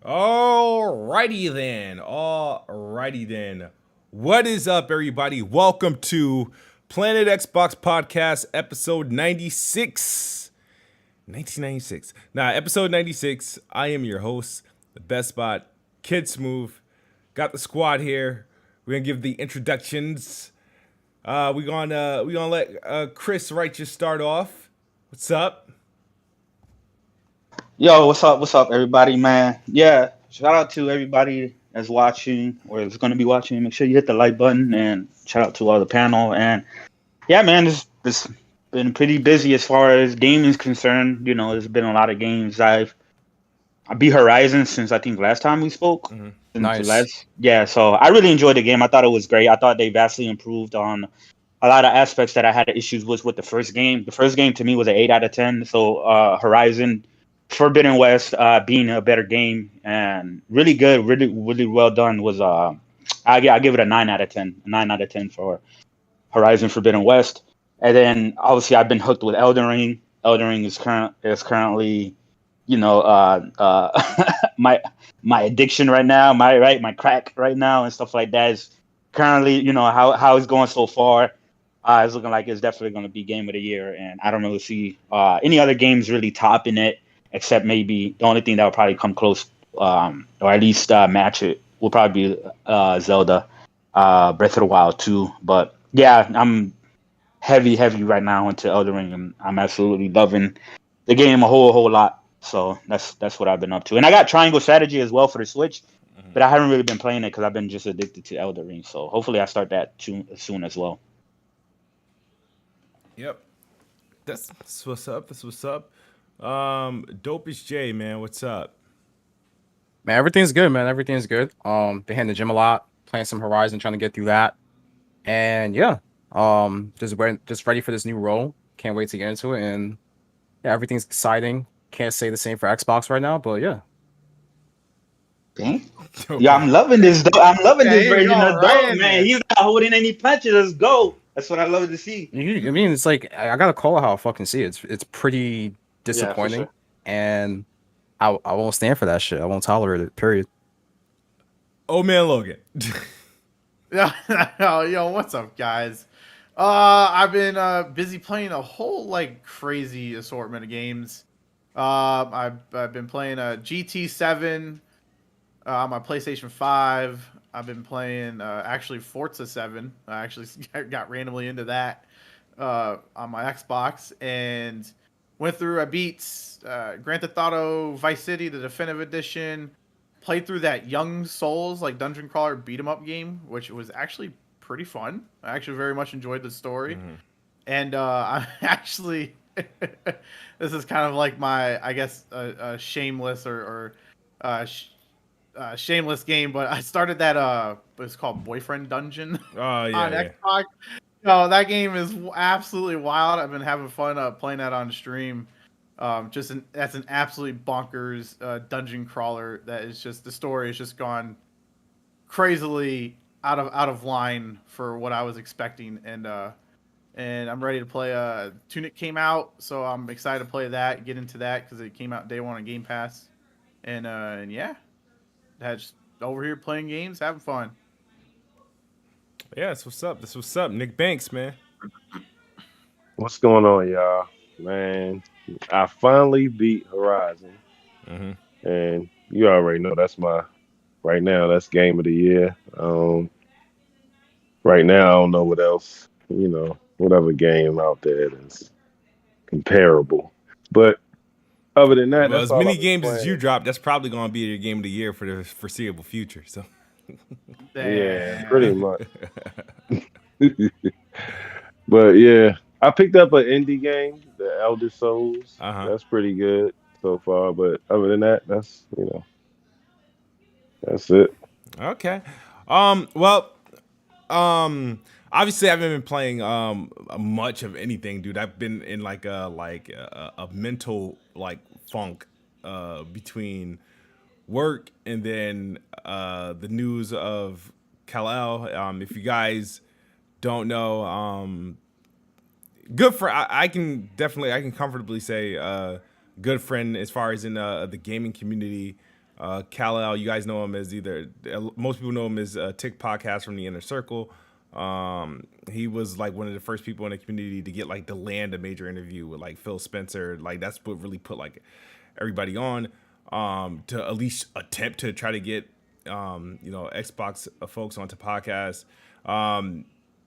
Alrighty then. Alrighty then. What is up, everybody? Welcome to Planet Xbox Podcast, episode 96. 1996. Episode 96. I am your host, the best spot, Kid Smooth. Got the squad here. We're gonna give the introductions. We're gonna let Chris Wright just start off. What's up? Yo, what's up, everybody, man? Yeah, shout out to everybody that's watching or is going to be watching. Make sure you hit the like button and shout out to all the panel. And yeah, man, this been pretty busy as far as gaming is concerned. You know, there's been a lot of games. I beat Horizon since I think last time we spoke. Mm-hmm. Nice. So I really enjoyed the game. I thought it was great. I thought they vastly improved on a lot of aspects that I had issues with the first game. The first game to me was an 8 out of 10. So Horizon Forbidden West being a better game and really good, really well done was I give it a 9 out of 10. A 9 out of 10 for Horizon Forbidden West. And then obviously I've been hooked with Elden Ring. Elden Ring is currently, you know, my addiction right now, my crack right now and stuff like that is currently, you know, how it's going so far. It's looking like it's definitely going to be game of the year, and I don't really see any other games really topping it. Except maybe the only thing that would probably come close, or at least match it, will probably be Zelda, Breath of the Wild 2. But yeah, I'm heavy right now into Elden Ring, and I'm absolutely loving the game a whole lot. So that's what I've been up to. And I got Triangle Strategy as well for the Switch, but I haven't really been playing it because I've been just addicted to Elden Ring. So hopefully I start that soon as well. Yep, that's what's up. That's what's up. Dopest J, man, what's up? Man, everything's good, man. Everything's good. Been hitting the gym a lot, playing some Horizon, trying to get through that. And yeah, just ready for this new role. Can't wait to get into it. And yeah, everything's exciting. Can't say the same for Xbox right now, but yeah. Dang. Yeah, I'm loving this. I'm loving this version of Dope, man. He's not holding any punches. Let's go. That's what I love to see. I mean, it's like I gotta call it how I fucking see it. It's pretty disappointing, sure. And I won't stand for that shit. I won't tolerate it. Period. Ole Man Logan. Yo, what's up, guys? I've been busy playing a whole crazy assortment of games. I've been playing GT7 on my PlayStation 5. I've been playing actually Forza 7. I actually got randomly into that on my Xbox and went through. I beat Grand Theft Auto Vice City, the Definitive Edition. Played through that Young Souls dungeon crawler beat 'em up game, which was actually pretty fun. I actually very much enjoyed the story, and I'm actually this is kind of like my shameless shameless game, but I started that it's called Boyfriend Dungeon on Xbox. No, that game is absolutely wild. I've been having fun playing that on stream. That's an absolutely bonkers dungeon crawler. That is just, the story has just gone crazily out of line for what I was expecting, and I'm ready to play. Tunic came out, so I'm excited to play that. Get into that because it came out day one on Game Pass, and yeah, that's over here playing games, having fun. Yeah, that's what's up. That's what's up. NickBanks, man. What's going on, y'all? Man, I finally beat Horizon. And you already know that's right now, that's game of the year. Right now, I don't know what else, whatever game out there that's comparable. But other than that, well, that's as many all games as you drop, that's probably going to be your game of the year for the foreseeable future. So, yeah, pretty much. But yeah, I picked up an indie game, The Elder Souls. That's pretty good so far. But other than that, that's it. Okay. Obviously I haven't been playing much of anything, dude. I've been in a mental funk between work and then the news of Kal-El. If you guys don't know, good for I can comfortably say good friend as far as in the gaming community. Kal-El, you guys know him as most people know him as Tick Podcast from the Inner Circle. He was like one of the first people in the community to get like to land a major interview with like Phil Spencer. Like that's what really put like everybody on to at least attempt to try to get Xbox folks onto podcasts.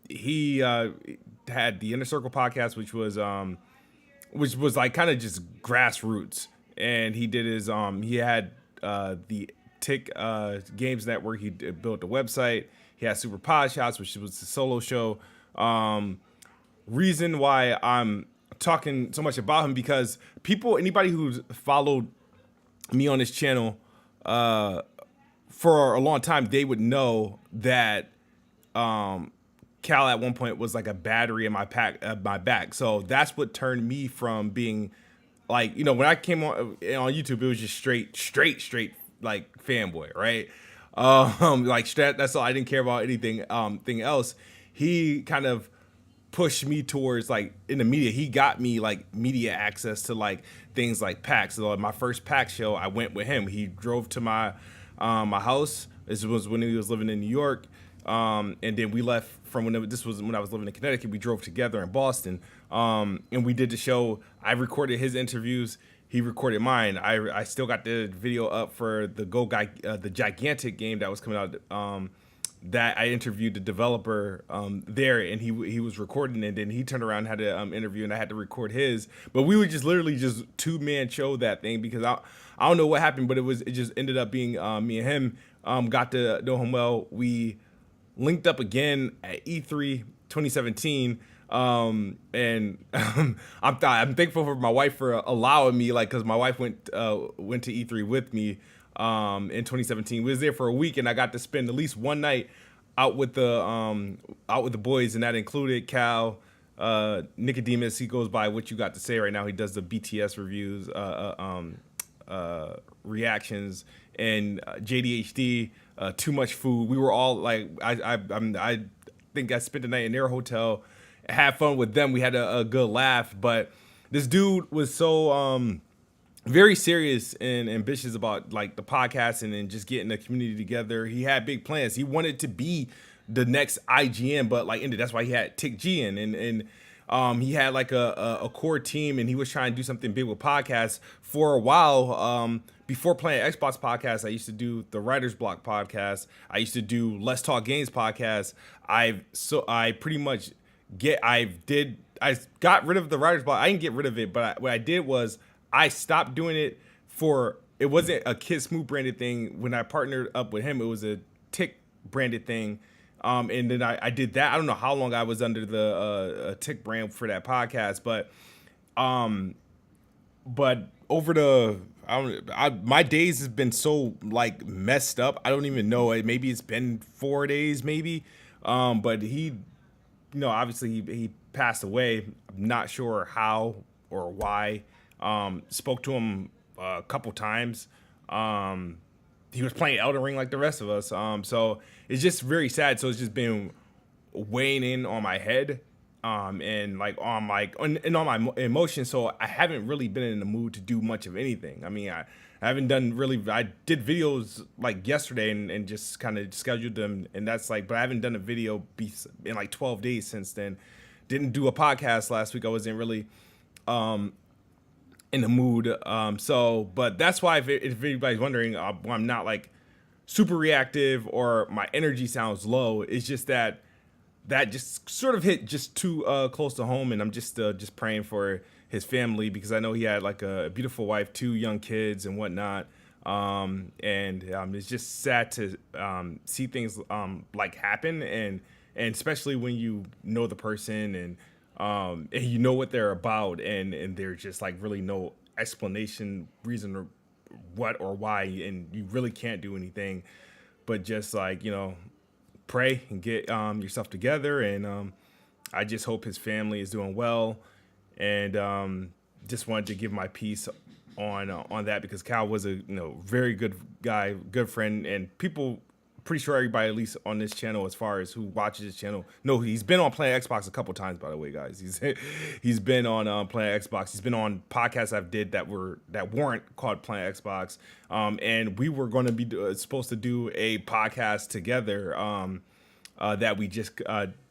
He had the Inner Circle podcast, which was like kind of just grassroots, and he did his he had the Tick Games Network. He built a website. He had Super Pod Shots, which was a solo show. Reason why I'm talking so much about him, because anybody who's followed me on this channel for a long time, they would know that Cal at one point was like a battery in my back. So that's what turned me from being like, when I came on YouTube, it was just straight like fanboy, right? Like that's all. I didn't care about anything thing else. He kind of pushed me towards like in the media. He got me like media access to like things like PAX. So my first PAX show, I went with him. He drove to my house. This was when he was living in New York. And then we left this was when I was living in Connecticut. We drove together in Boston. And we did the show. I recorded his interviews. He recorded mine. I still got the video up for the the Gigantic game that was coming out. That I interviewed the developer there, and he was recording, and then he turned around and had an interview, and I had to record his. But we would just literally just 2-man show that thing, because I don't know what happened, but it just ended up being me and him got to know him well. We linked up again at E3 2017. And I'm thankful for my wife for allowing me, like, because my wife went to E3 with me in 2017. We was there for a week, and I got to spend at least one night out with the boys, and that included Cal, Nicodemus. He goes by What You Got to Say right now. He does the BTS reviews, reactions, and JDHD. Too Much Food. We were all like, I think I spent the night in their hotel. Had fun with them. We had a good laugh, but this dude was so very serious and ambitious about like the podcast and just getting the community together. He had big plans. He wanted to be the next IGN, but like that's why he had Tick G in, and he had like a core team, and he was trying to do something big with podcasts for a while. Before playing Xbox podcasts, I used to do the Writer's Block podcast. I used to do Let's Talk Games podcast. I pretty much I got rid of the Writer's Block. I didn't get rid of it, but what I did was I stopped doing it it wasn't a Kid Smooth branded thing. When I partnered up with him, it was a Tick branded thing. And then I did that. I don't know how long I was under the Tick brand for that podcast, but over my days has been so like messed up. I don't even know. Maybe it's been 4 days, maybe. But he, obviously he passed away. I'm not sure how or why. Spoke to him a couple times. He was playing Elden Ring like the rest of us. So it's just very sad. So it's just been weighing in on my head, and like on my emotions. So I haven't really been in the mood to do much of anything. I mean, I haven't done really. I did videos like yesterday and just kind of scheduled them, and that's like. But I haven't done a video in like 12 days since then. Didn't do a podcast last week. I wasn't really in the mood. But that's why if anybody's wondering, why I'm not like super reactive or my energy sounds low, it's just that just sort of hit just too close to home, and I'm just praying for his family, because I know he had like a beautiful wife, 2 young kids and whatnot. And it's just sad to see things like happen, and especially when you know the person and you know what they're about, and there's just like really no explanation, reason, or what or why, and you really can't do anything but just like pray and get yourself together. And I just hope his family is doing well, and just wanted to give my piece on that, because Cal was a very good guy, good friend, and people pretty sure everybody, at least on this channel, as far as who watches this channel, no, he's been on Planet Xbox a couple times, by the way, guys. He's been on Planet Xbox. He's been on podcasts I've did that weren't called Planet Xbox, and we were going to be supposed to do a podcast together that we just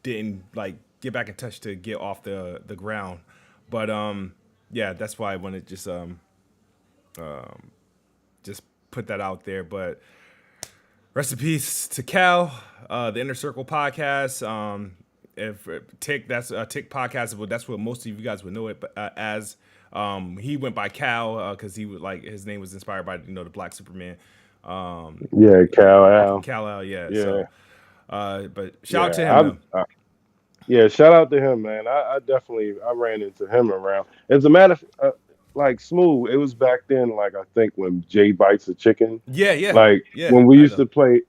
didn't like get back in touch to get off the ground. But yeah, that's why I wanted to just put that out there. But rest in peace to Cal, the Inner Circle podcast. If Tick, that's Tick podcast, but that's what most of you guys would know it as. He went by Cal because he would like his name was inspired by the Black Superman. Yeah, Kal-El. Kal-El, yeah. Yeah. So, but shout out to him. Yeah, shout out to him, man. I ran into him around. As a matter of like Smooth, it was back then, like I think when Jay Bites a Chicken. Yeah. Like yeah, when we used to play,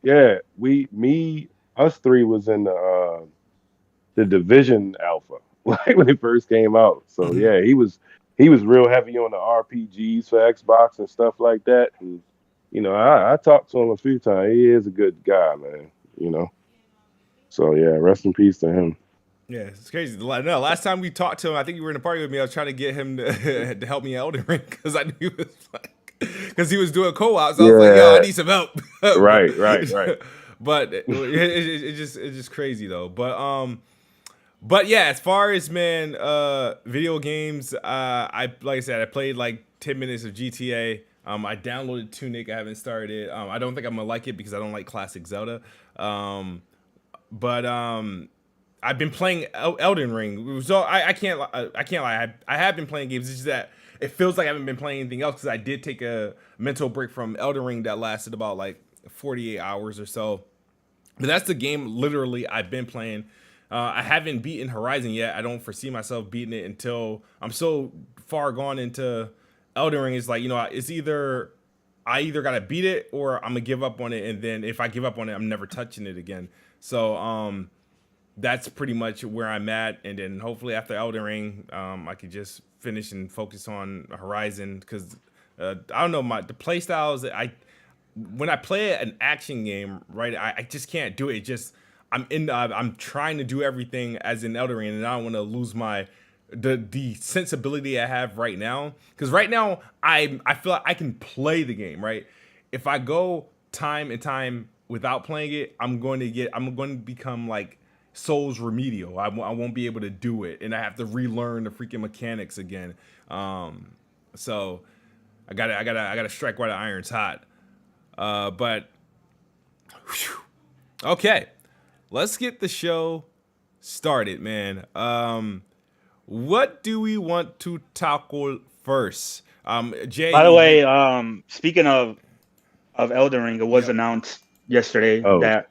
us three was in the Division Alpha, like when it first came out. So yeah, he was real heavy on the RPGs for Xbox and stuff like that. And I talked to him a few times. He is a good guy, man. So yeah, rest in peace to him. Yeah, it's crazy. No, last time we talked to him, I think you were in a party with me. I was trying to get him to help me in Elden Ring because I knew he was because he was doing co-ops. I was like, yo, I need some help. Right. But it's just crazy though. But yeah, as far as video games, like I said, I played like 10 minutes of GTA. I downloaded Tunic. I haven't started it. I don't think I'm gonna like it because I don't like classic Zelda. But I've been playing Elden Ring, so I can't lie. I have been playing games. It's just that it feels like I haven't been playing anything else because I did take a mental break from Elden Ring that lasted about like 48 hours or so. But that's the game literally I've been playing. I haven't beaten Horizon yet. I don't foresee myself beating it until I'm so far gone into Elden Ring. It's like it's either I gotta beat it or I'm gonna give up on it, and then if I give up on it, I'm never touching it again. So that's pretty much where I'm at, and then hopefully after Elden Ring, I could just finish and focus on Horizon because I don't know the play styles. When I play an action game, right, I just can't do it. I'm trying to do everything as in Elden Ring, and I don't want to lose the sensibility I have right now. Because right now I feel like I can play the game, right? If I go time and time without playing it, I'm going to become like Souls remedial. I won't be able to do it, and I have to relearn the freaking mechanics again. So I gotta strike while the iron's hot. But whew. Okay, let's get the show started, man. What do we want to tackle first? Jay. By the way, speaking of Elden Ring, it was announced yesterday that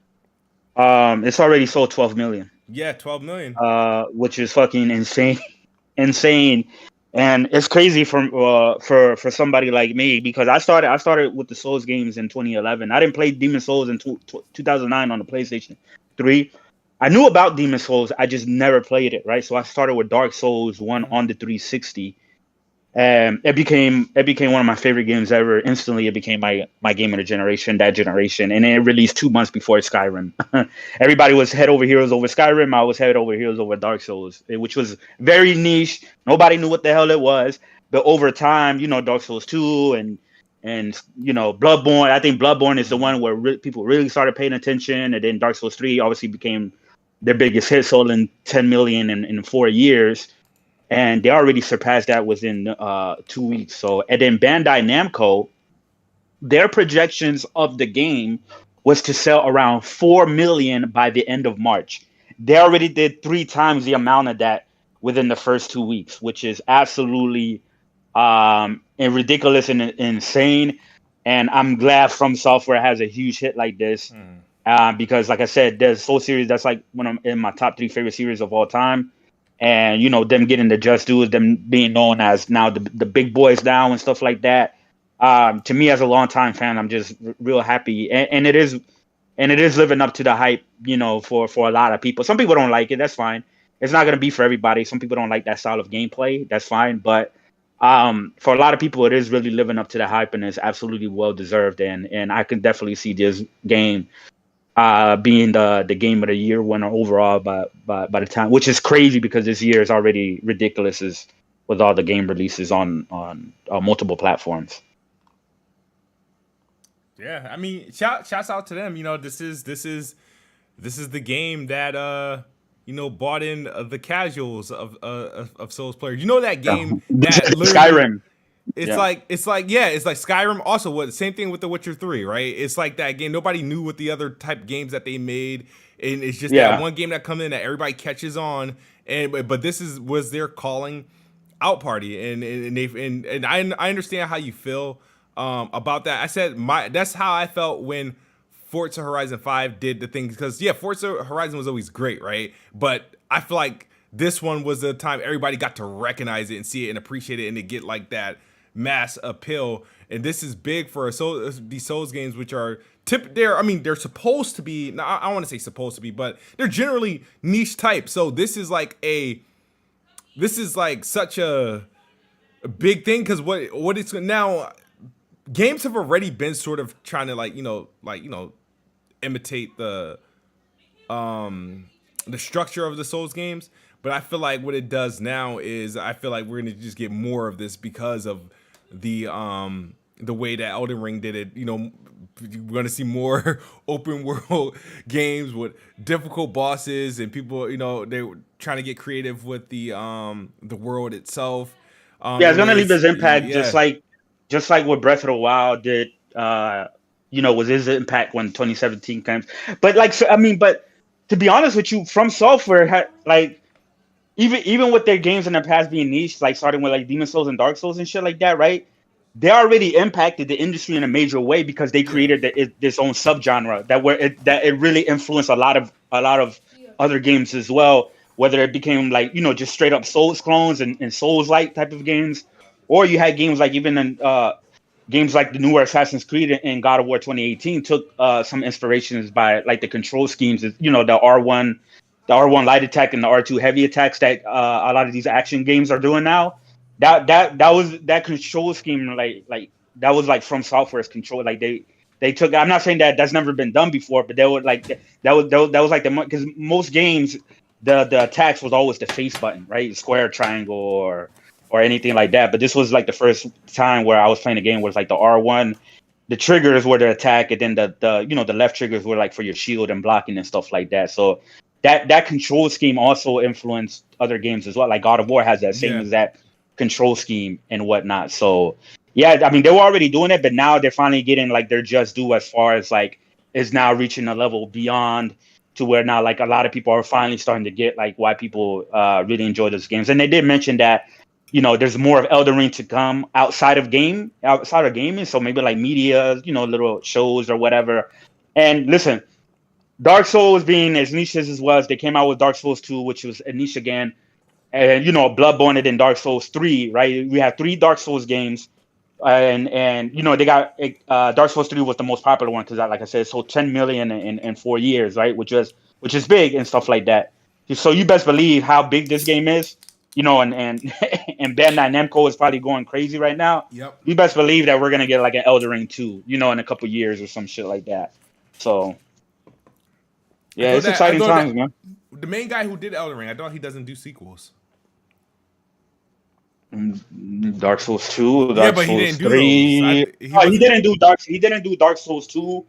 it's already sold 12 million. Yeah, 12 million. Which is fucking insane. And it's crazy for somebody like me because I started with the Souls games in 2011. I didn't play Demon Souls in 2009 on the PlayStation 3. I knew about Demon Souls, I just never played it, right? So I started with Dark Souls 1 on the 360. And it became one of my favorite games ever. Instantly, it became my game of the generation, that generation. And it released 2 months before Skyrim. Everybody was head over heels over Skyrim. I was head over heels over Dark Souls, which was very niche. Nobody knew what the hell it was. But over time, Dark Souls 2 and Bloodborne. I think Bloodborne is the one where people really started paying attention. And then Dark Souls 3 obviously became their biggest hit, selling 10 million in 4 years. And they already surpassed that within 2 weeks. So, and then Bandai Namco, their projections of the game was to sell around 4 million by the end of March. They already did 3 times the amount of that within the first 2 weeks, which is absolutely ridiculous and insane. And I'm glad FromSoftware has a huge hit like this because, like I said, there's Soul series that's like one of in my top 3 favorite series of all time. And, them getting the just dues, them being known as now the big boys now and stuff like that. To me, as a longtime fan, I'm just real happy. And it is living up to the hype, for a lot of people. Some people don't like it. That's fine. It's not going to be for everybody. Some people don't like that style of gameplay. That's fine. But for a lot of people, it is really living up to the hype and it's absolutely well-deserved. And I can definitely see this game being the game of the year winner overall by the time, which is crazy because this year is already ridiculous with all the game releases on multiple platforms. Yeah, I mean, shouts out to them. You know, this is the game that brought in the casuals of Souls players. You know that game that Skyrim. It's like Skyrim. Also, same thing with The Witcher 3, right? It's like that game. Nobody knew what the other type games that they made, and it's just that one game that comes in that everybody catches on. But this was their calling out party, and I understand how you feel about that. I said that's how I felt when Forza Horizon 5 did the things, because Forza Horizon was always great, right? But I feel like this one was the time everybody got to recognize it and see it and appreciate it and to get like that mass appeal. And this is big for these Souls games, which are they're supposed to be, I don't want to say supposed to be, but they're generally niche type. So this is like such a big thing, because what it's now, games have already been sort of trying to imitate the structure of the Souls games, but I feel like what it does now is I feel like we're gonna just get more of this because of the way that Elden Ring did it. You know, we're gonna see more open world games with difficult bosses and people. You know, they were trying to get creative with the world itself. It's gonna leave this impact just like what Breath of the Wild did. Was his impact when 2017 came. But but to be honest with you, FromSoftware had even with their games in the past being niche, like starting with like Demon Souls and Dark Souls and shit like that, right? They already impacted the industry in a major way because they created this own subgenre that it really influenced a lot of other games as well. Whether it became just straight up Souls clones and Souls-like type of games, or you had games like even in games like the newer Assassin's Creed and God of War 2018 took some inspirations by like the control schemes, the R1 light attack and the R2 heavy attacks that a lot of these action games are doing now. That control scheme that was like FromSoftware's control. Like they took. I'm not saying that that's never been done before, but they would that was like because most games the attacks was always the face button, right? Square, triangle, or anything like that. But this was like the first time where I was playing a game where it's like the R1, the triggers were the attack, and then the left triggers were like for your shield and blocking and stuff like that. So that control scheme also influenced other games as well. Like God of War has that same exact control scheme and whatnot. So I mean, they were already doing it, but now they're finally getting like their just due as far as like is now reaching a level beyond to where now like a lot of people are finally starting to get like why people really enjoy those games. And they did mention that there's more of Elden Ring to come outside of gaming. So maybe like media, little shows or whatever. And listen, Dark Souls being as niche as well as they came out with Dark Souls 2, which was a niche again. And, Bloodborne and then Dark Souls 3, right? We have 3 Dark Souls games. And they got Dark Souls 3 was the most popular one because, like I said, it sold 10 million in 4 years, right? Which is big and stuff like that. So you best believe how big this game is. And Bandai Namco is probably going crazy right now. Yep. You best believe that we're gonna get like an Elden Ring 2, in a couple years or some shit like that. So it's exciting times, man. The main guy who did Elden Ring, I thought he doesn't do sequels. Dark Souls 2, but Souls he didn't 3. do those. He didn't do Dark Souls 2,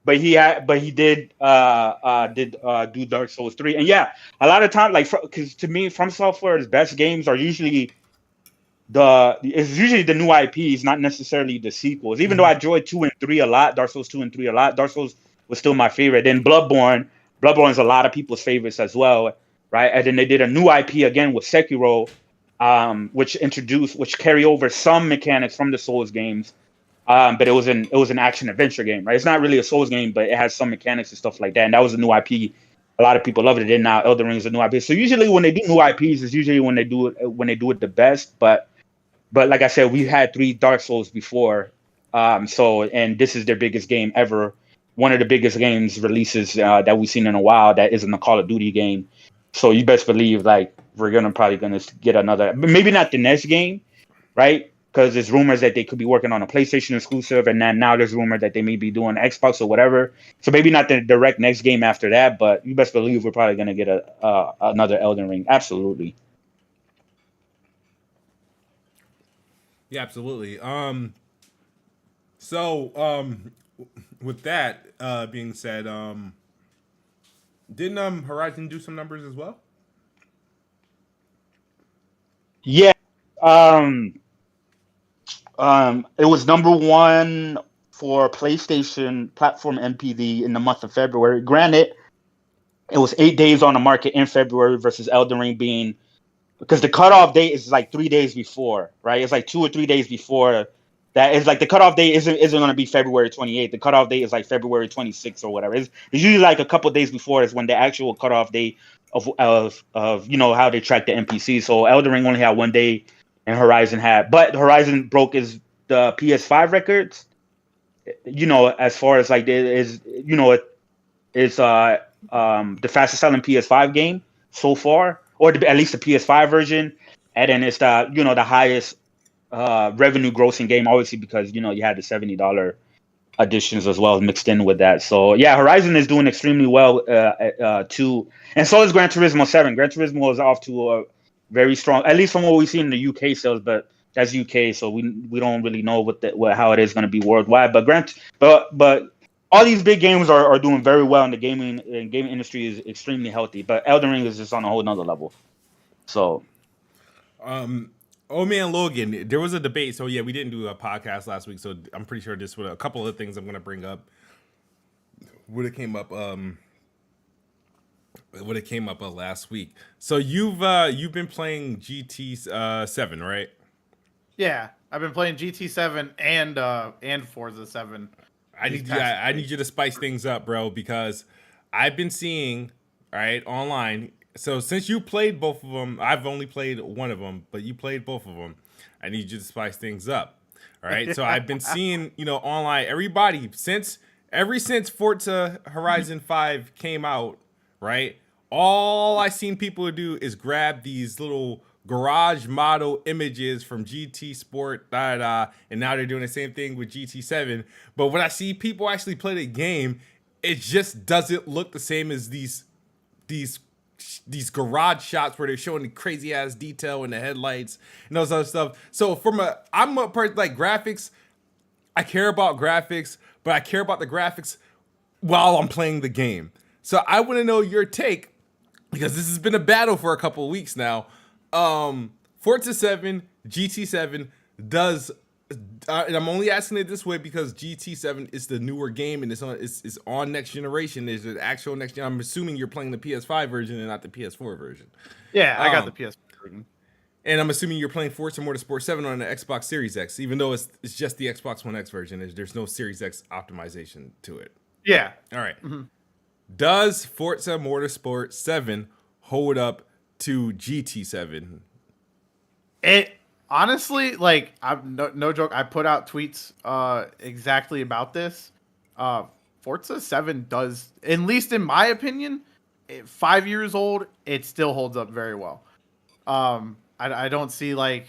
but he did do Dark Souls 3. And a lot of time, because to me, FromSoftware's best games are usually the new IPs, not necessarily the sequels. Even though I enjoyed 2 and 3 a lot, Dark Souls 2 and 3 a lot, Dark Souls was still my favorite. Then Bloodborne is a lot of people's favorites as well, right? And then they did a new IP again with Sekiro, which carry over some mechanics from the Souls games. But it was an action adventure game, right? It's not really a Souls game, but it has some mechanics and stuff like that. And that was a new IP. A lot of people loved it. And now Elden Ring is a new IP. So usually when they do new IPs, it's usually when they do it the best. But like I said, we've had 3 Dark Souls before. And this is their biggest game ever. One of the biggest games releases that we've seen in a while that isn't a Call of Duty game. So you best believe we're probably gonna get another, maybe not the next game, right? because there's rumors that they could be working on a PlayStation exclusive, and then now there's rumor that they may be doing Xbox or whatever. So maybe not the direct next game after that, but you best believe we're probably gonna get another Elden Ring. Absolutely. Yeah, absolutely. With that being said, didn't Horizon do some numbers as well? Yeah. It was number one for PlayStation platform MPD in the month of February. Granted, it was 8 days on the market in February versus Elden Ring being, because the cutoff date is like 3 days before, right? It's like 2 or 3 days before that. Is like the cutoff date isn't going to be February 28th. The cutoff date is like February 26th or whatever. It's usually like a couple days before is when the actual cutoff date of how they track the NPC. So Elden Ring only had 1 day, and Horizon had, but Horizon broke the PS5 records. As far as like it's the fastest selling PS5 game so far, or at least the PS5 version, and then it's the highest revenue grossing game, obviously, because you had the $70 additions as well mixed in with that. So yeah, Horizon is doing extremely well too, and so is Gran Turismo 7. Gran Turismo is off to a very strong, at least from what we see in the UK sales, but that's UK, so we don't really know how it is going to be worldwide. But all these big games are doing very well, and the gaming industry is extremely healthy. But Elden Ring is just on a whole nother level. So, Ole Man Logan, there was a debate. So yeah, we didn't do a podcast last week, so I'm pretty sure this would a couple of things I'm going to bring up would have came up last week. So you've been playing GT7, right? Yeah, I've been playing GT7 and Forza 7. I need you to spice things up, bro, because I've been seeing, right, online. So since you played both of them, I've only played one of them, but you played both of them. I need you to spice things up. All right. So I've been seeing, online, everybody ever since Forza Horizon 5 came out, right? All I seen people do is grab these little garage model images from GT Sport, and now they're doing the same thing with GT7. But when I see people actually play the game, it just doesn't look the same as these garage shots where they're showing the crazy ass detail in the headlights and those other stuff. So I'm a person like graphics. I care about graphics, but I care about the graphics while I'm playing the game. So I want to know your take, because this has been a battle for a couple of weeks now. Forza 7, GT7 does, and I'm only asking it this way because GT7 is the newer game and it's on next generation. There's an actual next gen. I'm assuming you're playing the PS5 version and not the PS4 version. Yeah, I got the PS4 version. And I'm assuming you're playing Forza Motorsport 7 on the Xbox Series X, even though it's just the Xbox One X version. There's no Series X optimization to it. Yeah. All right. Mm-hmm. Does Forza Motorsport 7 hold up to GT7? It honestly, like, I'm no joke, I put out tweets exactly about this. Forza 7 does, at least in my opinion, 5 years old, it still holds up very well. I don't see like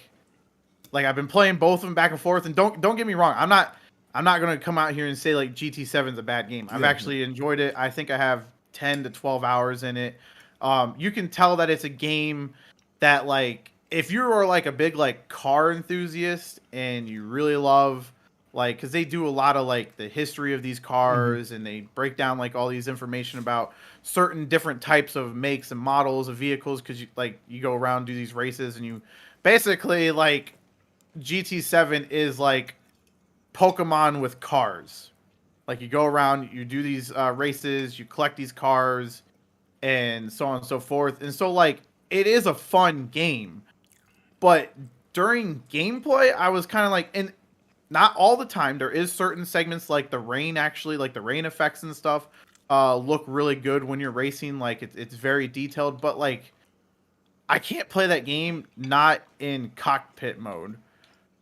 I've been playing both of them back and forth, and don't get me wrong, I'm not gonna come out here and say like GT7 is a bad game. I've actually enjoyed it. I think I have 10 to 12 hours in it. You can tell that it's a game that, like, if you're like a big like car enthusiast and you really love, like, because they do a lot of like the history of these cars, and they break down like all these information about certain different types of makes and models of vehicles, because you go around, do these races, and you basically, like, GT7 is like Pokemon with cars. Like, you go around, you do these races, you collect these cars, and so on and so forth. And so, like, it is a fun game. But during gameplay, I was kind of like, and not all the time, there is certain segments like the rain, actually, like the rain effects and stuff look really good when you're racing. Like, it's very detailed, but like, I can't play that game not in cockpit mode.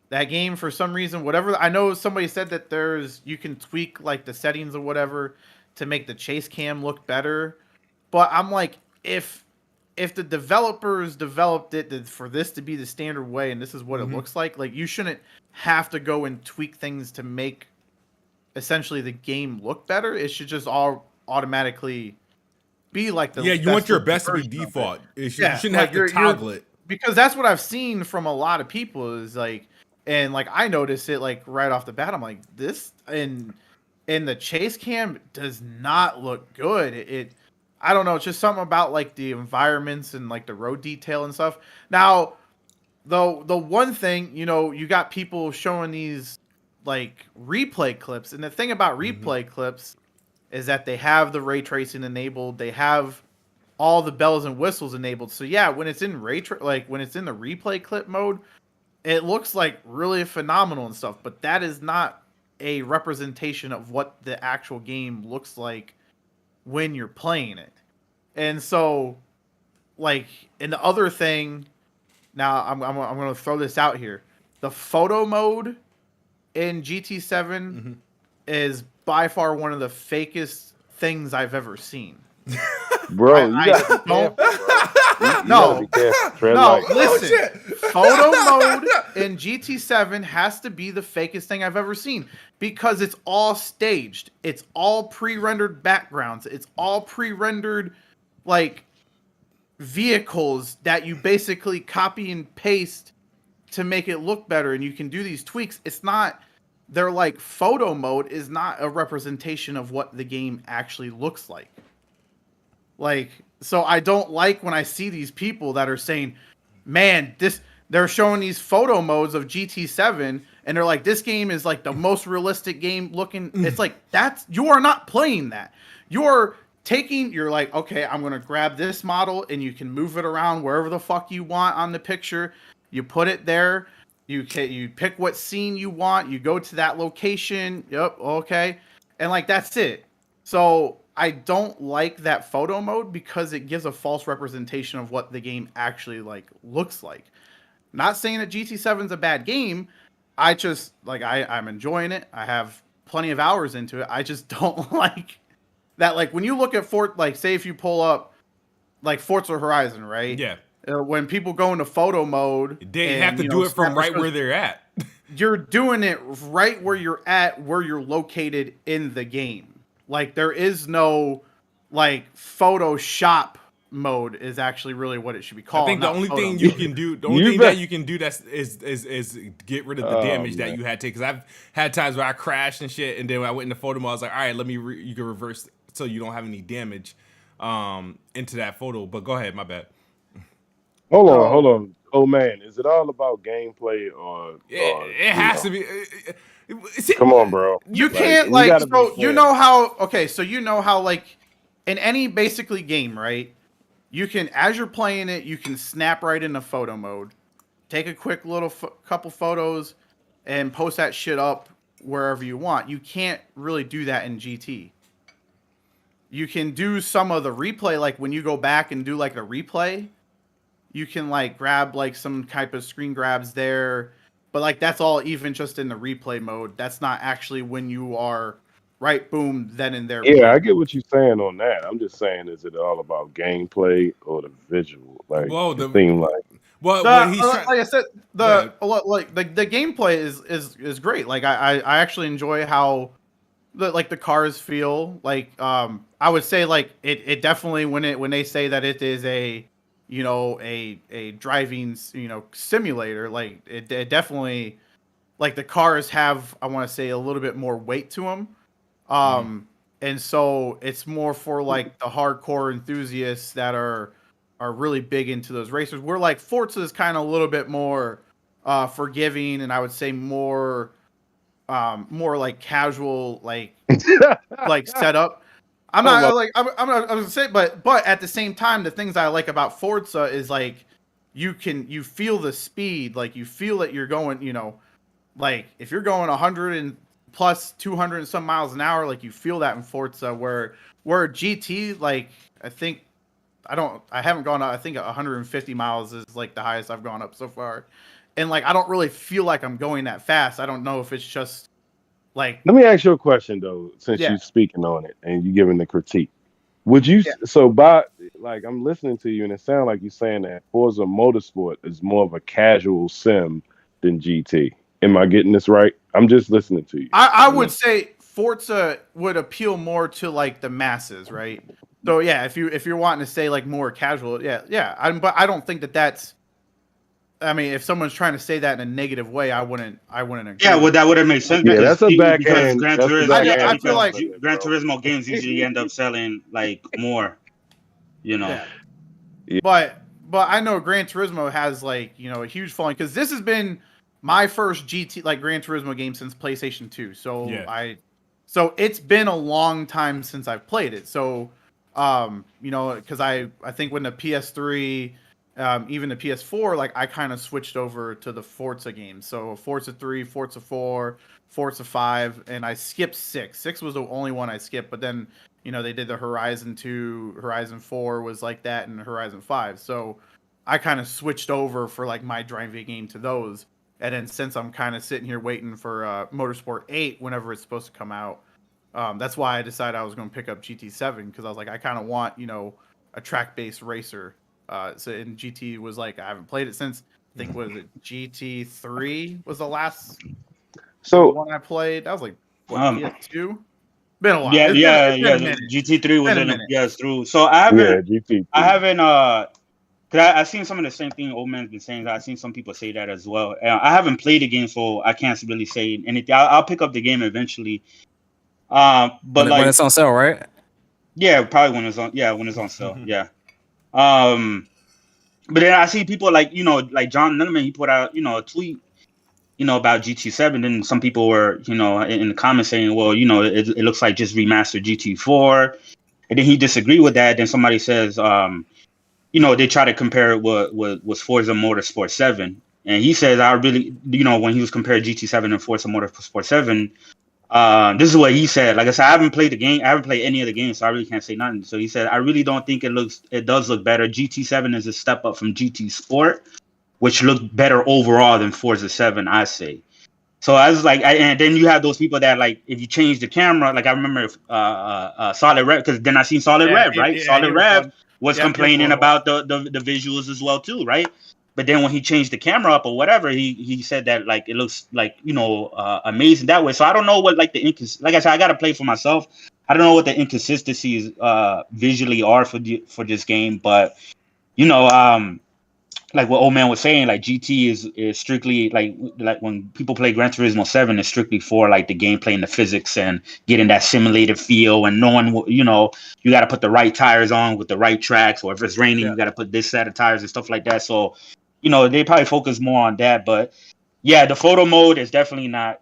That game, for some reason, whatever, I know somebody said that you can tweak like the settings or whatever to make the chase cam look better. But I'm like, if if the developers developed it for this to be the standard way and this is what it looks like you shouldn't have to go and tweak things to make essentially the game look better. It should just all automatically be like the you want your best to be default. You shouldn't have to toggle it. Because that's what I've seen from a lot of people is and I noticed it right off the bat. I'm like, this in the chase cam does not look good. I don't know. It's just something about the environments and the road detail and stuff. Now, the one thing, you got people showing these replay clips, and the thing about replay clips is that they have the ray tracing enabled. They have all the bells and whistles enabled. So yeah, when it's in when it's in the replay clip mode, it looks really phenomenal and stuff. But that is not a representation of what the actual game looks like when you're playing it. And so, and the other thing, now I'm going to throw this out here. The photo mode in GT7 is by far one of the fakest things I've ever seen. Bro, listen. Photo mode in GT7 has to be the fakest thing I've ever seen because it's all staged. It's all pre-rendered backgrounds. It's all pre-rendered vehicles that you basically copy and paste to make it look better, and you can do these tweaks. It's not their photo mode is not a representation of what the game actually looks like. So I don't like when I see these people that are saying, man, they're showing these photo modes of GT7 and they're like, this game is the most realistic game looking. It's you are not playing that. You're okay, I'm going to grab this model and you can move it around wherever the fuck you want on the picture. You put it there. You pick what scene you want. You go to that location. Yep. Okay. And that's it. So I don't like that photo mode because it gives a false representation of what the game actually looks like. Not saying that GT7 is a bad game. I just I'm enjoying it. I have plenty of hours into it. I just don't like that. When you look at say if you pull up Forza Horizon, right? Yeah. When people go into photo mode, they have to do it from right where they're at. You're doing it right where you're at, where you're located in the game. There is no Photoshop mode is actually really what it should be called. I think the only thing you can do, that you can do is get rid of the damage that you had to. Because I've had times where I crashed and shit, and then when I went into photo mode, I was like, all right, let me you can reverse so you don't have any damage into that photo. But go ahead, my bad. Hold on. Oh man, is it all about gameplay or it has to be? Come on, bro. You can't you know how in any basically game, right? You can, as you're playing it, you can snap right into photo mode, take a quick little couple photos, and post that shit up wherever you want. You can't really do that in GT. You can do some of the replay, when you go back and do the replay, you can grab some type of screen grabs there. But that's all even just in the replay mode. That's not actually when you are right, boom, then and there. Yeah, I get what you're saying on that. I'm just saying, is it all about gameplay or the visual? The theme I said, the gameplay is great. I actually enjoy how the cars feel. I would say it definitely when they say that it is a driving simulator, it definitely the cars have, I want to say, a little bit more weight to them, and so it's more for the hardcore enthusiasts that are really big into those racers. Where Forza is kind of a little bit more forgiving, and I would say more casual setup. I'm gonna say, but at the same time, the things I like about Forza is you feel the speed, you feel that you're going, if you're going 100 and plus 200 and some miles an hour, you feel that in Forza. Where GT, I haven't gone up. I think 150 miles is the highest I've gone up so far, and I don't really feel like I'm going that fast. I don't know if it's just let me ask you a question though, since you're speaking on it and you're giving the critique. Would you like I'm listening to you, and it sounds like you're saying that Forza Motorsport is more of a casual sim than GT. Am I getting this right? I'm just listening to you. I would say Forza would appeal more to like the masses, right? So yeah, if you're wanting to say like more casual, yeah. But I don't think that's. I mean, if someone's trying to say that in a negative way, I wouldn't agree. Yeah, well, that would have made sense. Yeah, that's a because backhand. Gran That's a Turismo, backhand I feel like compliment, Gran bro. Turismo games usually end up selling like more, you know. Yeah. But I know Gran Turismo has like a huge following because this has been my first GT like Gran Turismo game since PlayStation 2. So so it's been a long time since I've played it. So because I think when the PS3 even the PS4, like I kind of switched over to the Forza games. So Forza 3, Forza 4, Forza 5, and I skipped 6. 6 was the only one I skipped, but then, they did the Horizon 2, Horizon 4 was like that, and Horizon 5. So I kind of switched over for like my driving game to those. And then since I'm kind of sitting here waiting for Motorsport 8 whenever it's supposed to come out, that's why I decided I was going to pick up GT7 because I was like, I kind of want, a track-based racer. So in GT was like I haven't played it since I think was it GT3 was the last one I played. That was like PS2. Been a while. Yeah, It's been a the minute. GT3 was in minute. it's through. So I haven't GT. I haven't cause I've seen some of the same thing Old Man's been saying. I've seen some people say that as well. I haven't played the game, so I can't really say anything. I'll pick up the game eventually. But when it's on sale, right? Yeah, probably when it's on sale. Yeah. But then I see people like John Nunneman, he put out a tweet about GT7, and some people were in the comments saying, well, it looks like just remastered GT4, and then he disagreed with that. Then somebody says they try to compare it with Forza Motorsport 7, and he says I really when he was comparing GT7 and Forza Motorsport 7. This is what he said. Like I said, I haven't played the game. I haven't played any of the games, so I really can't say nothing. So he said, I really don't think it does look better. GT7 is a step up from GT Sport, which looked better overall than Forza 7, I say. So I was like, and then you have those people that like, if you change the camera, like I remember Solid Rev, because then I seen Solid Rev, right? Solid Rev was complaining about the visuals as well too, right? But then when he changed the camera up or whatever, he said that like it looks like amazing that way. So I don't know what like like I said, I gotta play for myself. I don't know what the inconsistencies visually are for this game, but like what Old Man was saying, like GT is strictly like when people play Gran Turismo 7, it's strictly for like the gameplay and the physics and getting that simulated feel and knowing you got to put the right tires on with the right tracks, or if it's raining, you got to put this set of tires and stuff like that. So they probably focus more on that, but yeah, the photo mode is definitely not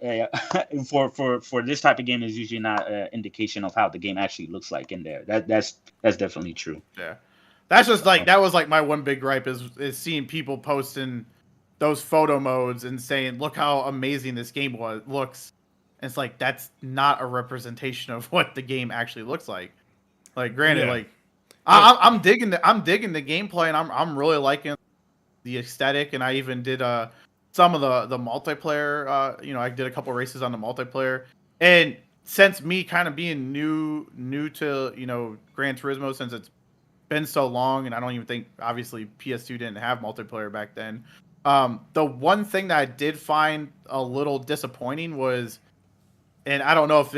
for this type of game is usually not an indication of how the game actually looks like in there. That's definitely true. Yeah, that's just like that was like my one big gripe is seeing people posting those photo modes and saying, "Look how amazing this game looks." And it's like that's not a representation of what the game actually looks like. Like, granted, like I'm digging the gameplay and I'm really liking the aesthetic, and I even did some of the multiplayer. I did a couple races on the multiplayer, and since me kind of being new to Gran Turismo, since it's been so long, and I don't even think obviously PS2 didn't have multiplayer back then. The one thing that I did find a little disappointing was, and I don't know if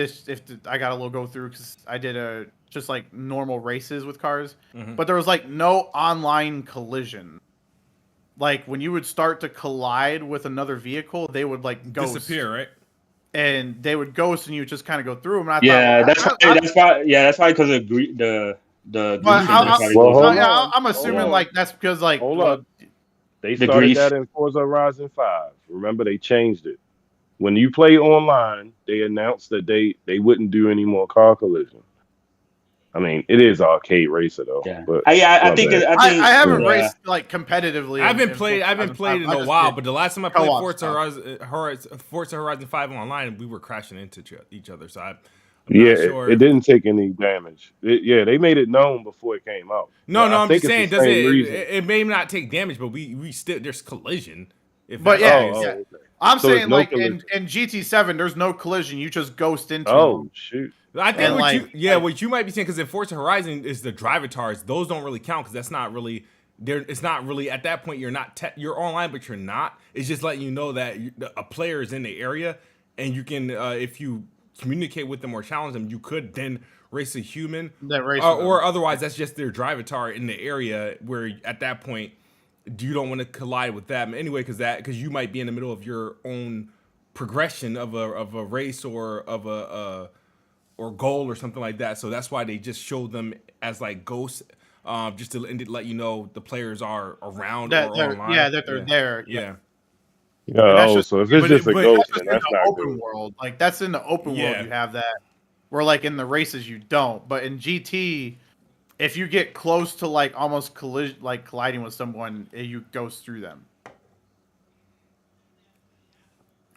I got a little go through because I did just like normal races with cars, but there was like no online collision. Like when you would start to collide with another vehicle, they would like ghost. Disappear, right? And they would ghost, and you would just kind of go through them. And That's probably because of the. I'm assuming like that's because like hold on. They started that in Forza Horizon 5. Remember, they changed it. When you play online, they announced that they wouldn't do any more car collision. I mean, it is arcade racer though. Yeah. But I think I haven't raced like competitively. I haven't played in a while, but the last time I played Forza Horizon 5 online, we were crashing into each other. So I'm not sure. It didn't take any damage. They made it known before it came out. No, I'm just saying, it may not take damage, but we still there's collision. I I'm So there's saying no like collision. in GT7, there's no collision. You just ghost into Oh them. shoot! I think And, what like- what you might be saying, because in Forza Horizon is the drivatars, those don't really count because that's not really it's not really at that point you're online, but you're not. It's just letting you know that a player is in the area, and you can if you communicate with them or challenge them, you could then race a human, or otherwise that's just their drivatar in the area where at that point you don't want to collide with them anyway, because you might be in the middle of your own progression of a race or of a or goal or something like that. So that's why they just show them as like ghosts, just to let you know the players are around or online. Yeah, that they're there. Yeah. Yeah. that's Oh, just- so if it's but just a but ghost, That's then just in that's the not open good. world. Like that's in the open Yeah. world. You have that. Where like in the races you don't. But in GT, if you get close to like almost colliding with someone, you goes through them.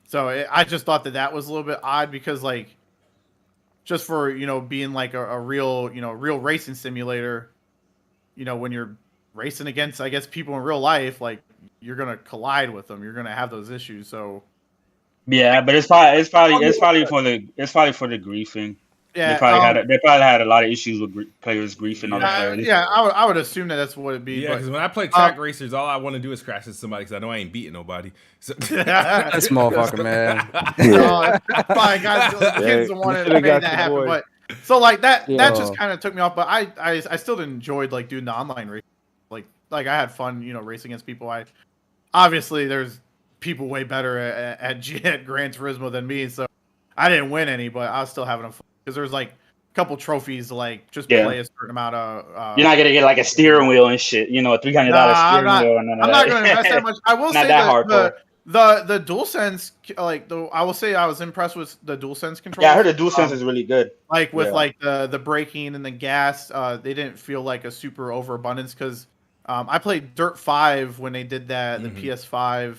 So I just thought that was a little bit odd because like, just for being like a real real racing simulator, when you're racing against I guess people in real life, like you're gonna collide with them. You're gonna have those issues. So Yeah, but it's probably for the griefing. yeah, They probably had a lot of issues with players griefing other players. yeah, I would assume that's what it'd be. Yeah, but because when I play track racers, all I want to do is crash into somebody because I know I ain't beating nobody. So This motherfucker, man. that's probably kids the one that made that happen. But so like that just kind of took me off. But I still enjoyed like doing the online race. Like I had fun, racing against people. Obviously there's people way better at Gran Turismo than me, so I didn't win any, but I was still having fun because there's like a couple trophies to like just play a certain amount of. You're not gonna get like a steering wheel and shit, a $300 steering wheel. I'm not going to invest that much. I will say that the DualSense, I will say I was impressed with the DualSense controls. Yeah, I heard the DualSense is really good. Like with like the braking and the gas, they didn't feel like a super overabundance because I played Dirt 5 when they did that the PS5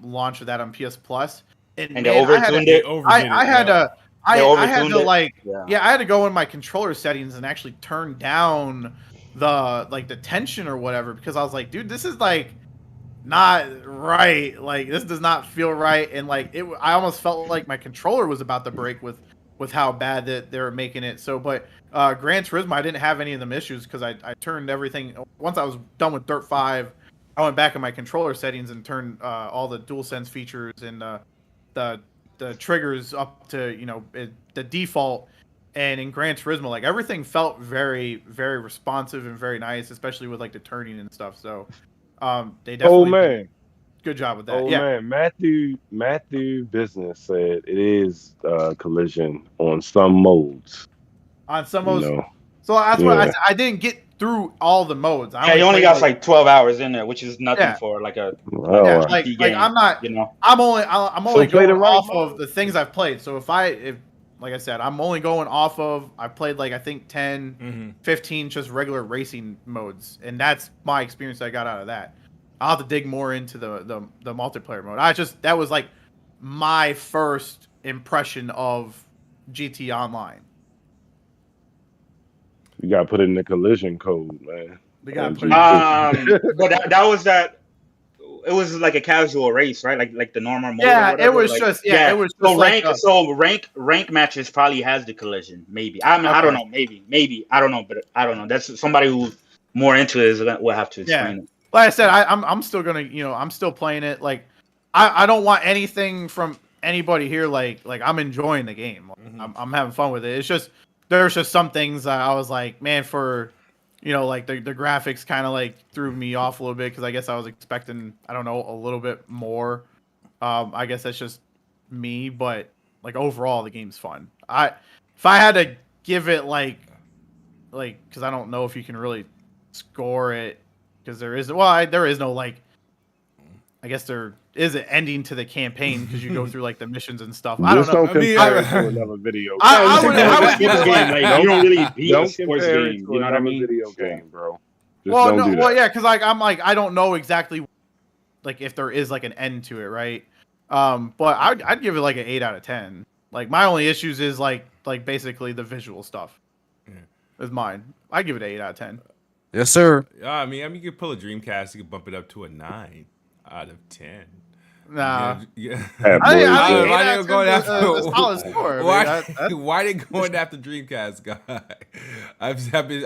launch of that on PS Plus, and they overtuned it. I had to like I had to go in my controller settings and actually turn down the tension or whatever because I was like, dude, this is like not right. Like this does not feel right, and like I almost felt like my controller was about to break with how bad that they were making it. So, but Gran Turismo, I didn't have any of them issues because I turned everything. Once I was done with Dirt 5, I went back in my controller settings and turned all the DualSense features and the triggers up to the default. And in Gran Turismo, like everything felt very, very responsive and very nice, especially with like the turning and stuff. So they definitely did a good job with that. Man, Matthew Business said it is collision on some modes. On some modes. So that's why I didn't get through all the modes. You only got like 12 hours in there, which is nothing for like a game. I'm not. I'm only going off of the things I've played. So if like I said, I'm only going off of I've played like I think 10, 15 just regular racing modes, and that's my experience I got out of that. I'll have to dig more into the multiplayer mode. That was like my first impression of GT Online. You gotta put it in the collision code, man. We got but that was that. It was like a casual race, right? Like the normal mode. Yeah, it was just it was just rank matches probably has the collision. Maybe I don't know. Maybe I don't know, but I don't know. That's somebody who's more into it will have to explain it. Like I said, I'm still gonna I'm still playing it. Like I don't want anything from anybody here. Like I'm enjoying the game. I'm having fun with it. It's just there's just some things I was like, man, for like the graphics kind of like threw me off a little bit because I guess I was expecting a little bit more. I guess that's just me, but like overall the game's fun. If I had to give it like because I don't know if you can really score it because there is no like I guess there is an ending to the campaign because you go through like the missions and stuff. I don't know. Don't compare it to another video game. I would give it like, you don't really beat a sports game. You know what I mean? Video game, bro. Because like I'm like I don't know exactly like if there is like an end to it, right? But I'd give it like an 8 out of 10. Like my only issues is like basically the visual stuff. Is mine. I'd give it an 8 out of 10. Yes, sir. I mean, you could pull a Dreamcast, you could bump it up to a 9 out of 10. Nah. Yeah. I think Why 8 they out of going 10 after? is a solid score. Why they going after Dreamcast guy? I've been.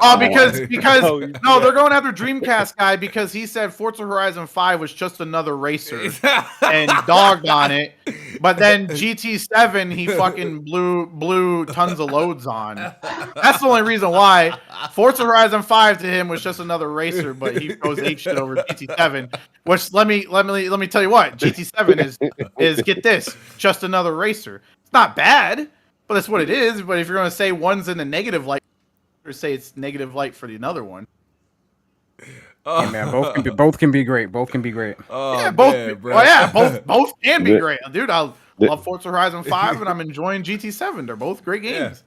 Because Oh, no, they're going after Dreamcast guy because he said Forza Horizon 5 was just another racer and dogged on it. But then GT7 he fucking blew tons of loads on. That's the only reason why Forza Horizon 5 to him was just another racer, but he goes ape shit over GT7. Which let me tell you what, GT7 is get this, just another racer. It's not bad, but that's what it is. But if you're gonna say one's in the negative light, or say it's negative light for the another one. Hey, man, both can be great. Both can be great. Oh, Yeah, both. man, bro. Well, yeah, both can be Yeah. great, dude. I love Forza Horizon 5, and I'm enjoying GT7. They're both great games.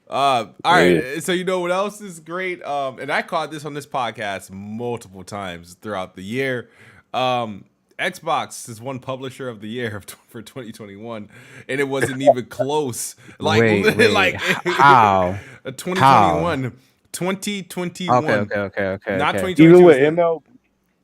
All right. So you know what else is great? And I caught this on this podcast multiple times throughout the year. Xbox is one publisher of the year for 2021, and it wasn't even close. Like, Wait. like How? 2021. 2021. Okay. Not okay. 2022. Even with ML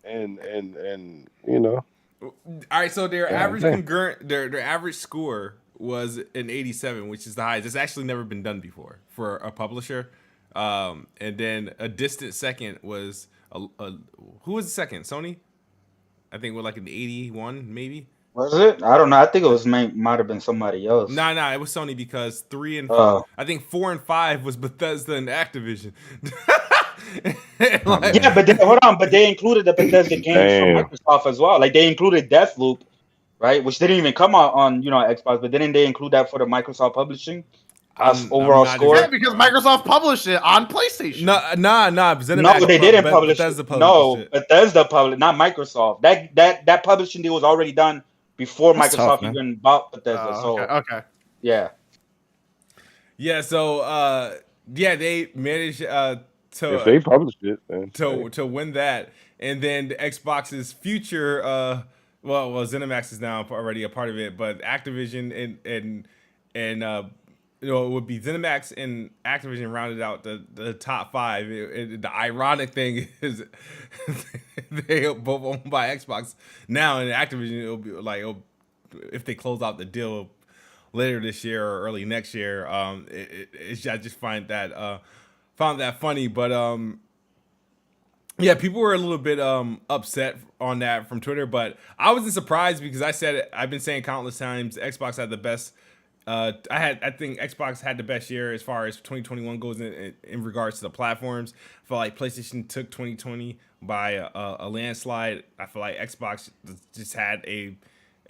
and you know. All right, so their Yeah, average okay. their average score was an 87, which is the highest. It's actually never been done before for a publisher. And then a distant second was who was the second? Sony, I think, with like an 81, maybe. Was it? I don't know. I think it was might have been somebody else. No, it was Sony because 3 and I think 4 and 5 was Bethesda and Activision. Like, Yeah, but hold on. But they included the Bethesda games Damn. from Microsoft as well. Like they included Deathloop, right? Which didn't even come out on Xbox, but didn't they include that for the Microsoft publishing overall not score? Yeah, because Microsoft published it on PlayStation. Nah. No, they didn't publish. Bethesda It. published No, it. Bethesda published, not Microsoft. That publishing deal was already done before That's Microsoft tough, man. even bought Bethesda. So Okay. yeah. Yeah, so they managed If they published it, then to win that, and then the Xbox's future, ZeniMax is now already a part of it, but Activision and it would be ZeniMax and Activision rounded out the top 5. The ironic thing is they both owned by Xbox now, and Activision it'll be like if they close out the deal later this year or early next year. I just find that found that funny, but yeah, people were a little bit upset on that from Twitter, but I wasn't surprised because I've been saying countless times Xbox had the best. I think Xbox had the best year as far as 2021 goes in regards to the platforms. I feel like PlayStation took 2020 by a landslide. I feel like Xbox just had a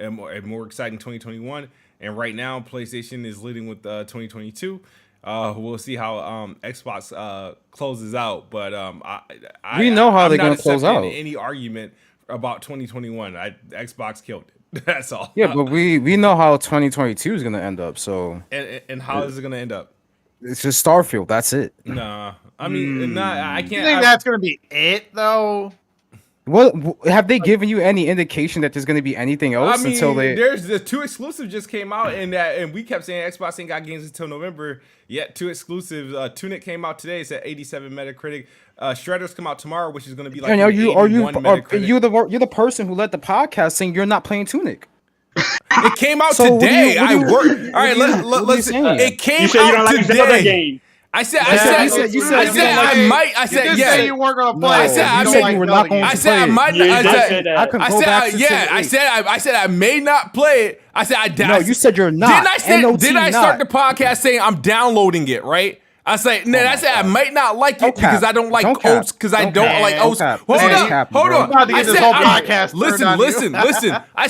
more exciting 2021, and right now PlayStation is leading with 2022. We'll see how Xbox closes out, but We know how I'm they're not gonna close accepting out. any argument about 2021. Xbox killed it. That's all. Yeah, but we know how 2022 is gonna end up. So And how is it gonna end up? it's just Starfield. That's it. Nah, I mean, I You can't. think that's gonna be it though? What have they given you any indication that there's gonna be anything else I mean, until they? there's the 2 exclusives just came out, and we kept saying Xbox ain't got games until November. Yet 2 exclusives. Tunic came out today. It's at 87 Metacritic. Shredder's come out tomorrow, which is going to be like And are you Metacritic. you're the person who led the podcast saying you're not playing Tunic? It came out So what do today. you- what do you- I worked. All right, what are you let's. saying? It came You said you don't out like the other today. game. I said you said you don't like I might. I You said did yeah. say you weren't gonna No, play. I said- it. I don't said like you were the not other going games. I to said I play it. might. Yeah, you I did said say that. I can I go said, back to yeah, I 6 said I may not play it. I said I No, you said you're not. Didn't I start the not. podcast saying I'm downloading it, right? I say, I said I might not like it Don't because cap. I don't like Don't cap. oats because I Don't don't cap. like Don't oats. cap. Hold Man, on, cap, hold bro. on. I'm about to get this whole podcast turned on you. Listen. I You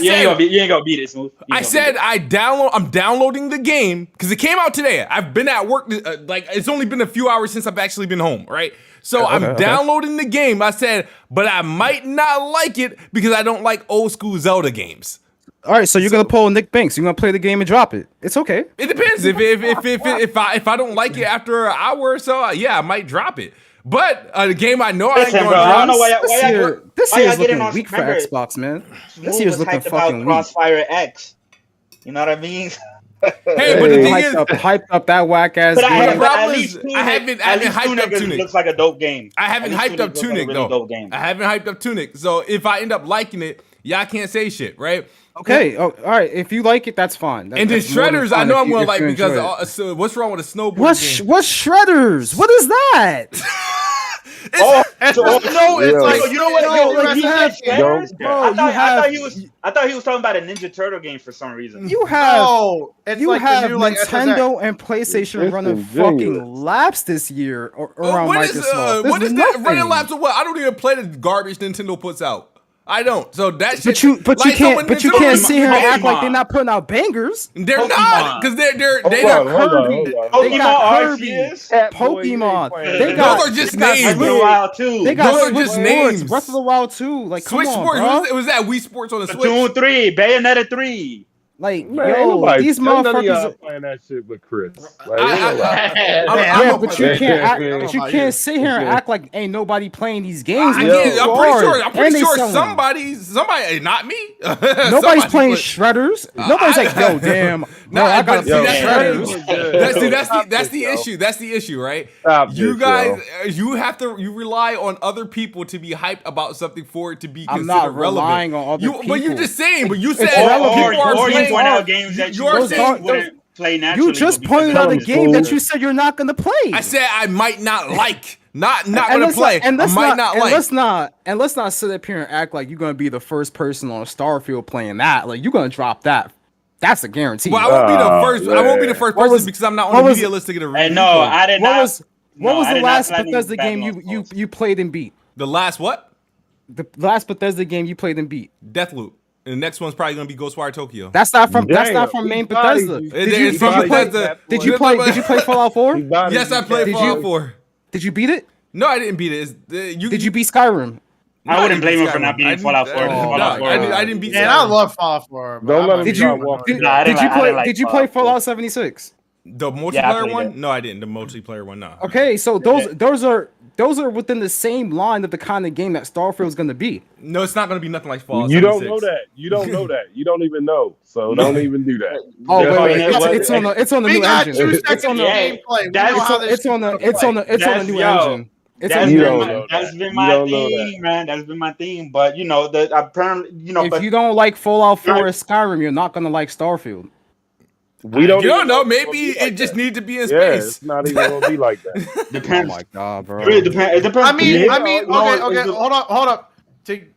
said ain't gonna beat it, Smooth. You I ain't said gonna I'm downloading the game because it came out today. I've been at work, like it's only been a few hours since I've actually been home, right? So I'm downloading the game. I said, but I might not like it because I don't like old school Zelda games. All right, so you're gonna pull NickBanks. You're gonna play the game and drop it. It's okay. It depends. If I don't like it after an hour or so, yeah, I might drop it. But the game I know I ain't Listen, gonna bro, I don't drop. know why This why year's y'all getting looking on- weak for remember, Xbox, man. This Smooth year's was looking hyped about fucking weak. Crossfire X. You know what I mean? Hey, but the thing is, Hyped up that whack ass But game. problem at is, least I haven't hyped up Tunic. Looks like a dope game. I haven't At least hyped up looks like a Tunic really though. dope game. I haven't hyped up Tunic. So if I end up liking it, Y'all can't say shit, right? Okay, all right. If you like it, that's fine. And then that's more than Shredders, fine I know if I'm you- gonna if like you because enjoy it. so what's wrong with a snowboard What's game? Shredders? What is that? It's like you know what? He said Shredders? Bro, I thought he was talking about a Ninja Turtle game for some reason. You have it's you like have the new like Nintendo and PlayStation It's running ingenious. fucking laps this year around What Microsoft. is There's what is that nothing. running laps of what? I don't even play the garbage Nintendo puts out. I don't. So that shit. But you like, so when can't Nintendo- sit here and act like Pokemon. they're not putting out bangers. They're not Pokemon. because they Hold got on, hold on, Kirby. hold on. They got Pokemon Kirby. Arceus. Cat Boy, you ain't Pokemon. playing They that. got- Those are just they got names. Breath of the Wild too. They got Those are Switch just Sports, names. Breath of the Wild 2. Like, Switch come on, Sports. bro. It was that Wii Sports on the Switch. Splatoon 3, Bayonetta 3. Like, Man, ain't yo, nobody- these ain't none of y'all motherfuckers. playing that shit with Chris. Like, I- ain't nobody. Yeah, but you Yeah, can't. yeah, But you yeah. can't sit here and Yeah. act like ain't nobody playing these games. I'm man. pretty You sure. I'm are. pretty And they sure selling. somebody, not me. Nobody's Somebody playing play- shredders. Nobody's like, yo, damn. No, No, I but gotta see, play that's- shredders. That's the issue. That's the issue, right? Stop You this, guys, yo. you rely on other people to be hyped about something for it to be I'm considered not relevant. relying on other But you're people. just saying. But you It's said relevant. people are Or you playing. point out games that You're you saying- wouldn't play naturally. You just because pointed of out a the game that food. you said you're not gonna play. I said I might not like. Not And gonna let's play. and I let's might not like. let's not sit up here and act like you're gonna be the first person on Starfield playing that. Like, you're gonna drop that. That's a guarantee. Well, I won't be the Oh, first. I won't be the first What person was- because I'm not what on the was- media list to get a review. And no, I did What not. was no, I the did not last platinum Bethesda game Batman Souls. you played and beat? The last what? The last Bethesda game you played and beat. Deathloop. And the next one's probably gonna be Ghostwire Tokyo. That's not from Damn, main he bodied Bethesda. you. It's from Bethesda. Did you play Fallout 4? Yes, I played Fallout 4. Did you beat it? No, I didn't beat it. Did you beat Skyrim? I wouldn't blame him Skyrim. for not beating I didn't- Fallout 4. no, Fallout 4. I didn't beat Man, Skyrim. I love Fallout 4. but Don't I'm let not him Did start you walking. Nah, I didn't like- I didn't like Did you play Fallout 4. Fallout 76? The multiplayer Yeah, I played one? it. No, I didn't. The multiplayer one, no. Okay, so those are within the same line of the kind of game that Starfield's gonna be. No, it's not gonna be nothing like Fallout. You don't 76. know that. You don't know that. You don't even know. So don't even do that. Oh Just wait, like- wait, it's on the We new got engine. 2 It's on seconds the of gameplay. We that's- know how this it's on the shit's gonna play. new Yo, engine. It's on That's the You new don't engine. know that's that. been You my don't know thing, man. That's been my thing. But apparently, If but you don't like Fallout 4 or Right. Skyrim, you're not gonna like Starfield. We don't. You don't even know. if it's Maybe gonna be like it just that. needs to be in Yeah, space. it's not even gonna be like that. Oh depends. my god, bro. It depends. I mean, Yeah, okay, it's- hold up.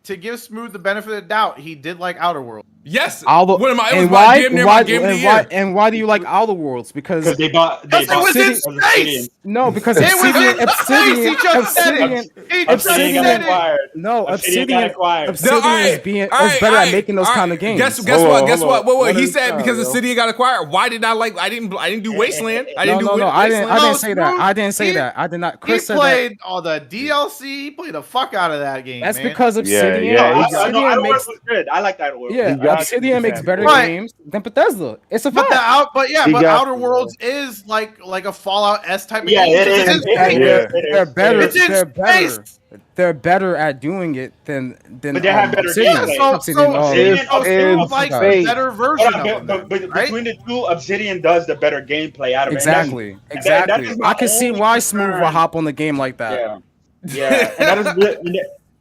To give Smooth the benefit of the doubt, he did like Outer World. Yes. Outer, What am I? It was and my why, damn near why, my game of the and year. why, and why do you like Outer Worlds? Because Because they bought. Because it was in Obsidian. space. no, because It was in space. He just said it. He just Obsidian said got it. acquired. no, Obsidian got acquired. Obsidian is better at making those kind of games. Guess Hold what? on, Guess hold what? on. Wait, One he at a said time, because the yo. city got acquired. Why did I like? I didn't do Wasteland. I didn't do No, I didn't. Wasteland. I didn't say that. Smooth, I didn't say he- that. I did not. He Chris said that. played all the DLC. He played the fuck out of that game. That's man. because Obsidian. yeah, No, I Obsidian know Outer makes Worlds was good. I like that world. yeah. He got Obsidian you, makes man. better Right. games than Bethesda. It's a But fact. He got Outer you, Worlds is like a Fallout S type of Yeah, game. it It's is. in It space. is. Yeah. It is. They're better. It's in They're better. space. They're better at doing it than But they have better Obsidian. gameplay. So Obsidian, Obsidian- Smooth likes the space. better version of them, But right? between the two, Obsidian does the better gameplay out of it. Exactly. that Exactly. is my I can see only why concern. Smooth will hop on the game like that. Yeah.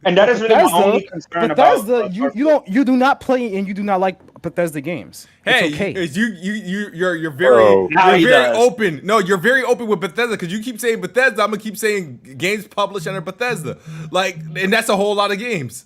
And that is really my only concern Bethesda, about. you do not play and you do not like Bethesda games. Hey, It's okay. you're very Bro. Now he you're very does. open. No, you're very open with Bethesda because you keep saying Bethesda. I'm gonna keep saying games published under Bethesda. Like, and that's a whole lot of games.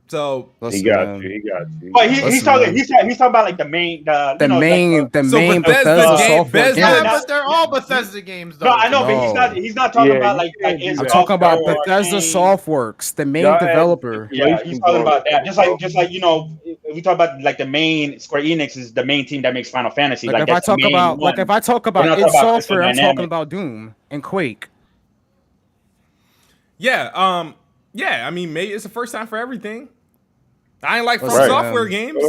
So He Listen, got man. you. He got you. But he's Listen, talking. man. He's talking about like the main. The you know, main, like, the So main Bethesda Bethesda game- software Bethesda- Yeah, game. but they're all Bethesda games, though. No, I know, but No. he's not talking Yeah, about you like can't do it's that. I'm talking about software or Bethesda game. Softworks, the main Y'all developer. Yeah, he's talking about that. Just like you know, if we talk about like the main Square Enix is the main team that makes Final Fantasy. Like, if I that's the talk main about, one. like if I talk about We're not id talking about Software, I'm Crystal talking Dynamics. about Doom and Quake. yeah, I mean, maybe it's the first time for everything. I ain't like From Right. Software games.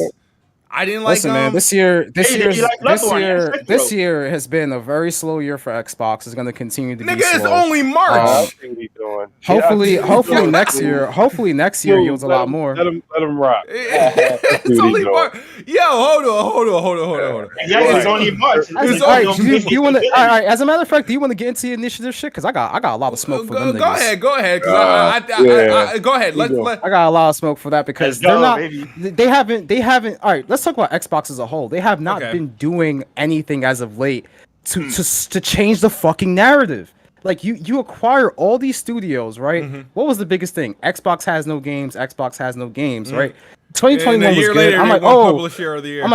I didn't like Listen, man, this year, Hey, you like Bloodborne, yeah, this Sekiro. year has been a very slow year for Xbox. It's going to continue to be nigga, it's slow. only March. I see what he's doing. Hopefully, Yeah, I see what hopefully he's next doing. year, hopefully next year Smooth, yields a let lot him- more. Let him rock. It's Dude, only he's March. Yo, hold on. Yeah, it's only March. It's All right, only- do you want to? All right. As a matter of fact, do you want to get into the initiative shit? Because I got a lot of smoke for them. Go niggas. ahead. Go ahead. 'Cause go ahead. Let I got a lot of smoke for that because Let's go, they're not. baby. They haven't. All right, let's talk about Xbox as a whole. They have not Okay. been doing anything as of late to change the fucking narrative. Like you acquire all these studios, right? Mm-hmm. What was the biggest thing? Xbox has no games. Right? 2021 And a was year good. later, I'm they like, won oh, Publisher of the Year. I'm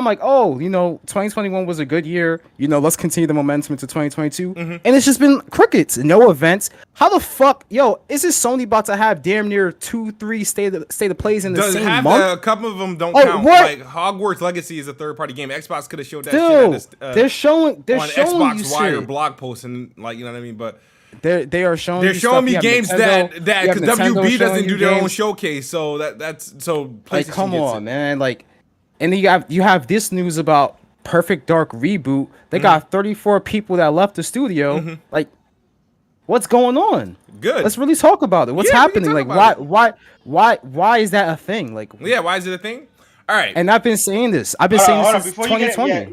like, 2021 was a good year. Let's continue the momentum into 2022. Mm-hmm. And it's just been crickets, no events. How the fuck, is this Sony about to have damn near 2-3 state of plays in the Does same have month? a couple of them don't Oh, count. what? Like Hogwarts Legacy is a third-party game. Xbox could have showed that Dude, shit at they're showing on you Xbox Wire shit. blog posts and like you know what I mean. But They are showing. they're you showing stuff. me You have games Nintendo- that you have because Nintendo WB showing doesn't you do their own games. showcase, so that's so. Like, PlayStation come gets on, it. man. Like, and then you have this news about Perfect Dark reboot. They got 34 people that left the studio. Like, what's going on? Good. Let's really talk about it. What's Yeah, we can happening? talk Like, about why is that a thing? Like, Yeah, why is it a thing? All right. and I've been saying this. I've been saying this since 2020.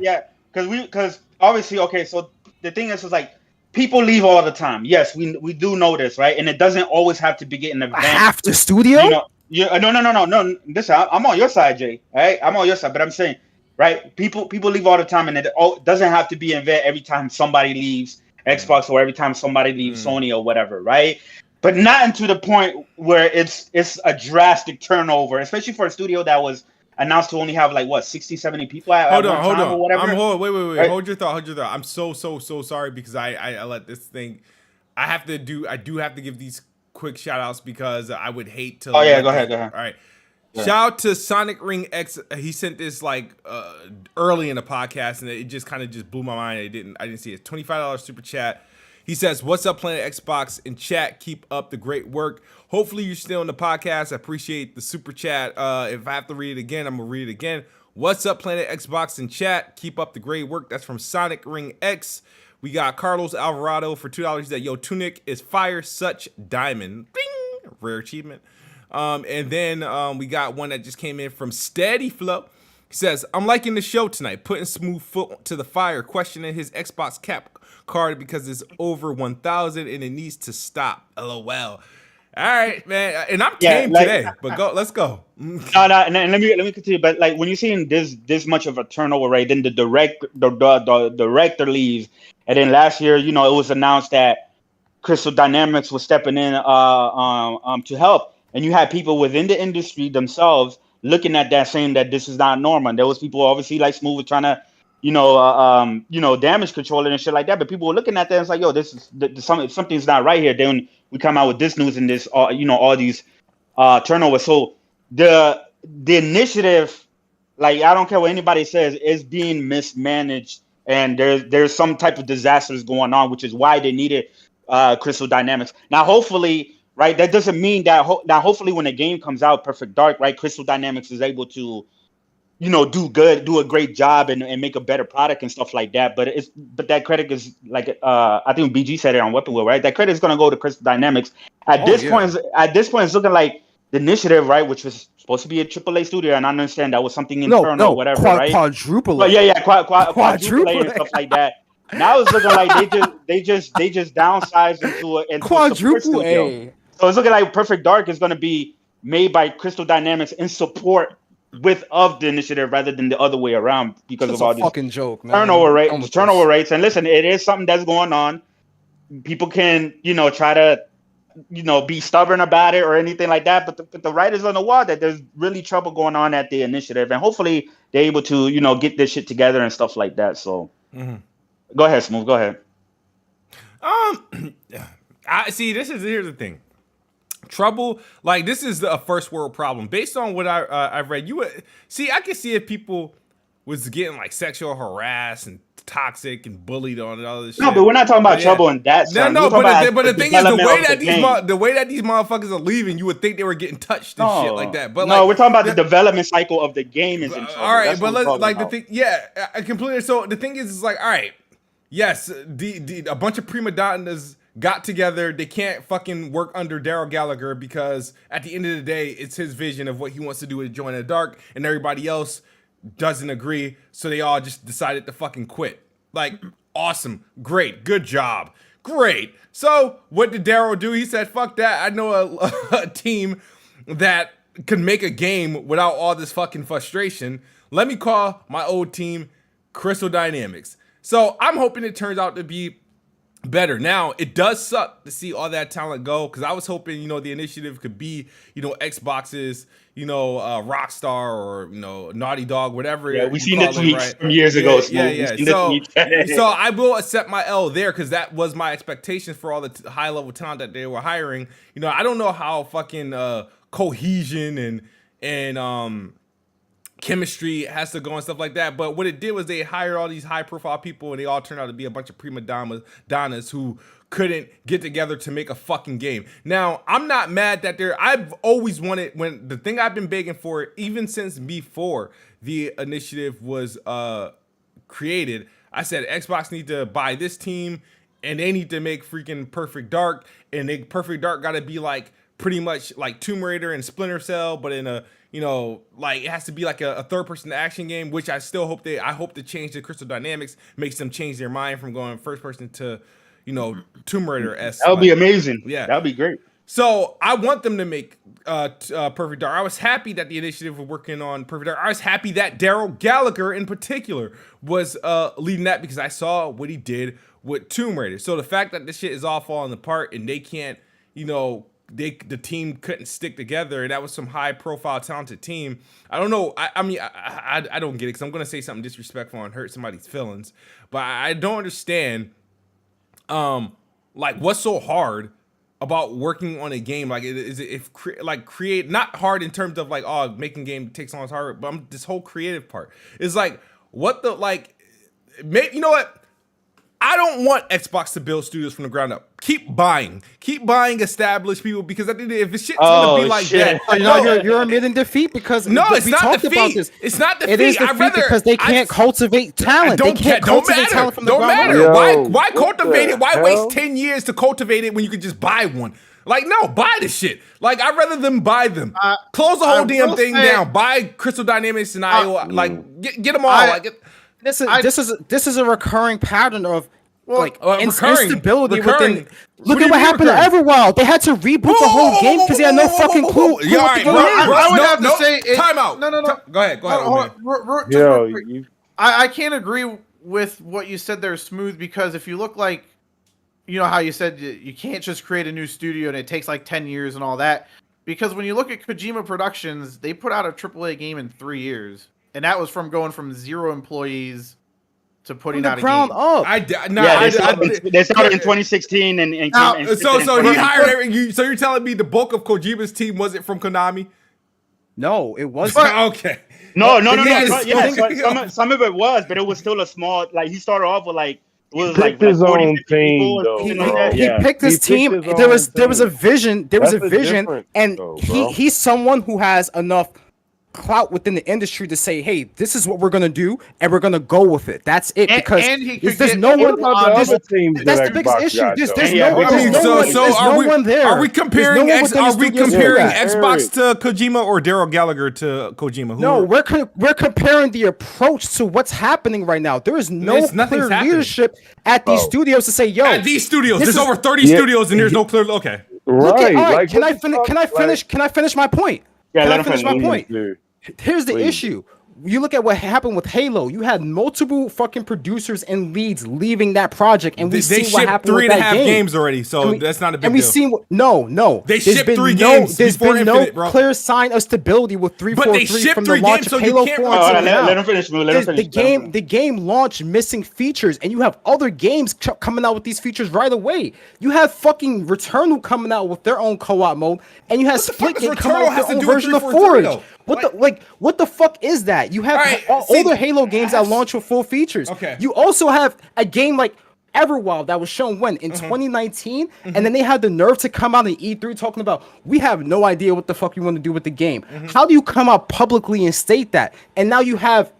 Because obviously, okay, so the thing is like people leave all the time. Yes, we do know this, right? And it doesn't always have to be getting an event. Half the studio. No. Listen, I'm on your side, Jay. All right, I'm on your side, but I'm saying, right? People leave all the time, and it doesn't have to be an event every time somebody leaves Xbox or every time somebody leaves Sony or whatever, right? But not to the point where it's a drastic turnover, especially for a studio that was announced to only have like what 60, 70 people at Hold one on. time or whatever. Wait. Right. Hold your thought. I'm so sorry because I let this thing. I do have to give these quick shout outs because I would hate to. Oh yeah, go ahead. All right. Shout out to Sonic Ring X. He sent this like early in the podcast, and it just kind of just blew my mind. I didn't see it. $25 super chat. He says, "What's up, Planet Xbox?" In chat, keep up the great work. Hopefully, you're still in the podcast. I appreciate the super chat. If I have to read it again, I'm gonna read it again. What's up, Planet Xbox? In chat, keep up the great work. That's from Sonic Ring X. We got Carlos Alvarado for $2. He said, "Yo, Tunic is fire, such diamond." Bing! Rare achievement. And then we got one that just came in from Steady Flow. He says, "I'm liking the show tonight, putting smooth foot to the fire, questioning his Xbox cap card because it's over 1,000 and it needs to stop. LOL." All right, man. And I'm tame today, but let's go. No, and let me continue. But like when you're seeing this much of a turnover rate, then the director leaves, and then last year, it was announced that Crystal Dynamics was stepping in to help, and you had people within the industry themselves looking at that, saying that this is not normal. And there was people obviously like Smooth trying to, damage control it and shit like that. But people were looking at that and it's like, yo, this is something's not right here. Then we come out with this news and this, all these turnover. So the initiative, like I don't care what anybody says, is being mismanaged, and there's some type of disasters going on, which is why they needed Crystal Dynamics. Now, hopefully, right, that doesn't mean that hopefully when the game comes out, Perfect Dark, right, Crystal Dynamics is able to, do a great job and make a better product and stuff like that. But that credit is like I think BG said it on Weapon Wheel, right? That credit is gonna go to Crystal Dynamics. At this point, it's looking like the initiative, right, which was supposed to be a AAA studio, and I understand that was something internal, or whatever, right? Quadruple. But quadruple and stuff like that. Now it's looking like they just downsized into a quadruple A. So it's looking like Perfect Dark is going to be made by Crystal Dynamics in support of the initiative rather than the other way around because of all this fucking joke, man. turnover rates. And listen, it is something that's going on. People can try to be stubborn about it or anything like that, but the writers on the wall that there's really trouble going on at the initiative, and hopefully they're able to get this shit together and stuff like that. So go ahead, Smooth. Go ahead. I see. Here's the thing. Trouble, like this is a first world problem. Based on what I've read, I can see if people was getting like sexual harassed and toxic and bullied on all this shit. No, but we're not talking about trouble in that sense. No, but the thing is, the way that these motherfuckers are leaving, you would think they were getting touched and shit like that. But no, we're talking about the development cycle of the game is in trouble. All right, That's but let's like about. the thing, I completely. So the thing is like, all right, yes, a bunch of prima donnas got together. They can't fucking work under Daryl Gallagher because at the end of the day, it's his vision of what he wants to do with Join the Dark, and everybody else doesn't agree. So they all just decided to fucking quit. Like, awesome, great, good job, great. So what did Daryl do? He said, fuck that. I know a team that could make a game without all this fucking frustration. Let me call my old team Crystal Dynamics. So I'm hoping it turns out to be better. Now, it does suck to see all that talent go, because I was hoping, you know, the initiative could be, you know, Xbox's, you know, Rockstar or, you know, Naughty Dog, whatever. Yeah, we seen the tweets from years ago. Yeah. So I will accept my L there, because that was my expectation for all the high level talent that they were hiring. You know, I don't know how fucking cohesion and chemistry has to go and stuff like that, but what it did was they hired all these high profile people, and they all turned out to be a bunch of prima donnas who couldn't get together to make a fucking game. Now, I'm not mad that I've always wanted, when the thing I've been begging for, even since before the initiative was created, I said Xbox need to buy this team, and they need to make freaking Perfect Dark, and Perfect Dark got to be like pretty much like Tomb Raider and Splinter Cell, but in a, you know, like it has to be like a third-person action game, which I still hope I hope to change the Crystal Dynamics, makes them change their mind from going first-person to, you know, Tomb Raider-esque. That would be amazing. Yeah. That would be great. So I want them to make Perfect Dark. I was happy that the initiative was working on Perfect Dark. I was happy that Daryl Gallagher in particular was leading that, because I saw what he did with Tomb Raider. So the fact that this shit is all falling apart and they can't, you know, the team couldn't stick together, and that was some high profile talented team. I don't know. I mean, I don't get it, because I'm gonna say something disrespectful and hurt somebody's feelings, but I don't understand like what's so hard about working on a game. Like, create, not hard in terms of like, oh, making game takes on hard, but this whole creative part is like, what the, like, you know what? I don't want Xbox to build studios from the ground up. Keep buying established people, because if the shit's gonna be like that, you're admitting defeat, because it's not defeat. It's not defeat. It is defeat because they can't cultivate talent. They can't cultivate talent from the ground up. Why cultivate it? Why waste 10 years to cultivate it when you could just buy one? Like, no, buy the shit. Like, I'd rather them buy them. Close the whole damn thing down. Buy Crystal Dynamics and IO. Like, get them all. This is a recurring pattern of instability within. Look at what happened to Everwild. They had to reboot the whole game because they had no fucking clue what the game is. I would have to say time out. No. Go ahead. I can't agree with what you said there, Smooth, because if you look like, you know how you said you can't just create a new studio and it takes like 10 years and all that, because when you look at Kojima Productions, they put out a AAA game in 3 years, and that was from going from 0 employees to putting out a game. They started in 2016 so he hired you. So you're telling me the bulk of Kojima's team wasn't from Konami? No, it wasn't. Okay. No. Yeah, some of it was, but it was still a small. Like, he started off with like. He picked his own team, though. He picked his team. There was a vision. There was a vision, and he's someone who has enough clout within the industry to say, hey, this is what we're gonna do, and we're gonna go with it. That's it. Because there's no one on this team. That's the biggest issue. There's no one there. Are we comparing Xbox to Kojima or Daryl Gallagher to Kojima? No, we're comparing the approach to what's happening right now. There is no clear leadership at these studios to say, yo, at these studios, there's over 30 studios, and there's no clear. Okay, right. All right. Can I finish my point? Yeah, let me finish my point. Here's the issue. You look at what happened with Halo. You had multiple fucking producers and leads leaving that project, and we see what happened with that game. 3.5 games already, so that's not a big deal. And we seen no. They shipped 3 games. There's been no clear sign of stability with 343 from the launch of Halo 4. Let him finish. The game launched missing features, and you have other games coming out with these features right away. You have fucking Returnal coming out with their own co-op mode, and you have Splitgate coming out with their own version of Forge. What the fuck is that? You have older Halo games that launch with full features. Okay. You also have a game like Everwild that was shown in 2019, and then they had the nerve to come out in E3 talking about, we have no idea what the fuck you want to do with the game. How do you come out publicly and state that? And now you have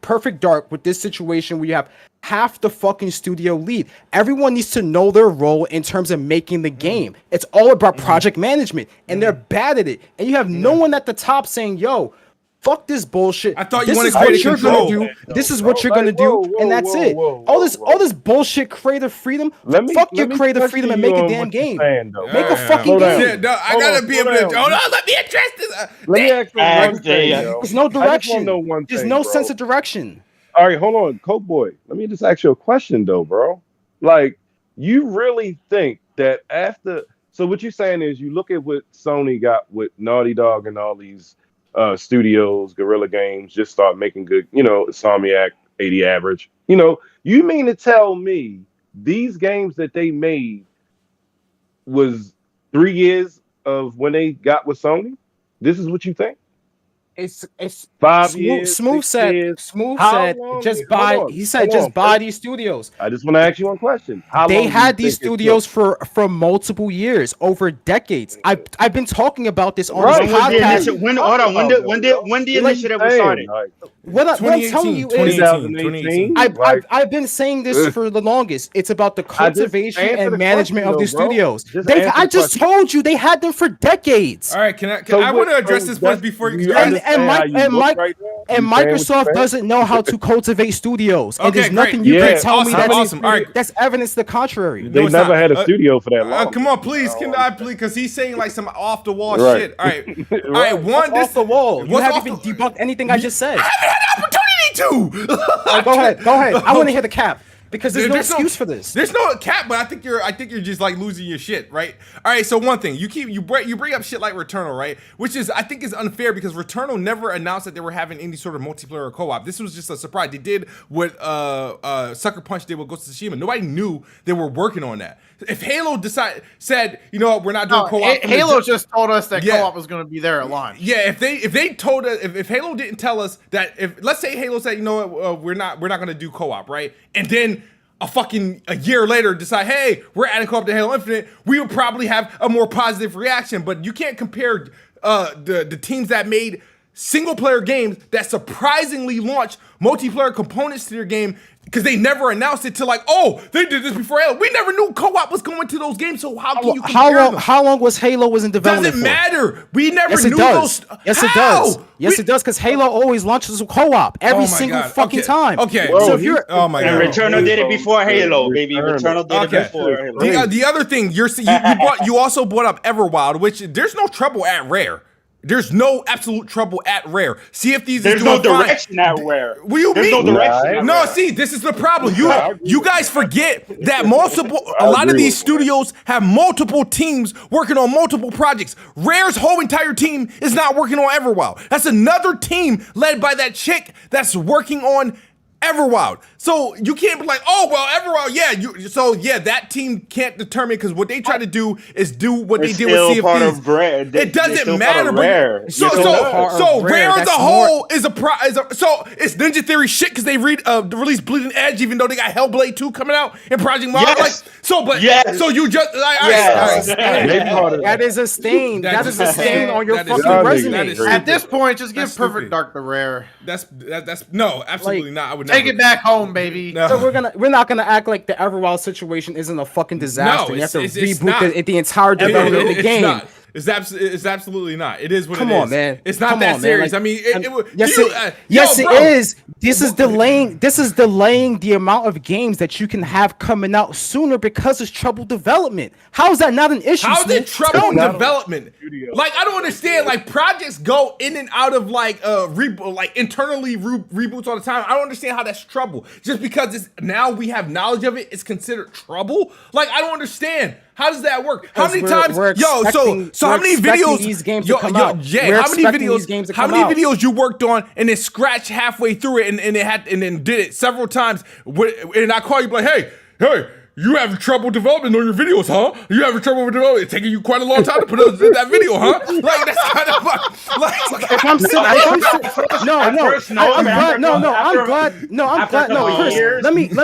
Perfect Dark with this situation where you have half the fucking studio lead. Everyone needs to know their role in terms of making the game. It's all about project management, and they're bad at it. And you have no one at the top saying, yo, fuck this bullshit. I thought you this wanted is what creative you're control. gonna do. This is what you're gonna do, and that's it. All this bullshit creative freedom. Fuck your creative freedom and make a damn game. Make a fucking game. Yeah, no, I gotta be able to. Oh no, let me address this. Let me ask you one thing, yo. There's no direction. know one There's thing, no bro. sense of direction. All right, hold on, Coke Boy. Let me just ask you a question, though, bro. Like, you really think that after? So what you're saying is, you look at what Sony got with Naughty Dog and all these studios, Guerrilla Games, just start making good. Insomniac, 80 average. You mean to tell me these games that they made was 3 years of when they got with Sony? This is what you think? It's 5 years. Smooth 6 said. years? Smooth How said long- just hold buy. on, He said hold just on, buy first. these studios. I just want to ask you one question. How They long do you had these think it studios took? for multiple years, over decades. I've been talking about this on Right. this When was the podcast. initiative? When the initiative was started? What I'm telling you is, 2018. I've been saying this for the longest. It's about the cultivation answer and the management of question, the though, bro. studios. Just answer I the just question. told you they had them for decades. All right, So I want to what- address so this that's- first before you you. understand how you look right now? And You saying what you're Microsoft saying? doesn't know how to cultivate studios. And Okay, there's nothing great. you Yeah, can tell me awesome, that's awesome. All right. that's evidence to the contrary. They No, it's never not. had a studio for that long. Come on, please, can I please? Because he's saying like some off the wall Right. shit. All right, all right. What's off the wall? You what's haven't off even the- debunked anything I just said. I haven't had an opportunity to. Go ahead. I want to hear the cap because there's no There's excuse for this. There's no cap, but I think you're just like losing your shit, right? All right. So one thing you bring up shit like Returnal, right? Which is I think is unfair because Returnal never announced that they were having any sort of multiplayer or co-op. This was just a surprise. They did what Sucker Punch did with Ghost of Tsushima. Nobody knew they were working on that. If Halo said, you know what, we're not doing co-op. Halo just told us that Yeah. co-op was going to be there at launch. Yeah, if they told us if Halo didn't tell us that if let's say Halo said, you know what, we're not gonna do co-op, right? And then a year later decide, hey, we're adding co-op to Halo Infinite, we would probably have a more positive reaction. But you can't compare the teams that made single player games that surprisingly launched multiplayer components to their game because they never announced it to like, oh, they did this before Halo. We never knew co-op was going to those games, so how can you compare them? How long was Halo was in development? Doesn't matter. We never Yes, knew it does. those. Yes, it How? does. Yes, it does. Because Halo always launches with co-op Oh every my single God. fucking Okay. time. Okay. Bro, So if you're, Oh my And god. Returnal did it before Halo, baby. Returnal did it Okay. before Halo. The other thing you also brought up Everwild, which there's no trouble at Rare. There's no absolute trouble at Rare. Sea of Thieves is There's no doing fine. direction at Rare. What do you There's mean? no direction. at No, Rare. see, this is the problem. I You guys forget that I a lot of agree these with you. studios have multiple teams working on multiple projects. Rare's whole entire team is not working on Everwild. That's another team led by that chick that's working on Everwild. So you can't be like, oh well, Everwild, yeah. That team can't determine because what they try to do is do what They're they did with still Sea of part Thieves. of Rare. It They're doesn't still matter. part of But Rare. so They're still part of Rare Rare. as a That's whole so it's Ninja Theory shit because they released Bleeding Edge even though they got Hellblade 2 coming out and Project Mars. Yes. So so you just like all right, Yes. all right. They part of that is a stain. That is a stain on your that is- fucking that is- resume. that is- At this point, just give That's Perfect stupid. Dark to Rare. That's no, absolutely Like, not. I would Take never. it back home, baby. No. So we're not gonna act like the Everwild situation isn't a fucking disaster. No, You have to it's reboot not. the entire development of the It's game. not. It's absolutely not. It is what Come it is. on, man. It's not Come that on, man. serious. Like, I mean, it would. Yes, you, yes, yo, it bro. is. This is delaying the amount of games that you can have coming out sooner because it's trouble development. How is that not an issue? How's Smooth? it trouble Tell me. development? Like I don't understand. Like projects go in and out of like internally reboots all the time. I don't understand how that's trouble. Just because it's now we have knowledge of it, it's considered trouble. Like I don't understand. How does that work? How many times? we're So how many expecting videos? these games to come out. Jay, We're how many expecting videos? these games to How come many out. videos you worked on and then scratched halfway through it and then did it several times? And I call you like, hey. You having trouble developing on your videos, huh? You having trouble with development? It's taking you quite a long time to put out that video, huh? Like that's kind of like If I'm sitting, I'm glad. Chris, let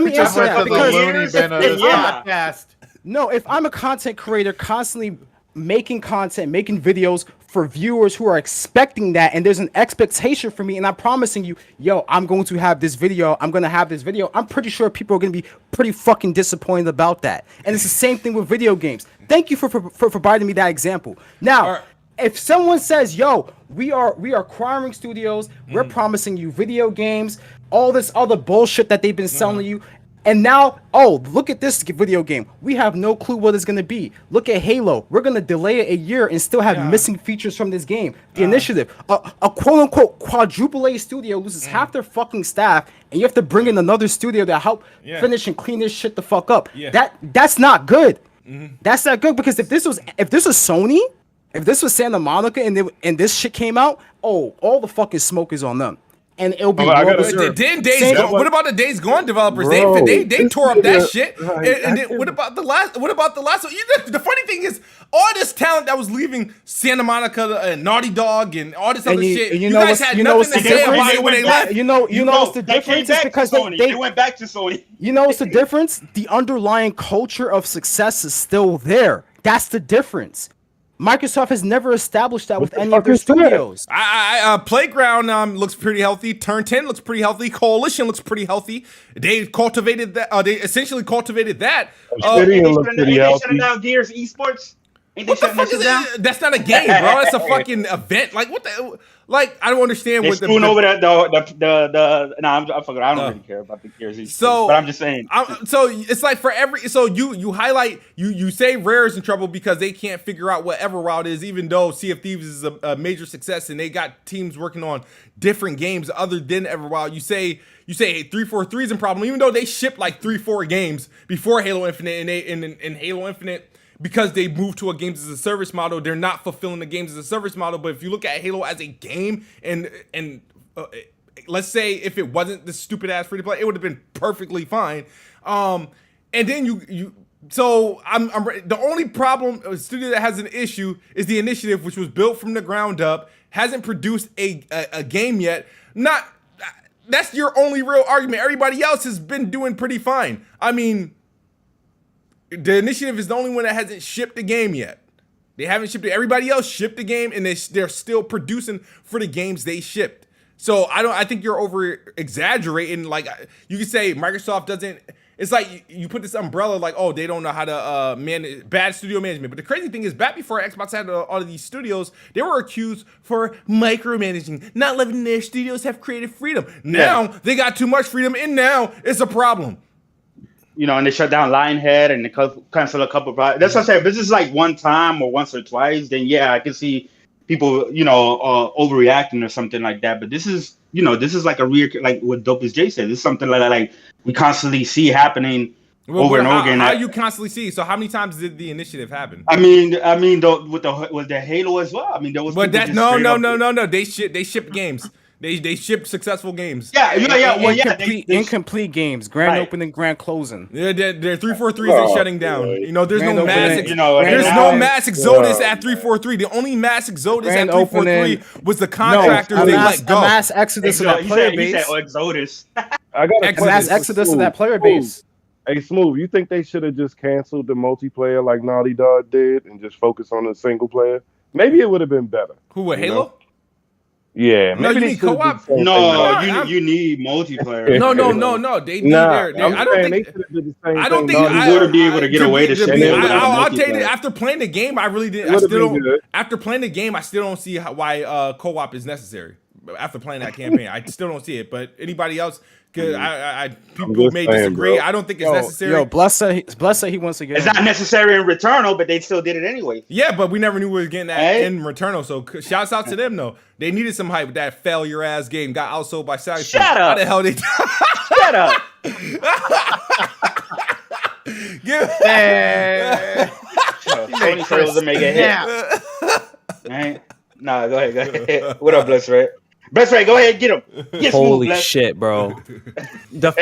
me Just answer went that to the because loony bin of this podcast. no, if I'm a content creator constantly making content, making videos for viewers who are expecting that, and there's an expectation for me, and I'm promising you, yo, I'm going to have this video, I'm pretty sure people are going to be pretty fucking disappointed about that. And it's the same thing with video games. Thank you for providing me that example. Now, if someone says, yo, we are acquiring studios, we're promising you video games, all this other bullshit that they've been selling you, and now, oh, look at this video game. We have no clue what it's going to be. Look at Halo. We're going to delay it a year and still have missing features from this game. The Initiative, a quote-unquote quadruple A studio loses half their fucking staff, and you have to bring in another studio to help finish and clean this shit the fuck up. That's not good. That's not good, because if this was Sony, if this was Santa Monica and this shit came out, oh, all the fucking smoke is on them. And it'll be what about the Days Gone developers? Bro, they tore up that shit. And then what about the last? What about the last? The funny thing is, all this talent that was leaving Santa Monica and Naughty Dog and all this other shit, you guys had nothing to say about it when they left. You know what's the difference? Is because they went back to Sony. You know what's the difference? The underlying culture of success is still there. That's the difference. Microsoft has never established that with any of their studios. Playground looks pretty healthy. Turn 10 looks pretty healthy. Coalition looks pretty healthy. They cultivated that. They essentially cultivated that. They shutting down Gears Esports. What the fuck is that? That's not a game, bro. That's a fucking event. Like what the? Like I don't understand what the over that I'm fucking. I don't really care about the Gears Esports. So, but I'm just saying. So it's like for every. So you highlight you say Rare's in trouble because they can't figure out what Everwild is, even though Sea of Thieves is a major success and they got teams working on different games other than Everwild. You say 343 is a problem, even though they shipped like 3-4 games before Halo Infinite and Halo Infinite. Because they moved to a games as a service model, they're not fulfilling the games as a service model. But if you look at Halo as a game, and let's say if it wasn't the stupid ass free to play, it would have been perfectly fine. And then so I'm the only problem studio that has an issue is the Initiative, which was built from the ground up, hasn't produced a game yet. That's your only real argument. Everybody else has been doing pretty fine. I mean. The Initiative is the only one that hasn't shipped the game yet. They haven't shipped it. Everybody else shipped the game, and they're still producing for the games they shipped. So I think you're over exaggerating. Like you could say Microsoft doesn't. It's like you put this umbrella like, oh, they don't know how to manage bad studio management. But the crazy thing is, back before Xbox had all of these studios, they were accused for micromanaging, not letting their studios have creative freedom. Now they got too much freedom, and now it's a problem. You know, and they shut down Lionhead and they cancel a couple of projects. That's what I'm saying. If this is like one time or once or twice, then yeah, I can see people, overreacting or something like that. But this is like like what Dope as Jay said. This is something like we constantly see happening over and over again. How you constantly see? So how many times did the Initiative happen? I mean, with the Halo as well. I mean, there was. But that no. They shipped games. They shipped successful games. Incomplete games, grand opening, grand closing. Yeah, they're 343s are shutting down. You know, there's no mass. There's no mass exodus at 343. The only mass exodus at 343 was the contractors they let go. A mass exodus of that player base. He said exodus. I got a mass exodus of that player base. Hey, Smooth, you think they should have just canceled the multiplayer like Naughty Dog did and just focus on the single player? Maybe it would have been better. Who, what, Halo? Know? Yeah, no, you need co-op. You need multiplayer. No. They need their. I don't think. I don't think you would be able to get away to shit. I'll tell you, after playing the game, I really didn't. I still don't. After playing the game, I still don't see why co-op is necessary. After playing that campaign, I still don't see it. But anybody else? Because people may disagree. Bro. I don't think it's necessary. Bless said he wants to get. It's not necessary in Returnal, but they still did it anyway. Yeah, but we never knew we were getting that in Returnal. So shouts out to them though. They needed some hype. That failure ass game got outsold by Cypher. Shut up. How the hell they? Shut up. Sony fails to make a hit. Right? Nah, go ahead. What up, Bless Red? Best Ray, go ahead, get him. Yes, holy Smooth, shit, bro.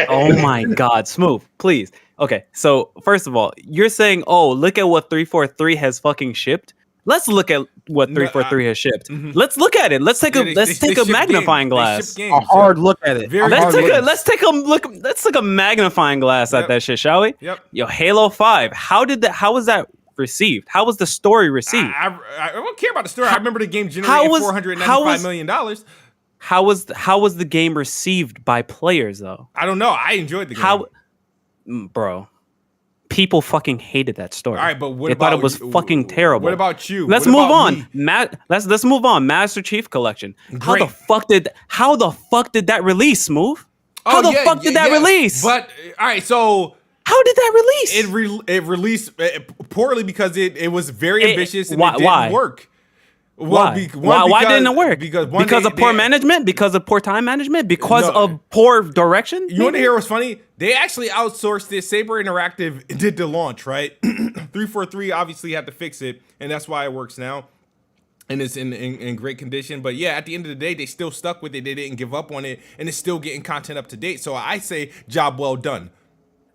Oh my God, Smooth, please. Okay, so first of all, you're saying, oh, look at what 343 has fucking shipped. Let's look at what 343 has shipped. Mm-hmm. Let's look at it. Let's take a magnifying glass. A hard look at it. Let's take a magnifying glass at that shit, shall we? Yep. Yo, Halo 5. How was that received? How was the story received? I don't care about the story. I remember the game generated $495 million. How was the game received by players though? I don't know. I enjoyed the game. Bro, people fucking hated that story. All right, but they thought it was fucking terrible. What about you? Let's move on. Let's move on. Master Chief Collection. Great. How the fuck did that release, Smooth? How the fuck did that release? But all right, so how did that release? It released poorly because it was very ambitious and it didn't work. Why didn't it work? Because of poor management? Because of poor time management? Because of poor direction? You want to hear what's funny? They actually outsourced it. Saber Interactive did the launch, right? 343 obviously had to fix it, and that's why it works now. And it's in great condition. But yeah, at the end of the day, they still stuck with it. They didn't give up on it, and it's still getting content up to date. So I say job well done.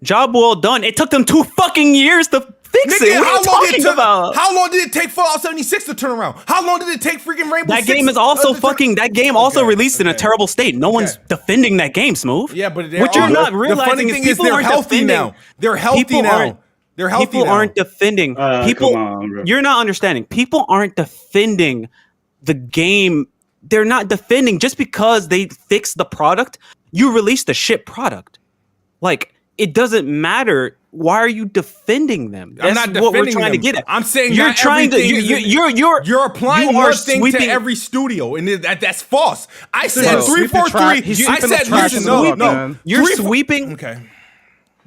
Job well done. It took them 2 fucking years to fix it. What are you talking about? How long did it take Fallout 76 to turn around? How long did it take freaking Rainbow Six? That game is also released in a terrible state. No one's defending that game, Smooth. Yeah, but what you're not realizing is they're healthy now. They're healthy now. They're healthy people now. Aren't defending. You're not understanding. People aren't defending the game. They're not defending just because they fixed the product. You released a shit product. Like, it doesn't matter. Why are you defending them? That's I'm not defending what we're trying to get at. I'm saying you're trying to. You're applying your thing to every studio, and that's false. I said 343. I said listen, no. You're sweeping. Okay.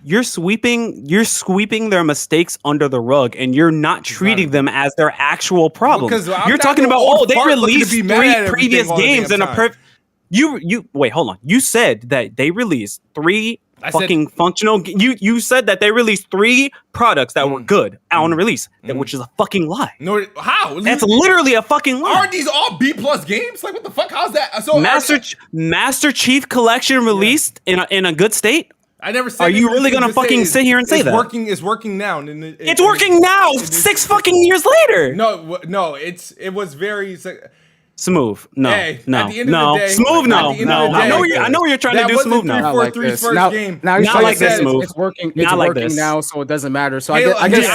You're sweeping their mistakes under the rug, and you're not treating them as their actual problems. You're talking about they released 3 previous games in a perfect. You wait, hold on. You said that they released 3 functional. You said that they released 3 products that were good on release, which is a fucking lie. No, how? That's literally a fucking lie. Aren't these all B+ games? Like, what the fuck? How's that? So Master Chief Collection released in a good state. I never said. Are you really gonna fucking sit here and say that? It's working now. It's working now. 6 fucking years later. No. It was very. Smooth. No. Hey, no. At the end no. Of the day, Smooth. No. No. I know what you're trying to do. Smooth. That wasn't 343's first game. Now not like this. Smooth. It's working. It's not like working this. now, so it doesn't matter. So Hey, I guess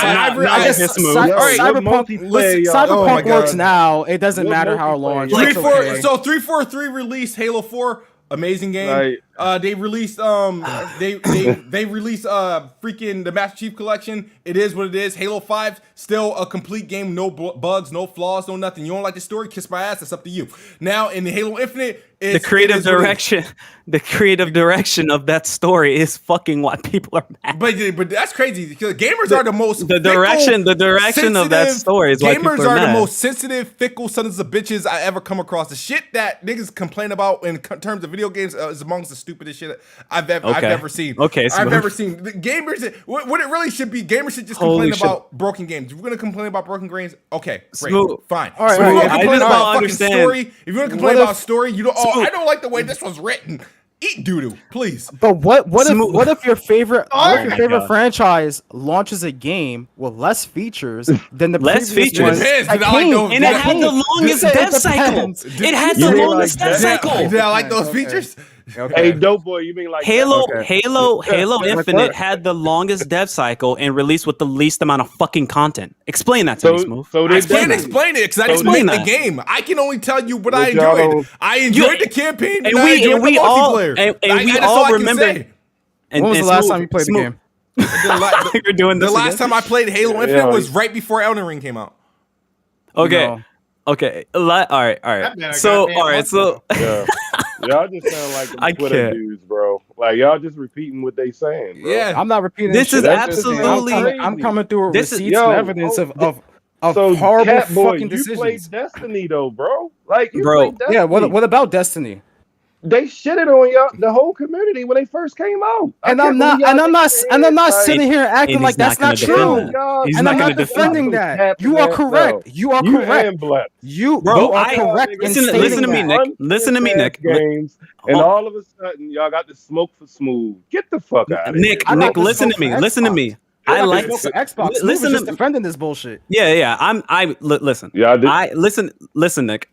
Cyberpunk works now. It doesn't matter how long. So 343 released Halo 4. Amazing game. They released they released freaking the Master Chief Collection. It is what it is. Halo 5 still a complete game, no bugs, no flaws, no nothing. You don't like the story? Kiss my ass. That's up to you. Now in the Halo Infinite, the creative direction of that story is fucking why people are mad. But that's crazy because gamers are the most the direction of that story is why people are mad. Gamers are the most sensitive, fickle sons of bitches I ever come across. The shit that niggas complain about in terms of video games is amongst the stupidest shit I've ever seen. Okay, I've ever seen. The gamers, what it really should be, gamers should just complain about broken games. If we're gonna complain about broken games, okay, great, fine. All right, so if you want to complain about fucking understand. story, if you want to complain about story, you don't. Oh, I don't like the way this was written. Eat doo-doo, please. But what if your favorite franchise launches a game with less features than the less previous features? One? And it had the longest death cycle. It had the longest death cycle. Did I like those features? Okay. Hey, dope boy, you mean like Halo Infinite had the longest dev cycle and released with the least amount of fucking content. Explain that to me, Smooth. I can't explain it because I didn't make the game. I can only tell you what I enjoyed. I enjoyed the campaign and I enjoyed the multiplayer. And we all remember. When was the last time you played the game? You're doing this the last time I played Halo Infinite was right before Elden Ring came out. Okay. Okay. All right. So y'all just sound like them Twitter dudes, bro. Like y'all just repeating what they saying, bro. Yeah, I'm not repeating. This is absolutely. I'm coming through receipts and evidence of horrible fucking decisions. You played Destiny though, bro. Like you bro. played Destiny. Yeah. What about Destiny? They shitted on y'all, the whole community when they first came out. And I'm not sitting here acting like that's not true. And I'm not defending that. You are correct. You are correct. You are correct. Listen to me, Nick. Listen to me, Nick. Games, and all of a sudden, y'all got the smoke for Smooth. Get the fuck out of here. Nick, listen to me. Listen to me. I like Xbox. Listen to defending this bullshit. Yeah. Listen. Yeah. Listen, Nick.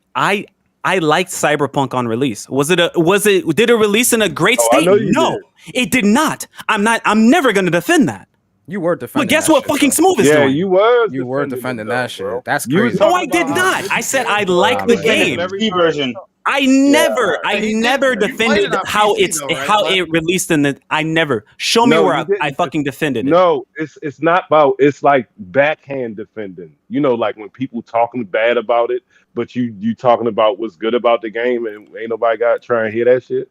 I liked Cyberpunk on release. Did it release in a great state? No, it did not. I'm never going to defend that. You were defending. But guess that what? shit, Fucking though. Smooth is Yeah, doing. you was. You were defending that shit. bro. That's You was crazy. No, talking I did about not. I said I like the man. game. The version. I never He did- never you played defended it on how PC it's though, right? how it released in the. I never show me No, where you I didn't. fucking defended it. No, it's not about. It's like backhand defending. You know, like when people talking bad about it, but you talking about what's good about the game, and ain't nobody got trying to hear that shit.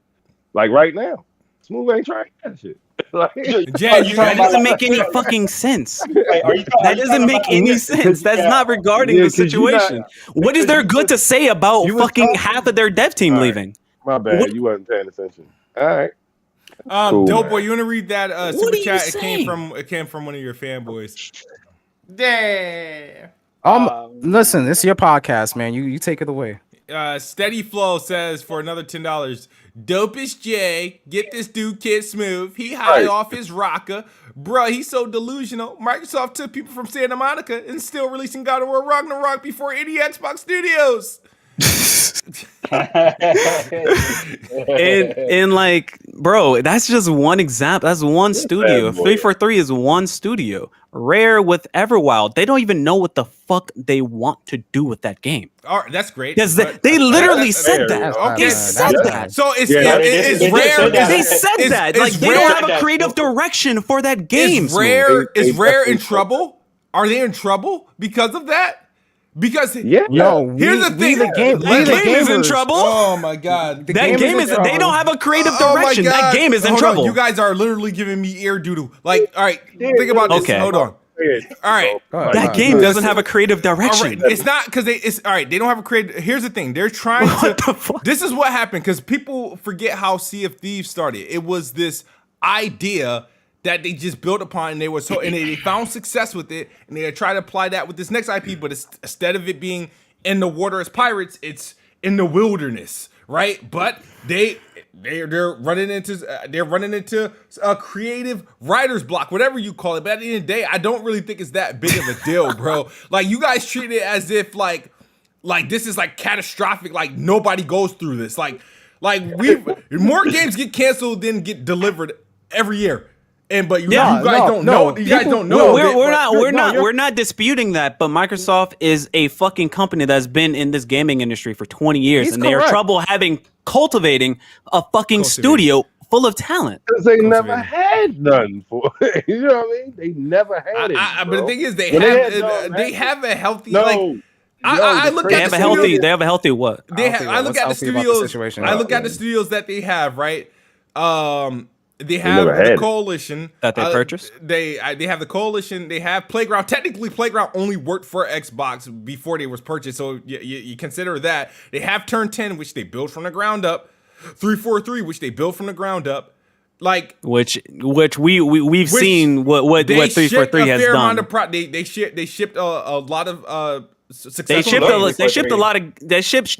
Like right now, Smooth ain't trying to hear that shit. Like, Jay, That doesn't make any fucking sense. Are you That doesn't make any sense. That's not regarding Yeah, the 'cause you situation. What is there good to say about you was fucking talking- half of their dev team All right. leaving? my bad, What- you wasn't paying attention. All right. Cool, Dope man. boy, you want to read that What super are you chat? It saying? came from one of your fanboys. Damn. Listen, it's your podcast, man. You take it away. Steady Flow says for another $10, dopest Jay, get this dude Kid Smooth. He high Right. off his rocker. Bruh, he's so delusional. Microsoft took people from Santa Monica and still releasing God of War Ragnarok before any Xbox studios. And like, bro, that's just one example. That's one studio. bad boy. 343 is one studio. Rare with Everwild, they don't even know what the fuck they want to do with that game. All right, that's great. Because but- they literally that's said fair. that. Okay, They that's said bad. that. So it's Yeah, it's they did rare. say that. They said Is- that. is Like they Rare- don't have a creative direction for that game. Is Rare They is Rare in definitely said trouble? Are they in trouble because of that? Because Yeah. Yo, here's the thing. the game, we That the game is in gamers. trouble. Oh my god. The That game in is. They trouble. don't have a creative Oh my direction. That God. game is in Hold on, trouble. You guys are literally giving me ear doodle. Like, all right, think about this. Okay. Hold on. All right. Go ahead. That game doesn't have a creative All direction. right. It's not because it's all right. They don't have a creative. Here's the thing. They're trying What to. the fuck? This is what happened because people forget how Sea of Thieves started. It was this idea that they just built upon, and they found success with it, and they tried to apply that with this next IP. But instead of it being in the water as pirates, it's in the wilderness, right? But they're running into a creative writer's block, whatever you call it. But at the end of the day, I don't really think it's that big of a deal, bro. Like you guys treat it as if like this is like catastrophic. Like nobody goes through this. Like more games get canceled than get delivered every year. But you guys don't know. You guys don't know. We're not disputing that, but Microsoft is a fucking company that's been in this gaming industry for 20 years, He's and they are correct. trouble cultivating a fucking studio full of talent. Because they never had none for you know what I mean? They never had it. But bro. the thing is, they When had have a healthy no. like. I look They at have the a healthy. studios- They have a healthy what? I look at the healthy about the studios. situation. I look at the studios that they have, right? They have never had the it. Coalition That they purchased? They have the Coalition. They have Playground. Technically, Playground only worked for Xbox before they was purchased, so you consider that. They have Turn 10, which they built from the ground up. 343, which they built from the ground up. Like Which we've seen what they 343 has done. They shipped a lot of They successful shipped games. a lot of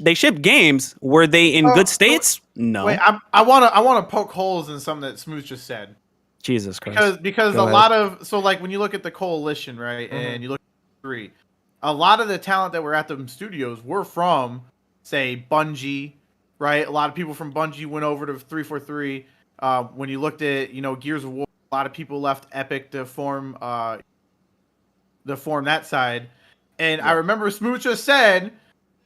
they shipped games. Were they in good states? No. Wait, I wanna poke holes in something that Smooth just said. Jesus Christ. Because Go a ahead. lot of like when you look at the Coalition, right, and you look at 3, a lot of the talent that were at them studios were from, say, Bungie, right? A lot of people from Bungie went over to 343. When you looked at Gears of War, a lot of people left Epic to form that side. And I remember Smooth just said,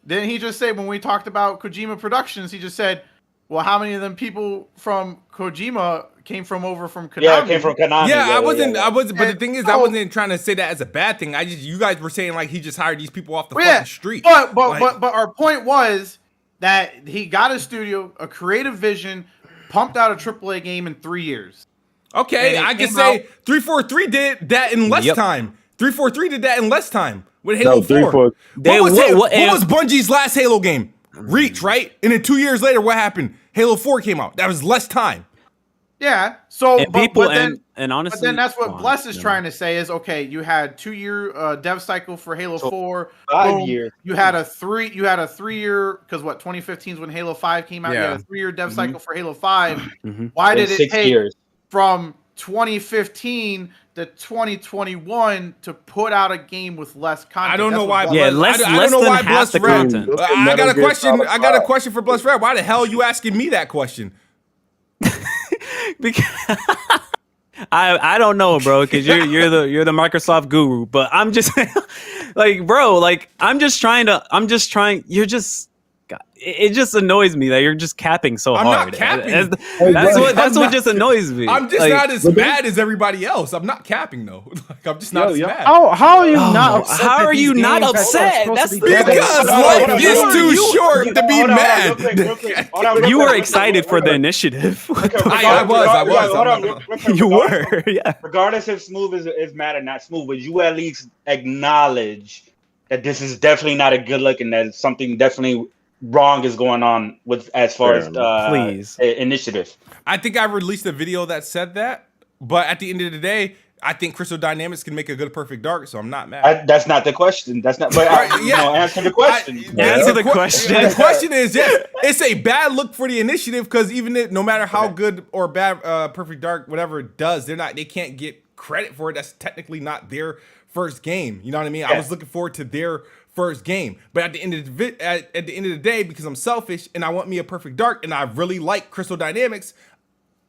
didn't he just say when we talked about Kojima Productions, he just said, well, how many of them people from Kojima came from Konami? Yeah, it came from Konami. Yeah, I wasn't. But the thing is, I Oh. wasn't trying to say that as a bad thing. You guys were saying like he just hired these people off the Well, fucking street. But Like, our point was that he got a studio, a creative vision, pumped out a AAA game in 3 years. okay, and it I can came say out- 343 did that in less Yep. time. 343 did that in less time with Halo No, 4. 343. What was Bungie's last Halo game? Reach, right? And then 2 years later, what happened? Halo 4 came out. That was less time. Yeah. So And but, people but then, and honestly, but then that's what go on, Bless is yeah. trying to say is okay. You had 2-year dev cycle for Halo 4. 5 Boom. years. You had a 3-year because 2015 is when Halo 5 came out. You Yeah. had a 3-year dev cycle for Halo 5. Mhm. Why In did it 6 take years. from 2015 to 2021 to put out a game with less content? I don't know That's why. what Yeah, Bless- I don't less know than why half Bless the Red. content. I got a Metal Gear question. Solid I got a 5. question for Bless Red. Why the hell are you asking me that question? Because I don't know, bro, because you're the Microsoft guru, but I'm just like, bro, like I'm just trying. You're just. God, it just annoys me that you're just capping so I'm hard. not capping. That's what just annoys me. I'm just like, not as mad as everybody else. I'm not capping though. Like I'm just not as mad. How are you not upset? How that are these you not games are upset? supposed That's to be better? Because life is too short to be mad. You were excited for the initiative. I was. You were, yeah. Regardless if Smooth is mad or not Smooth, would you at least acknowledge that this is definitely not a good look and that something definitely wrong is going on with as far as please initiative? I think I released a video that said that, but at the end of the day, I think Crystal Dynamics can make a good Perfect Dark, so I'm not mad. That's not the question. That's not. But answer the question. Answer the question. The question is, yes, it's a bad look for the initiative because no matter how good or bad Perfect Dark, whatever it does, they can't get credit for it. That's technically not their first game. You know what I mean? Yeah. I was looking forward to their first game, but at the end of the day, because I'm selfish and I want me a Perfect Dark, and I really like Crystal Dynamics,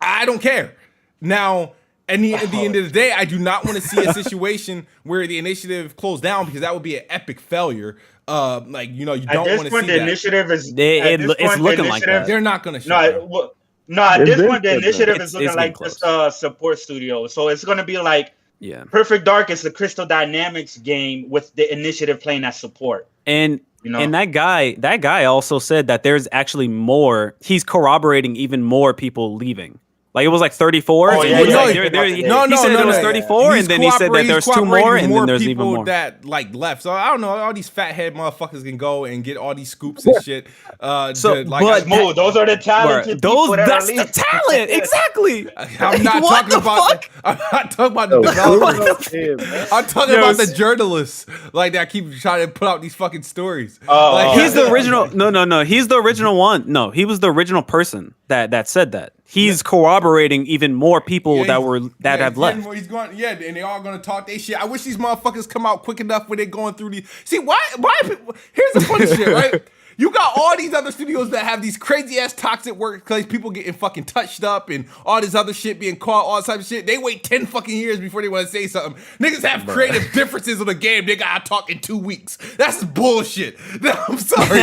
I don't care. Now, at the end of the day, I do not want to see a situation where the initiative closed down because that would be an epic failure. You don't want to see the initiative is. It's looking like that. They're not going to show. No, at this point, the initiative is looking like just a support studio. So it's going to be like. Yeah, Perfect Dark is the Crystal Dynamics game with the initiative playing as support. And and that guy also said that there's actually more. He's corroborating even more people leaving. Like it was like 34. Oh, yeah, he said it was 34, and then he said that there's 2 more, and then there's even more that like left. So I don't know. All these fathead motherfuckers can go and get all these scoops and shit. Those are the talented people. That's the talent, exactly. I'm not talking about. I'm not talking about the developers. I'm talking about the journalists like that keep trying to put out these fucking stories. He's the original. No. He's the original one. No, he was the original person that said that. He's corroborating even more people that have left. He's going, and they all gonna talk their shit. I wish these motherfuckers come out quick enough when they're going through these. See, why people, here's the funny shit, right? You got all these other studios that have these crazy ass toxic workplace, people getting fucking touched up and all this other shit being caught, all type of shit. They wait 10 fucking years before they want to say something. Niggas have creative differences on the game. They gotta talk in 2 weeks. That's bullshit. I'm sorry.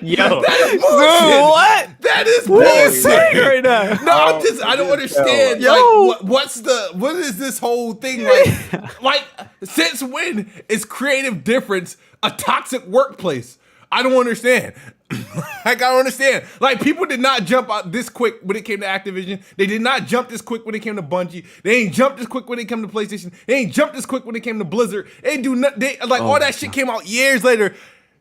Yo. That is bullshit. What? That is bullshit right now. No, I don't understand. Yo. Like, what is this whole thing like? Like, since when is creative difference a toxic workplace? I don't understand. I don't understand. Like, people did not jump out this quick when it came to Activision. They did not jump this quick when it came to Bungie. They ain't jumped this quick when it came to PlayStation. They ain't jumped this quick when it came to Blizzard. They do not. All that shit came out years later.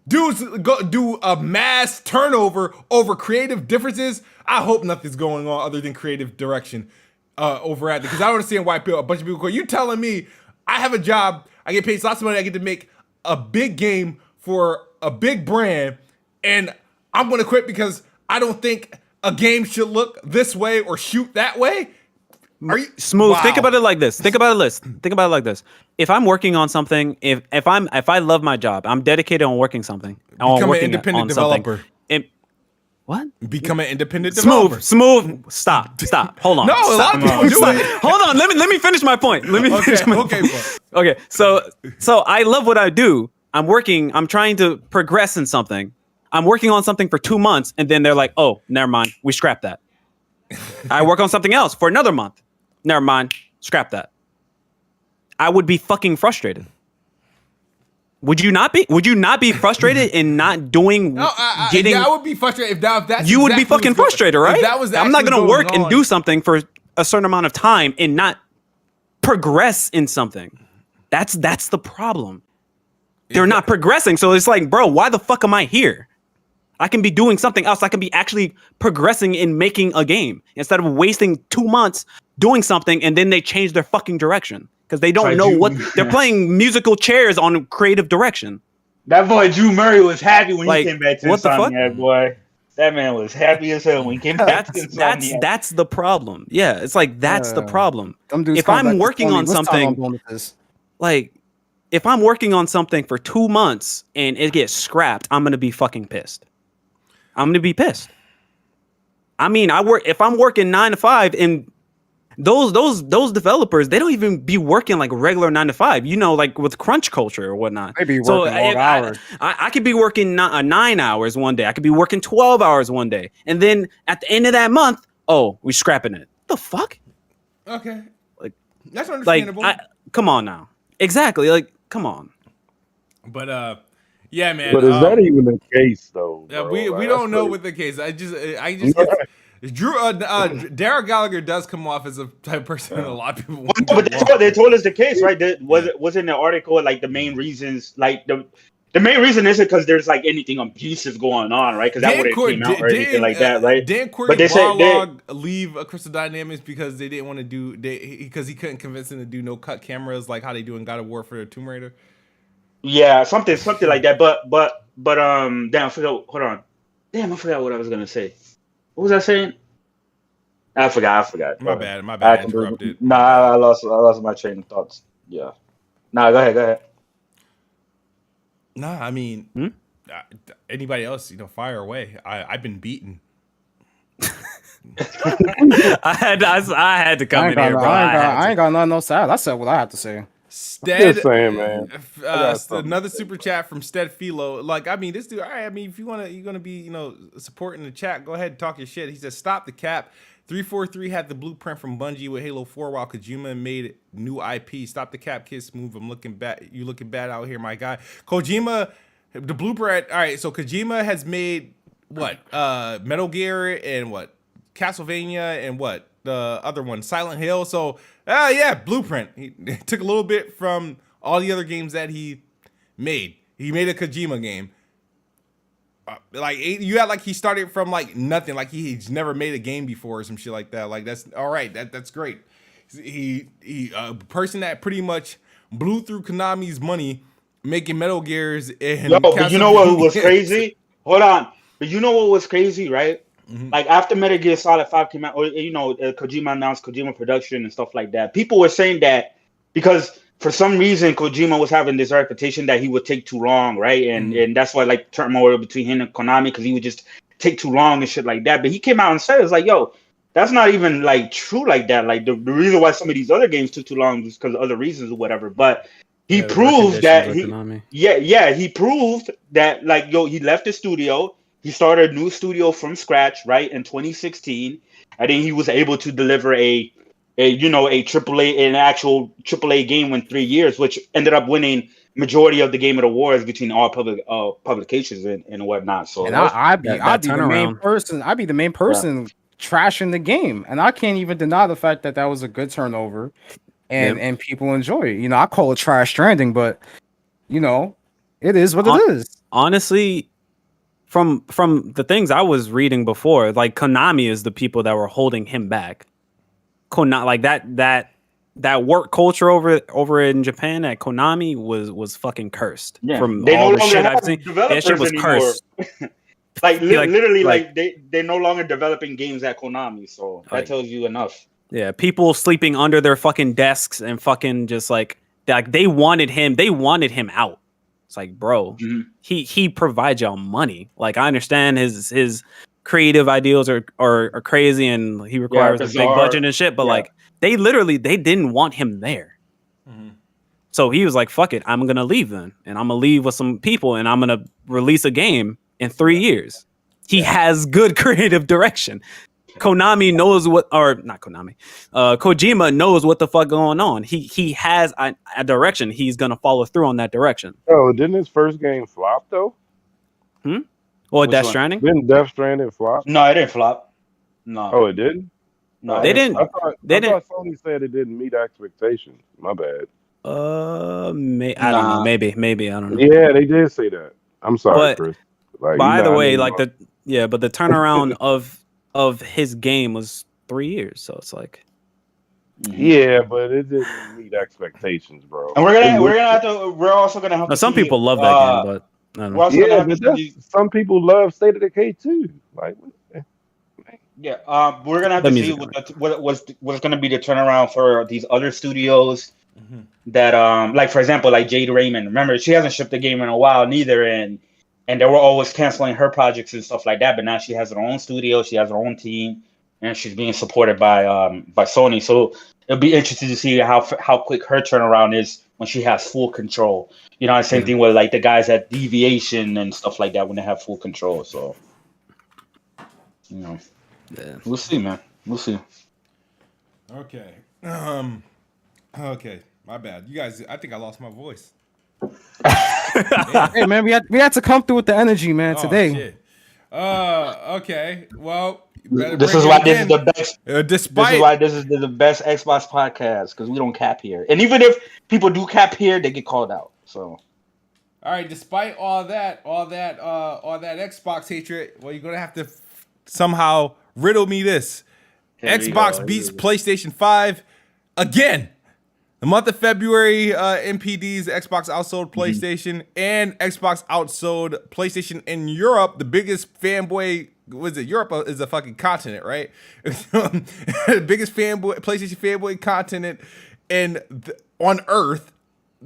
Dudes go do a mass turnover over creative differences. I hope nothing's going on other than creative direction over at because I don't understand why a bunch of people go. You telling me I have a job, I get paid lots of money, I get to make a big game for a big brand, and I'm gonna quit because I don't think a game should look this way or shoot that way? Are you Smooth? Wow. Think about it like this. Think about it like this. If I'm working on something, if I love my job, I'm dedicated on working something. Become an independent developer. What? Become an independent developer. Smooth. Stop. Hold on. No, a lot of people do it. Hold on. Let me finish my point. Okay. So I love what I do. I'm trying to progress in something. I'm working on something for 2 months, and then they're like, oh, never mind. We scrap that. I work on something else for another month. Never mind. Scrap that. I would be fucking frustrated. Would you not be? Would you not be frustrated in not doing? I would be frustrated if that's. You would be fucking frustrated, right? I'm not gonna work and do something for a certain amount of time and not progress in something. That's the problem. They're not progressing, so it's like, bro, why the fuck am I here? I can be doing something else. I can be actually progressing in making a game instead of wasting 2 months doing something and then they change their fucking direction. Because they don't know what they're playing musical chairs on creative direction. That boy Drew Murray was happy when he came back to Insomniac, boy. That man was happy as hell when he came back to Insomniac. That's the problem. Yeah, it's like that's the problem. If I'm working on something, like if I'm working on something for 2 months and it gets scrapped, I'm gonna be fucking pissed. I'm gonna be pissed. I mean, if I'm working 9 to 5 and those developers, they don't even be working like regular 9 to 5. You know, like with crunch culture or whatnot. They be working long hours. I could be working 9 hours one day. I could be working 12 hours one day, and then at the end of that month, oh, we scrapping it. The fuck? Okay, Like that's understandable. Come on now. Exactly. Like, come on. But yeah, man. But is that even the case though? Yeah, bro? we Like, don't know like- what the case. I just Drew Darryl Gallagher does come off as a type of person that a lot of people. But they told us the case, right? Was in the article like the main reasons, like the main reason isn't because there's like anything abusive going on, right? Because that wouldn't came out or anything like that, right? Didn't But they said Borlaug leave Crystal Dynamics because they didn't want to do because he couldn't convince them to do no cut cameras like how they do in God of War for the Tomb Raider. Yeah, something like that. But damn, I forgot. Hold on, damn, I forgot what I was gonna say. What was I saying? I forgot. My bad. I interrupted. Nah, I lost my train of thoughts. Yeah. Nah, go ahead. Nah, I mean, anybody else, fire away. I've been beaten. I had to come in here, bro. I ain't got nothing no sad. I said what I have to say. Stead, just saying, man. Another super chat from Stead Philo. Like, I mean, this dude. All right, I mean, if you're gonna be, supporting the chat, go ahead and talk your shit. He says, "Stop the cap." 343 had the blueprint from Bungie with Halo 4, while Kojima made new IP. Stop the cap, kiss move. I'm looking bad. You looking bad out here, my guy. Kojima, the blueprint. All right, so Kojima has made what? Metal Gear and what? Castlevania and what? The other one, Silent Hill. So, yeah, blueprint. He took a little bit from all the other games that he made. He made a Kojima game. Like you had like he started from like nothing. Like he's never made a game before or some shit like that. Like that's all right. That's great. He a person that pretty much blew through Konami's money making Metal Gears and. But you know what was crazy? Hold on. But you know what was crazy, right? Mm-hmm. Like after Metal Gear Solid 5 came out, or Kojima announced Kojima Production and stuff like that. People were saying that because for some reason Kojima was having this reputation that he would take too long, right? And that's why like turmoil between him and Konami, because he would just take too long and shit like that. But he came out and said, it's like, yo, that's not even like true like that. Like the reason why some of these other games took too long was because of other reasons or whatever. But he proved that he proved that like, yo, he left the studio. He started a new studio from scratch, right, in 2016. And then he was able to deliver a actual AAA game in 3 years, which ended up winning majority of the Game of the Awards between all publications and whatnot. So and I'd be the main person. I'd be the main person trashing the game, and I can't even deny the fact that was a good turnover, and people enjoy it. I call it trash Stranding, but it is what it is. Honestly, from the things I was reading before, like Konami is the people that were holding him back. Like that work culture over in Japan at Konami was fucking cursed. Yeah. From they all no the shit I've seen. That shit was anymore. Cursed. literally, they're no longer developing games at Konami, so that tells you enough. Yeah, people sleeping under their fucking desks and fucking just like they wanted him out. It's like, bro, he provides y'all money. Like, I understand his creative ideals are crazy and he requires a big budget and shit, but like they didn't want him there. So he was like, fuck it, I'm gonna leave then, and I'm gonna leave with some people, and I'm gonna release a game in 3 years. He has good creative direction. Konami knows Kojima knows what the fuck going on. He has a direction. He's gonna follow through on that direction. Oh, didn't his first game flop though? Well, Death Stranding? Didn't Death Stranding flop? No, it didn't flop. No. Oh, it didn't? No, they didn't. I thought Sony said it didn't meet expectations. My bad. I don't know. Maybe I don't know. Yeah, they did say that. I'm sorry, Chris. Like, by the way, like but the turnaround of his game was 3 years, so it's like. Yeah, but it didn't meet expectations, bro. And we're also gonna have. Now, some people love that game, but I don't know. Some people love State of Decay too. Like, we're gonna have to see what's gonna be the turnaround for these other studios. That like for example, like Jade Raymond. Remember, she hasn't shipped a game in a while neither, and they were always canceling her projects and stuff like that. But now she has her own studio, she has her own team, and she's being supported by Sony. So it'll be interesting to see how quick her turnaround is when she has full control. You know, the same thing with like the guys at Deviation and stuff like that when they have full control. So, you know, we'll see, man. We'll see. Okay. Okay. My bad. You guys, I think I lost my voice. Hey man, we had to come through with the energy, man, today. Shit. Okay. Well, This is why this is the best. Despite This is why this is the best Xbox podcast, because we don't cap here. And even if people do cap here, they get called out. So, all right. Despite all that Xbox hatred, well, you're gonna have to somehow riddle me this. Xbox beats PlayStation 5 again. The month of February, MPD's Xbox outsold PlayStation, and Xbox outsold PlayStation in Europe. The biggest fanboy, was it Europe is a fucking continent, right? The biggest PlayStation fanboy continent on Earth,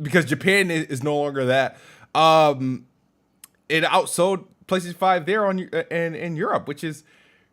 because Japan is no longer that. It outsold PlayStation 5 there in Europe, which is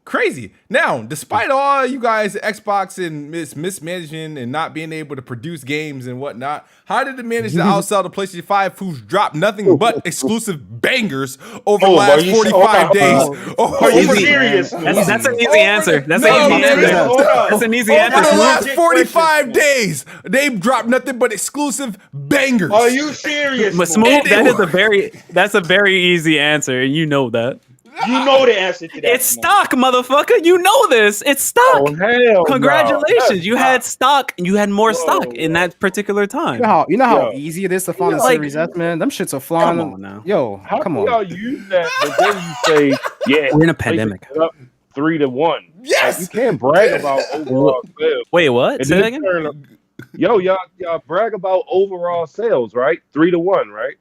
crazy. Now, despite all you guys Xbox and mismanaging and not being able to produce games and whatnot, how did it manage to outsell the PlayStation 5, who's dropped nothing but exclusive bangers over the last 45 days? Are you serious? That's an easy answer. That's an easy answer. Over the last 45 days, they've dropped nothing but exclusive bangers. Are you serious? But Smooth, that's a very easy answer, and you know that. You know the answer to that. It's stock, motherfucker. You know this. It's stock. Oh, hell Congratulations. no. You had stock, and you had more stock in that particular time. You know how easy it is to find a Series S, man. Them shits are flying. Come on now. Yo, How come can on. y'all use that? But then you say, yeah, We're in a pandemic. Up 3-1. Yes! Like, you can't brag about overall sales. Wait, what? And Say that then again? y'all brag about overall sales, right? 3-1, right?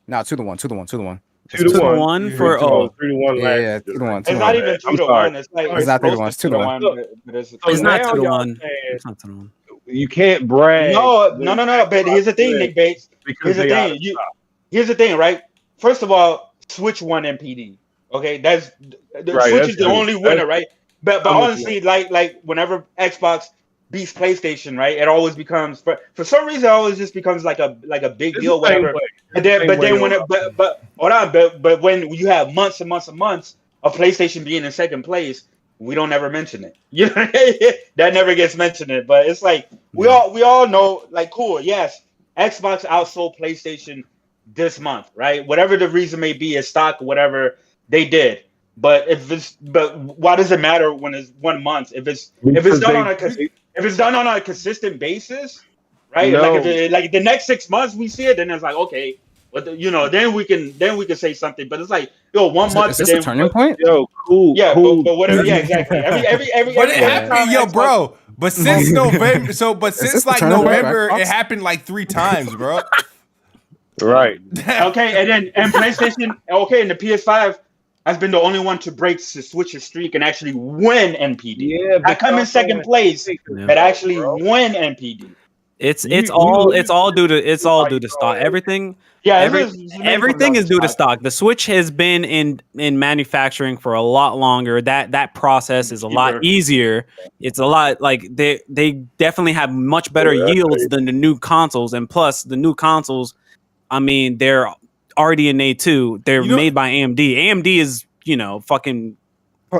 Nah, 2-1. 2-1 for 3-1 last Yeah, year. 2-1. It's not even 2-1. It's like It's not 3-1. It's 2-1. It's not now 2-1. y'all saying It's not 2-1. You can't brag. No. But here's the thing, Nick Bates. Because Here's the thing. Here's the thing, right? First of all, Switch won MPD. Okay, Right, Switch is the true. only winner, right? But I'm with honestly, like whenever Xbox beats PlayStation, right, it always becomes for some reason it always just becomes like a big deal, whatever. But then when you have months and months and months of PlayStation being in second place, we don't ever mention it. You know, that never gets mentioned. But it's like we all know, like, cool, yes, Xbox outsold PlayStation this month, right? Whatever the reason may be, is stock, whatever they did. But why does it matter when it's 1 month? If it's done on a consistent basis, right? No. Like the next 6 months we see it, then it's like, okay, but then we can say something. But it's like, 1 month. Is this a turning point? Yo, cool. Yeah, cool. but whatever. Yeah, exactly. Every But it happened, yo, bro. But since November, since like November, it happened like 3 times, bro. Right. Okay, and PlayStation, and the PS5 has been the only one to break the Switch's streak and actually win NPD. Yeah, I come in second place, but actually win NPD. It's all due to stock. Everything is due to stock. The Switch has been in manufacturing for a lot longer. That process is a lot easier. It's a lot like they definitely have much better yields than the new consoles, and plus the new consoles, I mean, they're RDNA 2. They're made by AMD. AMD is, fucking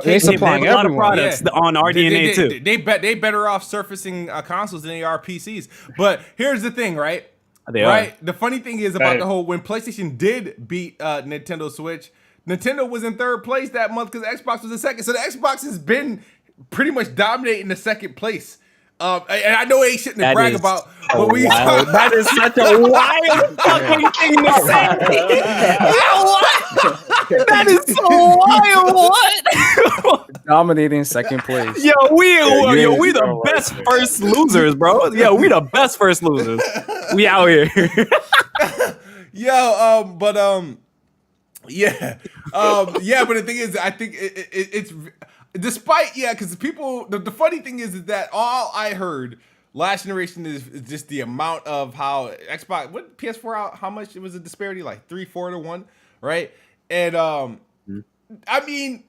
They supplying a lot of everyone. products on RDNA 2. They better off surfacing consoles than they are PCs. But here's the thing, right? The funny thing is about the whole, when PlayStation did beat Nintendo Switch, Nintendo was in third place that month because Xbox was in second. So the Xbox has been pretty much dominating the second place. And I know it ain't shit to brag about, but that is such a wild fucking thing to say. That is so wild. What? Dominating second place. We the best first losers, bro. We the best first losers. We out here. But the thing is, I think it's despite, because people, the funny thing is that all I heard last generation is just the amount of how Xbox, what PS4 out, how much it was a disparity, like 3-4 to 1, right? And I mean,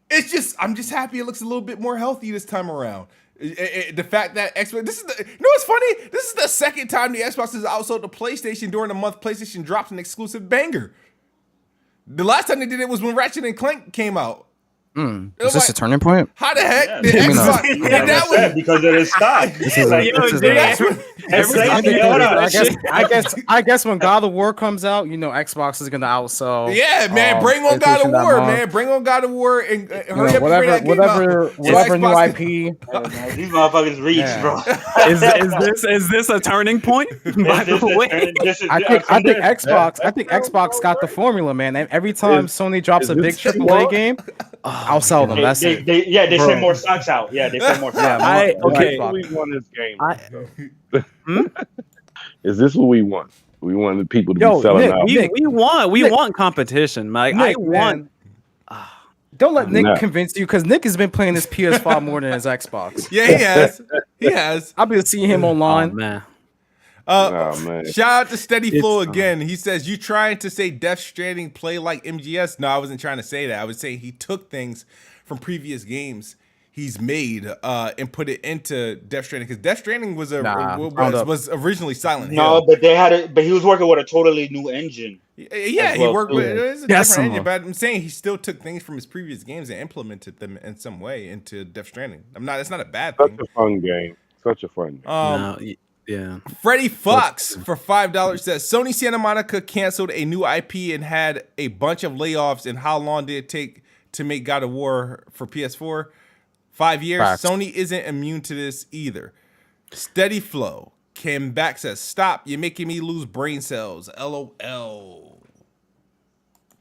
It's just I'm just happy it looks a little bit more healthy this time around. The fact that Xbox, you know what's funny? This is the second time the Xbox has outsold the PlayStation during the month PlayStation dropped an exclusive banger. The last time they did it was when Ratchet and Clank came out. Is this a turning point? How the heck Yeah, did Xbox? And that was because of the stock. I guess when God of War comes out, you know, Xbox is gonna outsell. Yeah, man, bring on God of PlayStation that War, month. man, bring on God of War and You hurry know, up and bring that game out. whatever new Xbox IP. These motherfuckers reach, Yeah. bro. Is this a turning point? By the way, I think Xbox got the formula, man. And every time Sony drops a big AAA game, I'll sell them. That's it. They Bro. send more stocks out. Yeah, they send more stocks. okay. We won this game. Hmm? Is this what we want? We want the people to Yo, be selling Nick, out. we want competition. Like I Nick, want. man. Don't let Nick No. convince you, because Nick has been playing his PS5 more than his Xbox. Yeah, he has. He has. I've been seeing him Oh online. man. Oh, man. Shout out to Steady It's, Flow again. He says, "You trying to say Death Stranding play like MGS?" No, I wasn't trying to say that. I was saying he took things from previous games he's made and put it into Death Stranding, because Death Stranding was was originally Silent Hill. No, but they had it. But he was working with a totally new engine. Yeah, as he well, worked too. with it's a Yes, different engine, but I'm saying he still took things from his previous games and implemented them in some way into Death Stranding. It's not a bad Such thing. a fun game. Such a fun game. No, yeah. Freddie Fox for $5 says Sony Santa Monica canceled a new IP and had a bunch of layoffs. And how long did it take to make God of War for PS4? 5 years. Facts. Sony isn't immune to this either. Steady Flow came back, says, "Stop! You're making me lose brain cells." LOL.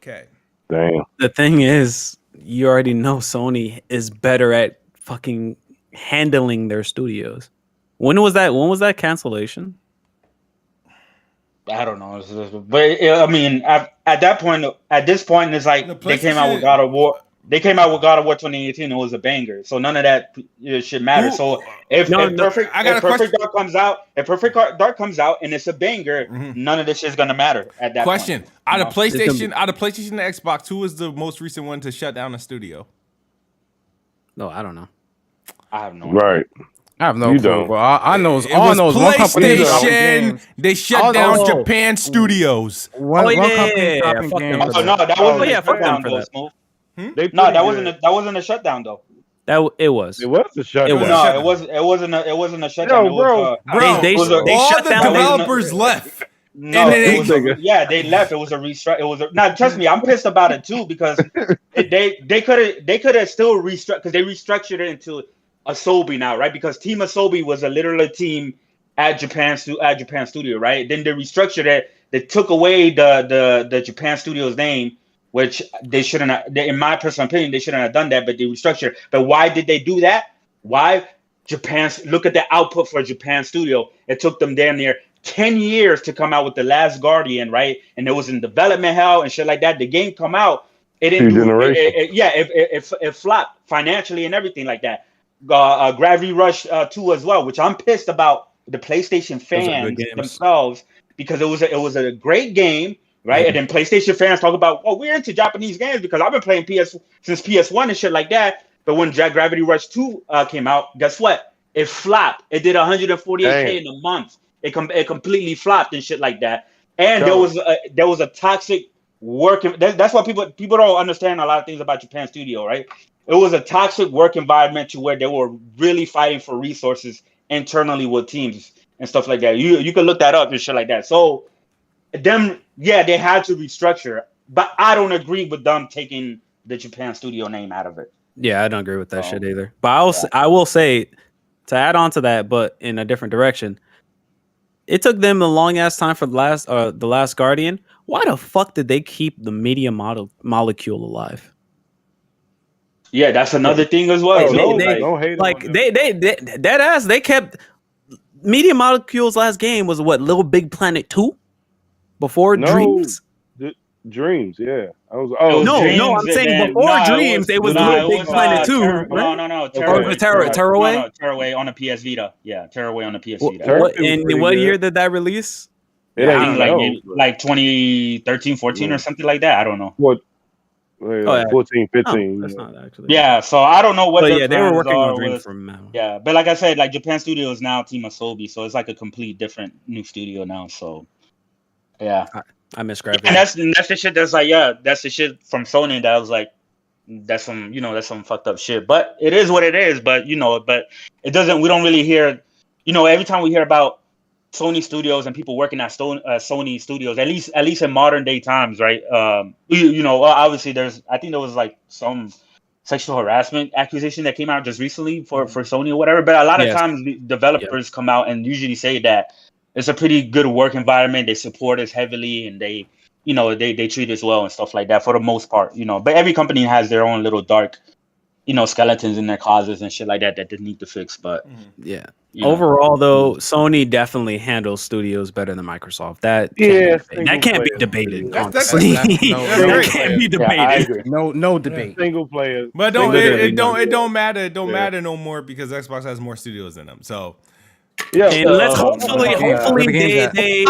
Okay. Damn. The thing is, you already know Sony is better at fucking handling their studios. When was that cancellation? I don't know, but I mean, at this point, it's like they came out with God of War. They came out with God of War 2018. It was a banger, so none of that should matter. So if Perfect Dark comes out, and it's a banger, none of this shit's gonna matter at that Question: point. out of PlayStation and Xbox, who was the most recent one to shut down a studio? No, I don't know. I have no Right. I have no You clue. don't. But I know It was one company dropping PlayStation. games. They shut down Oh. Japan studios. One company yeah, dropping fuck games. them. Oh no, that wasn't a yeah, fuck them shutdown for though, that. Smooth. They No, pretty that good. wasn't a shutdown though. It was. It was a shutdown. It was. No, it wasn't a shutdown. Yo, It bro. was, Bro, They all shut the down. developers left. No, And then it was they- they left. It was a restructure. Now, trust me, I'm pissed about it too, because they could have still restructured, because they restructured it into Asobi now, right? Because Team Asobi was a literal team at Japan Studio, right? Then they restructured it. They took away the Japan Studio's name, which they shouldn't have, in my personal opinion, they shouldn't have done that, but they restructured. But why did they do that? Why? Look at the output for Japan Studio. It took them damn near 10 years to come out with The Last Guardian, right? And it was in development hell and shit like that. The game come out, it didn't do it flopped financially and everything like that. Gravity Rush 2 as well, which I'm pissed about the PlayStation fans themselves, because it was a great game, right? And then PlayStation fans talk about, oh, we're into Japanese games because I've been playing since PS1 and shit like that. But when Gravity Rush 2 came out, guess what? It flopped. It did 148K in a month. It completely flopped and shit like that. And there was a toxic work. That's why people don't understand a lot of things about Japan Studio, right? It was a toxic work environment to where they were really fighting for resources internally with teams and stuff like that. You can look that up and shit like that. So they had to restructure, but I don't agree with them taking the Japan Studio name out of it. Yeah, I don't agree with that shit either. But I will say, to add on to that, but in a different direction, it took them a long ass time for the last Guardian. Why the fuck did they keep the media molecule alive? Yeah, that's another thing as well. Don't hate Like on them. they kept Media Molecule's last game was what, Little Big Planet 2? Before No. Dreams? Dreams, yeah. Dreams, I'm saying before Dreams, it was Little Big Planet 2. No. Tearaway? Tearaway on the PS Vita. Yeah, Tearaway on the PS Vita. What year did that release? It I ain't think like 2013, 14 or something like that. I don't know. What? yeah. 14, Oh, 15. that's not actually. Yeah, so I don't know what But their yeah, they were plans working are on Dream with- from now. Yeah, but like I said, like Japan Studio is now Team Asobi, so it's like a complete different new studio now. So yeah, I miss gravity. and that's the shit that's like, yeah, that's the shit from Sony that was like, that's some fucked up shit. But it is what it is. But but it doesn't. We don't really hear, every time we hear about Sony Studios and people working at Sony Studios, at least in modern day times, right? Obviously I think there was like some sexual harassment accusation that came out just recently for Sony or whatever. But a lot of times the developers come out and usually say that it's a pretty good work environment. They support us heavily and they treat us well and stuff like that for the most part, But every company has their own little dark, skeletons in their closets and shit like that they need to fix. But yeah. Overall, though, Sony definitely handles studios better than Microsoft. That can't be debated. Honestly, that can't be debated. I agree. No debate. Single player. But it don't matter. It don't matter no more because Xbox has more studios than them. So Yeah. And let's hopefully they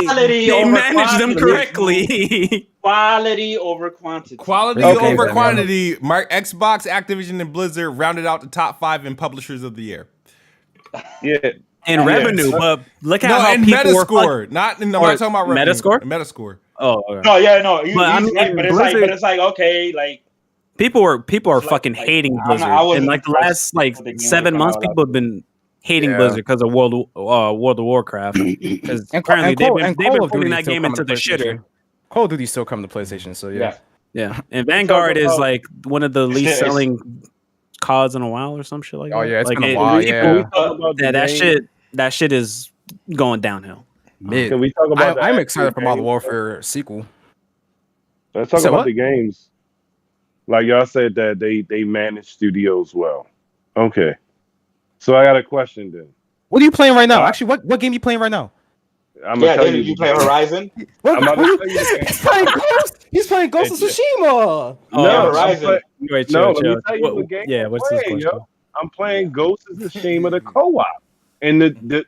manage them correctly. Quality over quantity. Quality over quantity. Xbox, Activision, and Blizzard rounded out the top 5 in publishers of the year. Yeah. And revenue, but look at how and people Metascore. were I'm not talking about revenue. Metascore. Metascore. Oh, okay. No, yeah, no. But It's like okay, like people are fucking hating Blizzard. In like the last 7 months, people have been hating Blizzard because of World of Warcraft. Because apparently they've been putting that game into the shitter. Call of Duty still come to PlayStation, so yeah. And Vanguard is like one of the least selling CODs in a while or some shit like that. Oh yeah, it's like been a while. That shit is going downhill. Can we talk about? I'm excited for Modern Warfare sequel. Let's talk about the games. Like y'all said that they manage studios well. Okay, so I got a question then. What are you playing right now? Actually, what game are you playing right now? I'm gonna tell you play Horizon. He's playing Ghost of Tsushima. No, Horizon. Wait, no, let me tell you what game what's this playing, question? yo. I'm playing Ghost of Tsushima the co-op. And the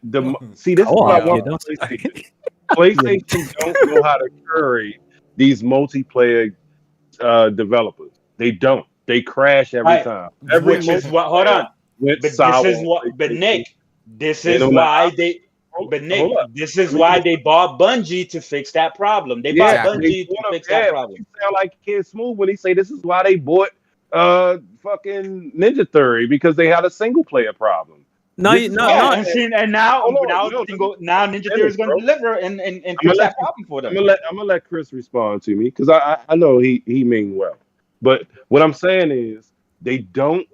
see, this is what I want PlayStation. PlayStation don't know how to curry these multiplayer developers. They don't. They crash every time. Which is what? Hold on. But this is what. But Nick, this is why they. But Nick, this is why they bought Bungie to fix that problem. They bought Bungie to fix that problem. You sound like Kid Smooth when he say this is why they bought fucking Ninja Theory because they had a single player problem. And now Ninja Theory is going to deliver and fix that problem for them. I'm gonna let Chris respond to me because I know he mean well, but what I'm saying is they don't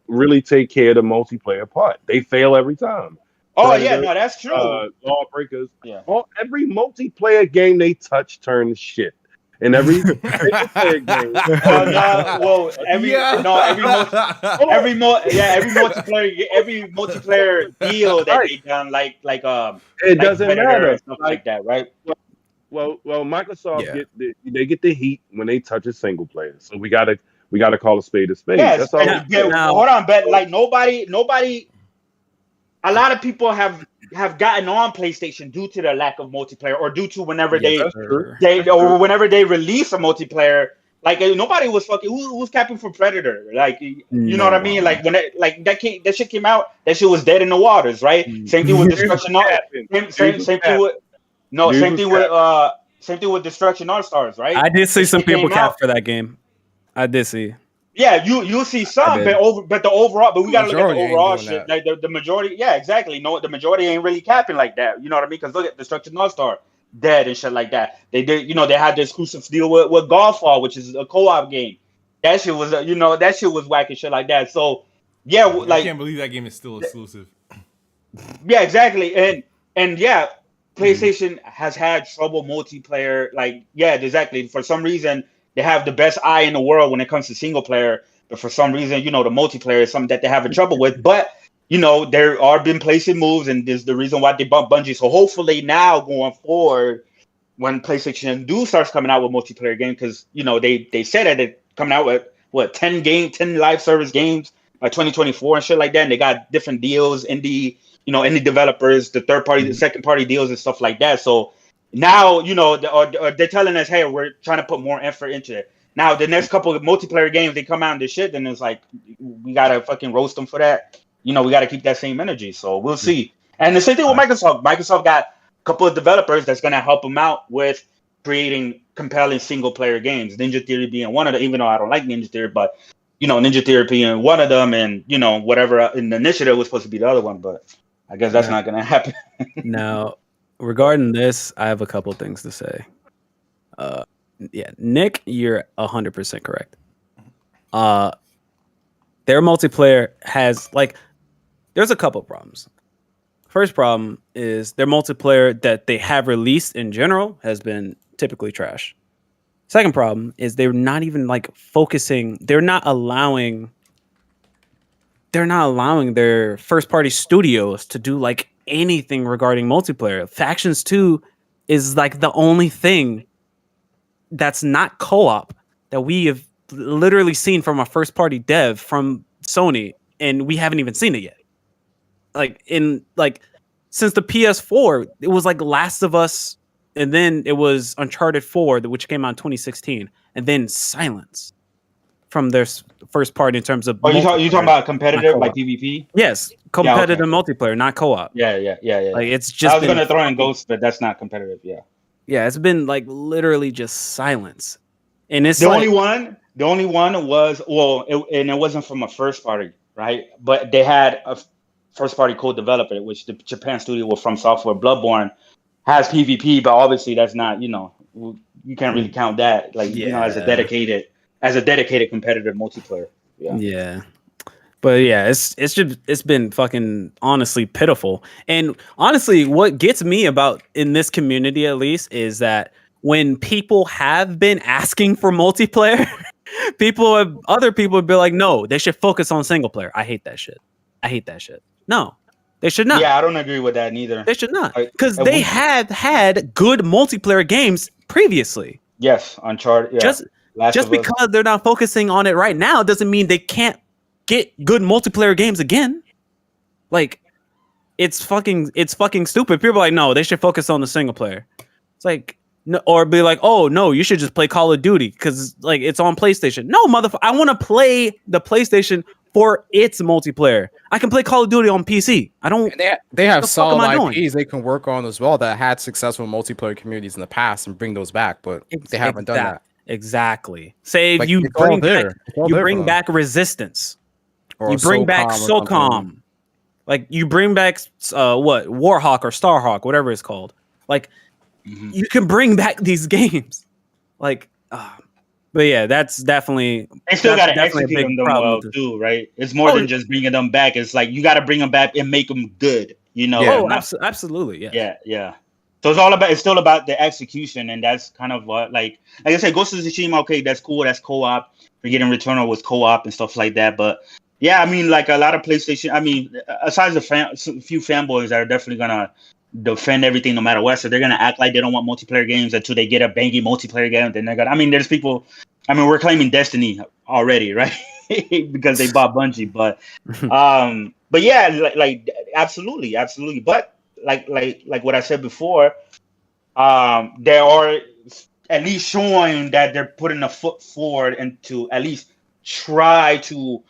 really take care of the multiplayer part. They fail every time. Oh yeah, no, that's true. Lawbreakers. Yeah. Every multiplayer game they touch turns shit. And every multiplayer game. Every multiplayer deal that they done, it doesn't matter and stuff like that, right? Well, Microsoft get the heat when they touch a single player. So we gotta call a spade a spade. Yes, that's all. Hold on, but like nobody. A lot of people have gotten on PlayStation due to the lack of multiplayer, or due to whenever they release a multiplayer. Like nobody was fucking who's capping for Predator. Like you know what I mean? Like when that shit came out, that shit was dead in the waters, right? Same thing with Destruction. Same thing with Destruction All Stars, right? I did see some people cap for that game. I did see. Yeah, you see some, but the overall, but we gotta look at the overall shit. Like the majority, yeah, exactly. No, the majority ain't really capping like that. You know what I mean? Because look at Destruction All Star, dead and shit like that. They did, they had the exclusive deal with Godfall, which is a co-op game. That shit was, that shit was whack and shit like that. So yeah, I can't believe that game is still exclusive. Yeah, exactly, and yeah, PlayStation has had trouble multiplayer. Like, yeah, exactly. For some reason, they have the best eye in the world when it comes to single player, but for some reason, the multiplayer is something that they're having trouble with. But there are been placing moves, and there's the reason why they bumped Bungie. So hopefully now going forward, when PlayStation starts coming out with multiplayer games, because they said that they're coming out with 10 live service games by 2024 and shit like that, and they got different deals, indie developers, the third party, the second party deals and stuff like that. So now, they're telling us, hey, we're trying to put more effort into it. Now the next couple of multiplayer games they come out and this shit, then it's like we gotta fucking roast them for that. We gotta keep that same energy. So we'll see. And the same thing with Microsoft. Microsoft got a couple of developers that's gonna help them out with creating compelling single player games. Ninja Theory being one of them, even though I don't like Ninja Theory, but Ninja Theory being one of them, and whatever in the initiative was supposed to be the other one, but I guess that's not gonna happen. Now, regarding this, I have a couple things to say. Yeah, Nick, you're 100% correct. Their multiplayer has there's a couple problems. First problem is their multiplayer that they have released in general has been typically trash. Second problem is they're not even focusing. They're not allowing their first party studios to do anything regarding multiplayer. Factions 2 is the only thing that's not co-op that we have literally seen from a first party dev from Sony, and we haven't even seen it yet. Since the PS4, it was Last of Us, and then it was Uncharted 4, which came out in 2016, and then silence from their first party in terms of. Oh, you talking about competitive, like PvP? Yes, competitive multiplayer, not co-op. Yeah. It's just. I was gonna throw in Ghost, but that's not competitive. Yeah. Yeah, it's been literally just silence, and it's the only one was and it wasn't from a first party, right? But they had a first party co-developer, which the Japan studio was FromSoftware. Bloodborne has PvP, but obviously that's not you can't really count that as a dedicated competitive multiplayer. Yeah. But yeah, it's been fucking honestly pitiful. And honestly, what gets me about in this community at least is that when people have been asking for multiplayer, other people would be like, no, they should focus on single player. I hate that shit. No, they should not. Yeah, I don't agree with that neither. They should not. Because they have had good multiplayer games previously. Yes, Uncharted. Yeah. Just because they're not focusing on it right now doesn't mean they can't get good multiplayer games again. It's fucking stupid. People are like, no, they should focus on the single player. It's no, or be like, oh no, you should just play Call of Duty because it's on PlayStation. No, motherfucker, I want to play the PlayStation for its multiplayer. I can play Call of Duty on PC. I don't. They have solid IPs they can work on as well that had successful multiplayer communities in the past and bring those back, but they haven't done that. Exactly. Say you bring back Resistance. Or you bring back SOCOM. You bring back Warhawk or Starhawk, whatever it's called. You can bring back these games. But yeah, that's definitely. They still got to execute them well too, right? It's more than just bringing them back. It's you got to bring them back and make them good. Yeah. Absolutely. Yeah. So it's still about the execution, and that's kind of what like I said, Ghost of Tsushima. Okay, that's cool. That's co-op. Forgetting Returnal was co-op and stuff like that, but. Yeah, I mean, a lot of PlayStation. I mean, aside the few fanboys that are definitely gonna defend everything no matter what, so they're gonna act like they don't want multiplayer games until they get a bangy multiplayer game. Then they're gonna. I mean, there's people. I mean, we're claiming Destiny already, right? Because they bought Bungie, but yeah, absolutely. But like what I said before, they are at least showing that they're putting a foot forward and to at least try to.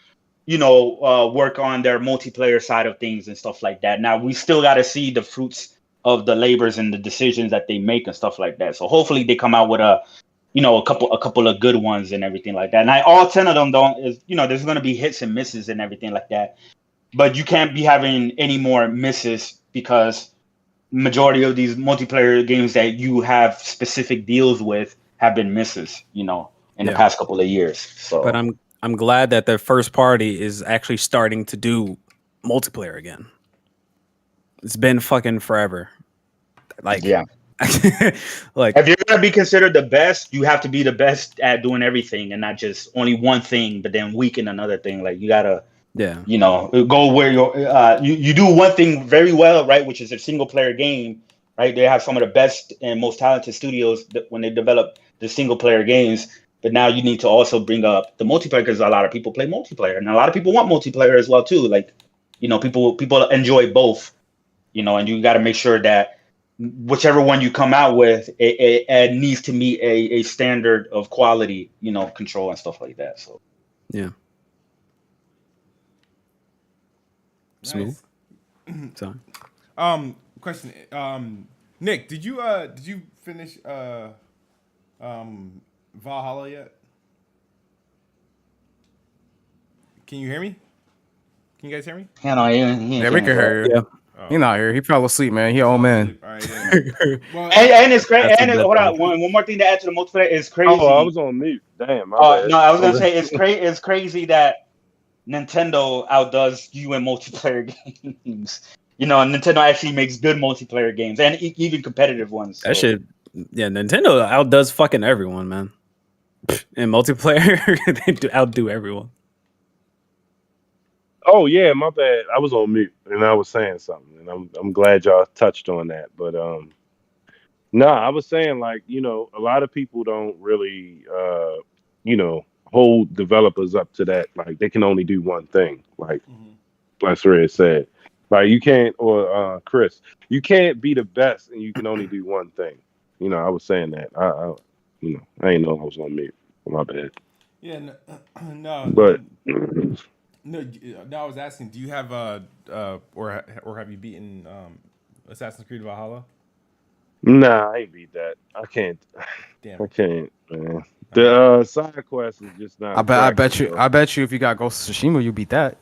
Work on their multiplayer side of things and stuff like that. Now we still got to see the fruits of the labors and the decisions that they make and stuff like that. So hopefully they come out with a couple of good ones and everything like that. And all 10 of them there's going to be hits and misses and everything like that. But you can't be having any more misses because majority of these multiplayer games that you have specific deals with have been misses, in the past couple of years. So, but I'm glad that their first party is actually starting to do multiplayer again. It's been fucking forever. Yeah. If you're gonna be considered the best, you have to be the best at doing everything and not just only one thing, but then weak in another thing. You gotta, go where you do one thing very well, right? Which is a single player game, right? They have some of the best and most talented studios when they develop the single player games. But now you need to also bring up the multiplayer because a lot of people play multiplayer and a lot of people want multiplayer as well too. People enjoy both, and you got to make sure that whichever one you come out with, it needs to meet a standard of quality, control and stuff like that. So Yeah. Smooth. Sorry. Question. Nick, did you finish Valhalla yet? Can you hear me? Can you guys hear me? hang on, Yeah, we can hear you. Yeah. He not here. He fell asleep, man. He old man. All right. Yeah. Well, and it's crazy. That's a And good hold on, point. one more thing to add to the multiplayer is crazy. Oh, I was on mute. Damn. My bad. No, I was gonna say it's crazy that Nintendo outdoes you in multiplayer games. Nintendo actually makes good multiplayer games and even competitive ones. That shit. Yeah, Nintendo outdoes fucking everyone, man. In multiplayer, they outdo everyone. Oh yeah, my bad. I was on mute and I was saying something, and I'm glad y'all touched on that. But no, I was saying like a lot of people don't really hold developers up to that. Like they can only do one thing. Like Bless Red said, like you can't, or Chris, you can't be the best and you can only do one thing. I was saying that. I ain't know I was on mute. My bad. yeah. No. But No, I was asking, do you have or have you beaten Assassin's Creed Valhalla? nah, I ain't beat that. I can't. Damn. I can't, man. The side quest is just not. I bet you if you got Ghost of Tsushima, you beat that.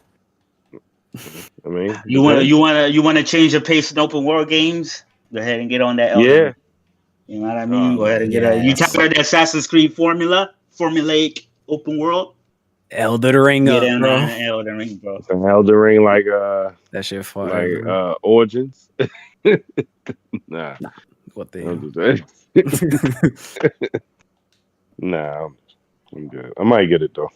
I mean, you want to change the pace in open world games? Go ahead and get on that. Elden yeah. Ring. You know what I mean? Go ahead and get You yes. tired of the Assassin's Creed formulaic open world? Elden Ring Get up, in bro. on Elden Ring, bro. It's an Elden Ring like That shit fire. like Origins. Nah, What the I'm hell? just nah, I'm good. I might get it though.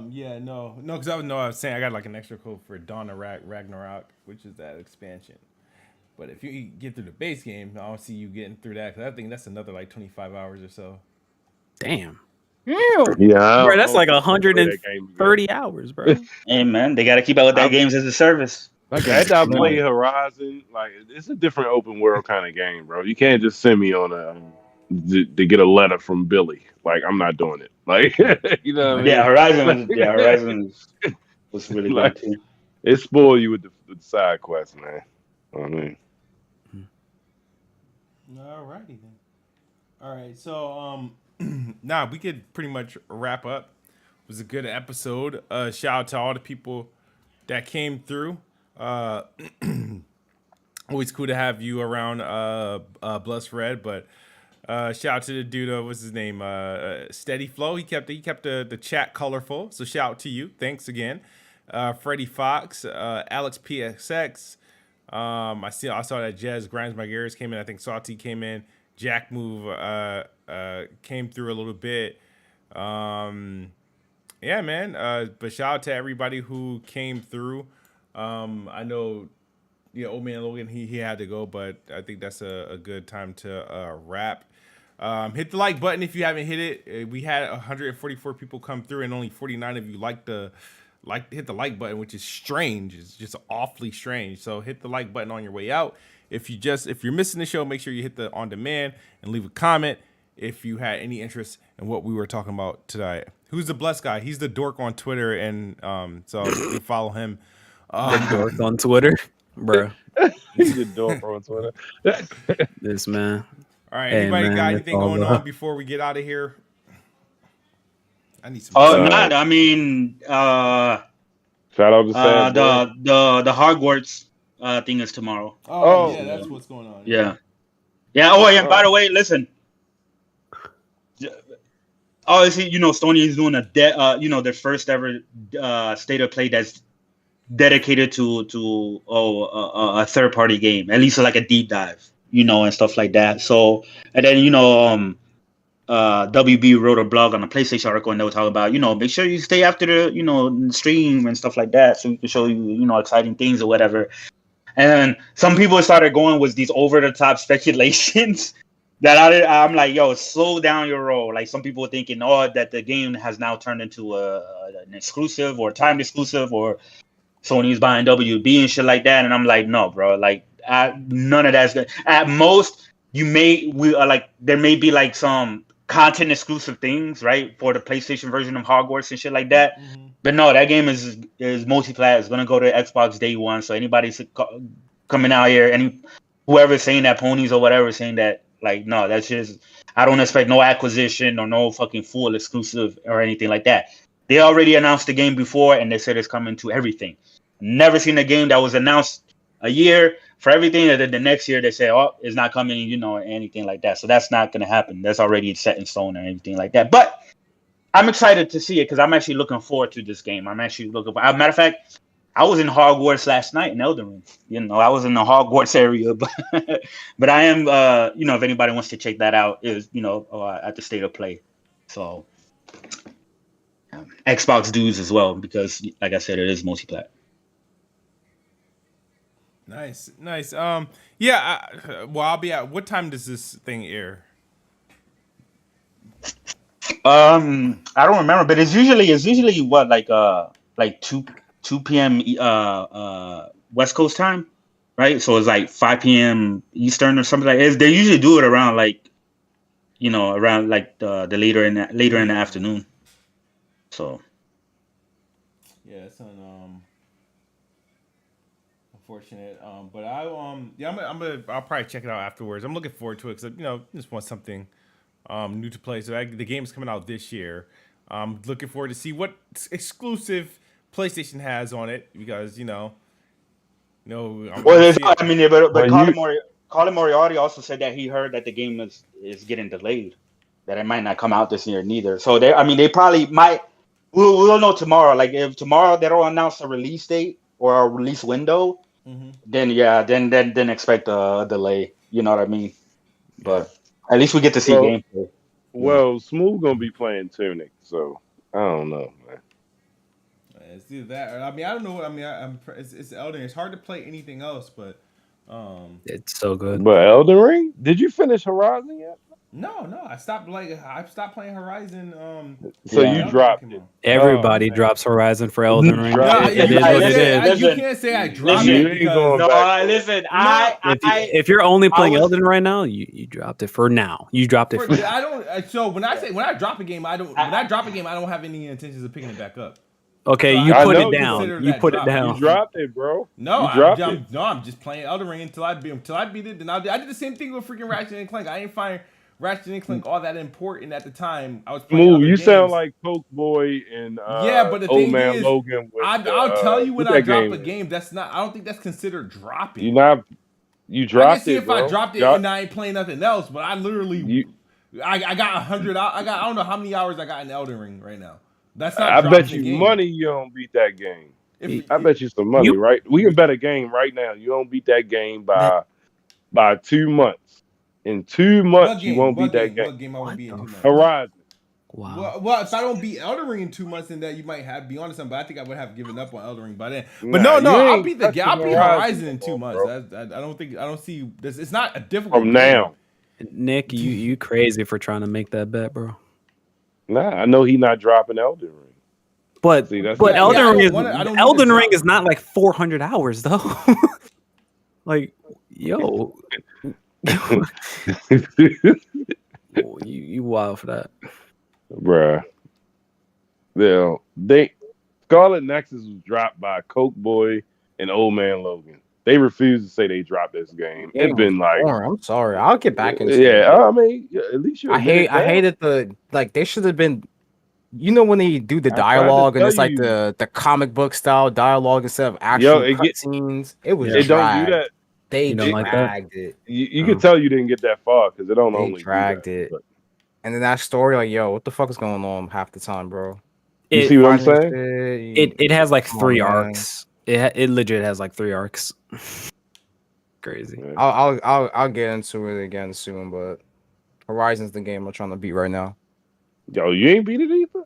Yeah, no, because I was saying I got like an extra code for Dawn of Ragnarok, which is that expansion. But if you get through the base game, I don't see you getting through that, because I think that's another like 25 hours or so. Damn. Yeah, Bro, that's like 130 hours, bro. Hey, man, they got to keep out with that games as a service. After I play Horizon, like it's a different open world kind of game, bro. You can't just send me on to get a letter from Billy. Like I'm not doing it. Like you know what I mean? Yeah, Horizon was really Like, good too. it spoil you with the side quests, man. I mean, Alrighty then. All right, so now we could pretty much wrap up. It was a good episode. Shout out to all the people that came through. Always cool to have you around, Bless Red. But shout out to the dude. What's his name? Steady Flow. He kept the chat colorful. So shout out to you. Thanks again. Freddie Fox, Alex PSX. I saw that Jez Grimes My Gears came in. I think Salty came in. Jack Move came through a little bit. Yeah, man. But shout out to everybody who came through. I know, Ole Man Logan, he had to go, but I think that's a good time to wrap. Hit the like button if you haven't hit it. We had 144 people come through, and only 49 of you hit the like button, which is strange. It's just awfully strange. So hit the like button on your way out. If you're missing the show, make sure you hit the on demand and leave a comment if you had any interest in what we were talking about today. Who's the blessed guy? He's the dork on Twitter, and so you follow him. Dork on Twitter, bro. he's a dork on Twitter. This man. All right, Hey, anybody man, got it's anything all going good. on before we get out of here? I need some. Not. I mean, Shout out to Sam. the Hogwarts thing is tomorrow. Oh, yeah, that's what's going on. Yeah. Oh, yeah. By the way, listen. Obviously, Sony is doing their first ever state of play that's dedicated to a third party game, at least like a deep dive, and stuff like that. So, and then WB wrote a blog on a PlayStation article, and they were talking about make sure you stay after the stream and stuff like that, so we can show you exciting things or whatever. And then some people started going with these over the top speculations. That I'm like, yo, slow down your roll. Like some people were thinking, that the game has now turned into an exclusive or timed exclusive or Sony's buying WB and shit like that, and I'm like, no, bro, like none of that's good. At most, there may be like some content exclusive things, right, for the PlayStation version of Hogwarts and shit like that. Mm-hmm. But no, that game is multiplayer. It's gonna go to Xbox day one. So anybody coming out here, whoever's saying that ponies or whatever saying that, like, no, that's just, I don't expect no acquisition or no fucking full exclusive or anything like that. They already announced the game before, and they said it's coming to everything. Never seen a game that was announced a year for everything, and then the next year they say, oh, it's not coming, you know, anything like that. So that's not going to happen. That's already set in stone or anything like that. But I'm excited to see it because I'm actually looking forward to this game. I'm actually looking for. As a matter of fact, I was in Hogwarts last night in Elden Ring. You know, I was in the Hogwarts area, but I am, you know, if anybody wants to check that out, is, you know, at the State of Play. So Xbox dudes as well, because like I said, it is multiplayer. Nice. Yeah. Well, I'll be at. What time does this thing air? I don't remember, but it's usually what, like 2 p.m. West Coast time, right? So it's like 5 p.m. Eastern or something like that. They usually do it around like, you know, around like the later in the afternoon. So yeah, it's unfortunate. But I'll probably check it out afterwards. I'm looking forward to it because, you know, just want something new to play. So the game's coming out this year. I'm looking forward to see what exclusive PlayStation has on it because, you know. Colin Moriarty also said that he heard that the game is getting delayed, that it might not come out this year neither. So they probably might. We'll know tomorrow. Like if tomorrow they don't announce a release date or a release window, then expect a delay. You know what I mean? But at least we get to see gameplay. Well, Smooth gonna be playing Tunic, so I don't know, man. It's either that, or, I mean, I don't know. I mean, it's Elden. It's hard to play anything else, but it's so good. But Elden Ring, did you finish Horizon yet? No. I stopped playing Horizon. So you dropped it. Everybody drops Horizon for Elden Ring. It is what it is. You Listen, can't say I dropped listen, it you ain't going because back. Listen, If you're only playing Elden right now, you dropped it for now. You dropped it. I don't. So when I drop a game, I don't have any intentions of picking it back up. Okay, So you I put know it down. consider You that put it drop. down. You dropped it, bro. No, I'm just playing Elden Ring until I beat it. Then I did the same thing with freaking Ratchet and Clank. I didn't find Ratchet and Clank all that important at the time. I was playing Smooth. other You games. sound like Coke Boy and but the Ole thing Man is, Logan. I'll tell you when I drop a is? game. That's not. I don't think that's considered dropping. You dropped I can see it, if bro. I dropped it and I ain't playing nothing else. But I literally, I got 100. I don't know how many hours I got in Elden Ring right now. That's not. I bet dropping you the game. money you don't beat that game. I If, bet you some money, right? We can bet a game right now. You don't beat that game by 2 months. In 2 months, you won't beat that game. What game I won't be in 2 months? Horizon. Wow. Well, if I don't beat Elden Ring in 2 months, then that you might have be on to something. But I think I would have given up on Elden Ring by then. But no, I'll beat Horizon in 2 months. I don't see this. It's not a difficult From game. now. Nick, you crazy for trying to make that bet, bro. Nah, I know he's not dropping Elden Ring. But See, that's Elden Ring is not like 400 hours though. Like, yo, you wild for that, bruh. Scarlet Nexus was dropped by Coke Boy and Ole Man Logan. They refused to say they dropped this game. It's been like, I'm sorry, I'll get back into it. I mean, at least you. I hated they should have been. You know when they do the dialogue and it's like the comic book style dialogue instead of actual cutscenes. It was they don't do that. They dragged it. You can tell you didn't get that far because they don't only dragged it. But. And then that story, like, yo, what the fuck is going on half the time, bro? You see what I'm saying? It has like 3 arcs. It legit has like 3 arcs. Crazy. I'll get into it again soon, but Horizon's the game I'm trying to beat right now. Yo, you ain't beat it either?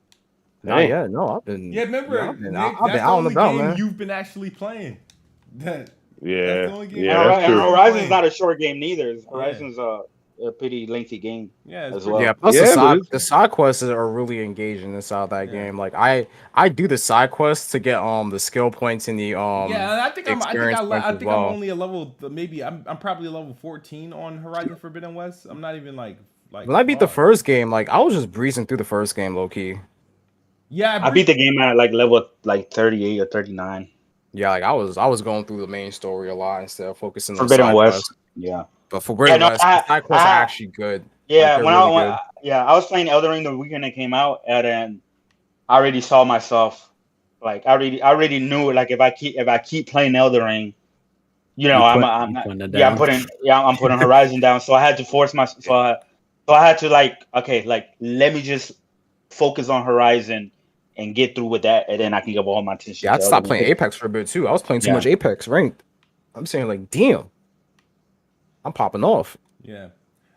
Not yet. No, I've been. Yeah, remember, Nick, Nick, I've been out and about, man. You've been actually playing. That's the only game. That's true. Horizon's not a short game neither. Horizon's a pretty lengthy game Yeah, it's as pretty- well. Yeah, plus Yeah, but the side quests are really engaging inside that Yeah. game. Like I do the side quests to get the skill points and the Yeah, and I think experience points I as think well. I'm only a level. Maybe I'm probably a level 14 on Horizon Forbidden West. I'm not even like. When I beat the far. first game, like I was just breezing through the first game, low key. Yeah, I beat the game at like level like 38 or 39. Yeah, like I was going through the main story a lot instead of focusing on the Forbidden side West. quests. Yeah. But Forbidden West, the side quests are actually good. Yeah, they're when really I good. I was playing Elden Ring the weekend it came out, and then I already saw myself like I already knew like if I keep playing Elden Ring, you know, I'm putting Horizon down. So I had to force my so I had to like okay, like let me just focus on Horizon and get through with that, and then I can give all my attention. Yeah, I'd to stop Elden playing Ring. Apex for a bit too. I was playing too Yeah. much Apex ranked. I'm saying like, damn, I'm popping off. Yeah.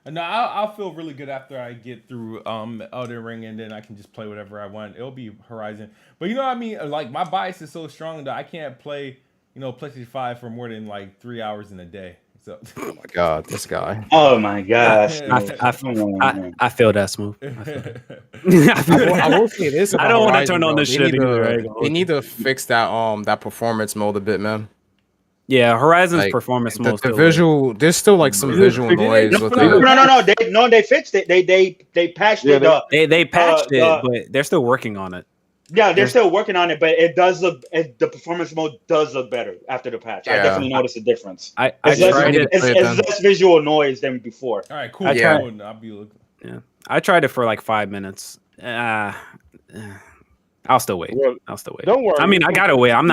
No, I'll feel really good after I get through Elden Ring, and then I can just play whatever I want. It'll be Horizon, but you know what I mean. Like my bias is so strong that I can't play, PlayStation 5 for more than like 3 hours in a day. So. Oh my god, this guy. Oh my gosh! I feel that, Smooth. I will say this. I About don't want to Horizon, turn on bro. this They shit need either. to- They need to fix that performance mode a bit, man. Yeah, Horizon's Like, performance the mode. still visual, there's still like some visual noise with No, it. No, they fixed it. They patched it. They patched the- it, but they're still working on it. Yeah, they're still working on it, but it does look. The performance mode does look better after the patch. I Yeah. definitely noticed a difference. I It's tried it. It's less visual noise than before. All right, cool. I tried- Cool. I'll be looking. Yeah, I tried it for like 5 minutes. I'll still wait. Well, I'll still wait. don't worry. I mean, I gotta wait. I'm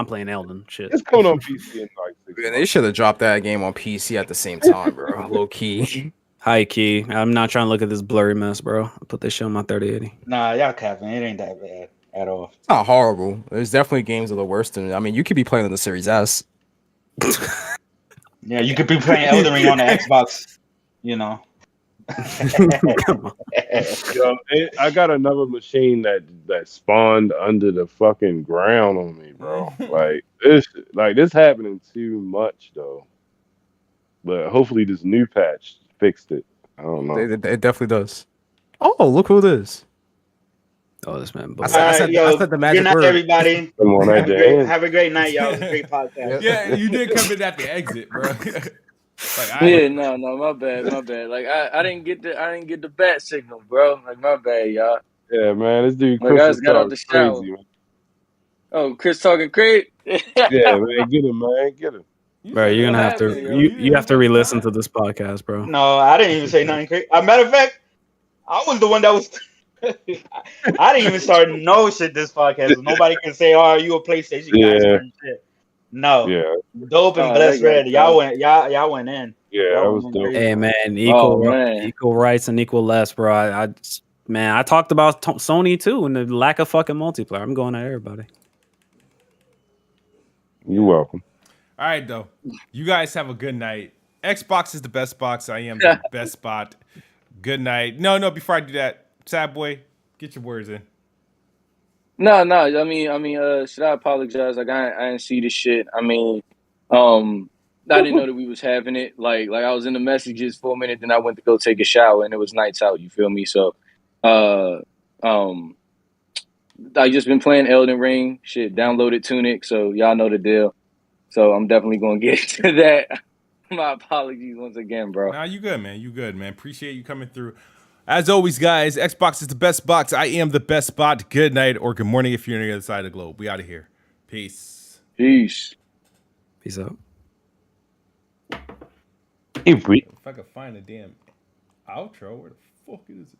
playing Elden. Shit. It's coming on PC in like 6 Man, they should have dropped that game on PC at the same time, bro. Low key. High key. I'm not trying to look at this blurry mess, bro. I'll put this shit on my 3080. Nah, y'all capping. It ain't that bad at all. It's not horrible. There's definitely games that are worse than it. I mean, you could be playing on the Series S. Yeah, you could be playing Elden Ring on the Xbox. You know. Come on. Yo, I got another machine that spawned under the fucking ground on me, bro. This happening too much though. But hopefully this new patch fixed it. I don't know. It definitely does. Oh, look who it is. Oh, this man. I said the magic good night, word. everybody. Come on, Have a great night, y'all. It was a great podcast. Yeah, you did come in at the exit, bro. No, my bad. Like I didn't get the bat signal, bro. Like my bad, y'all. Yeah, man, this dude Like, I Chris just is got out talking the shower. crazy, man. Oh, Chris talking crazy. Yeah, man, get him, man, get him. Bro, you're gonna have to you have to re-listen to this podcast, bro. No, I didn't even say nothing crazy. As a matter of fact, I was the one that was. I didn't even start no shit this podcast. Nobody can say, "Oh, are you a PlayStation guy?" Yeah. And shit. No, Yeah, dope and Oh, blessed there you red. go. Y'all went in. yeah, Y'all that was went dope. crazy. Hey man, man. equal rights and equal less, bro. I talked about Sony too and the lack of fucking multiplayer. I'm going at everybody. You're welcome. All right, though. You guys have a good night. Xbox is the best box. I am the best spot. Good night. No. Before I do that, Sad Boy, get your words in. No. I mean, should I apologize? Like I didn't see the shit. I mean, I didn't know that we was having it. Like I was in the messages for a minute, then I went to go take a shower, and it was nights out. You feel me? So, I just been playing Elden Ring. Shit, downloaded Tunic, so y'all know the deal. So I'm definitely gonna get to that. My apologies once again, bro. Nah, you good, man. You good, man. Appreciate you coming through. As always, guys, Xbox is the best box. I am the best spot. Good night or good morning if you're on the other side of the globe. We out of here. Peace. Peace. Peace out. Hey, Rick. If I could find a damn outro, where the fuck is it?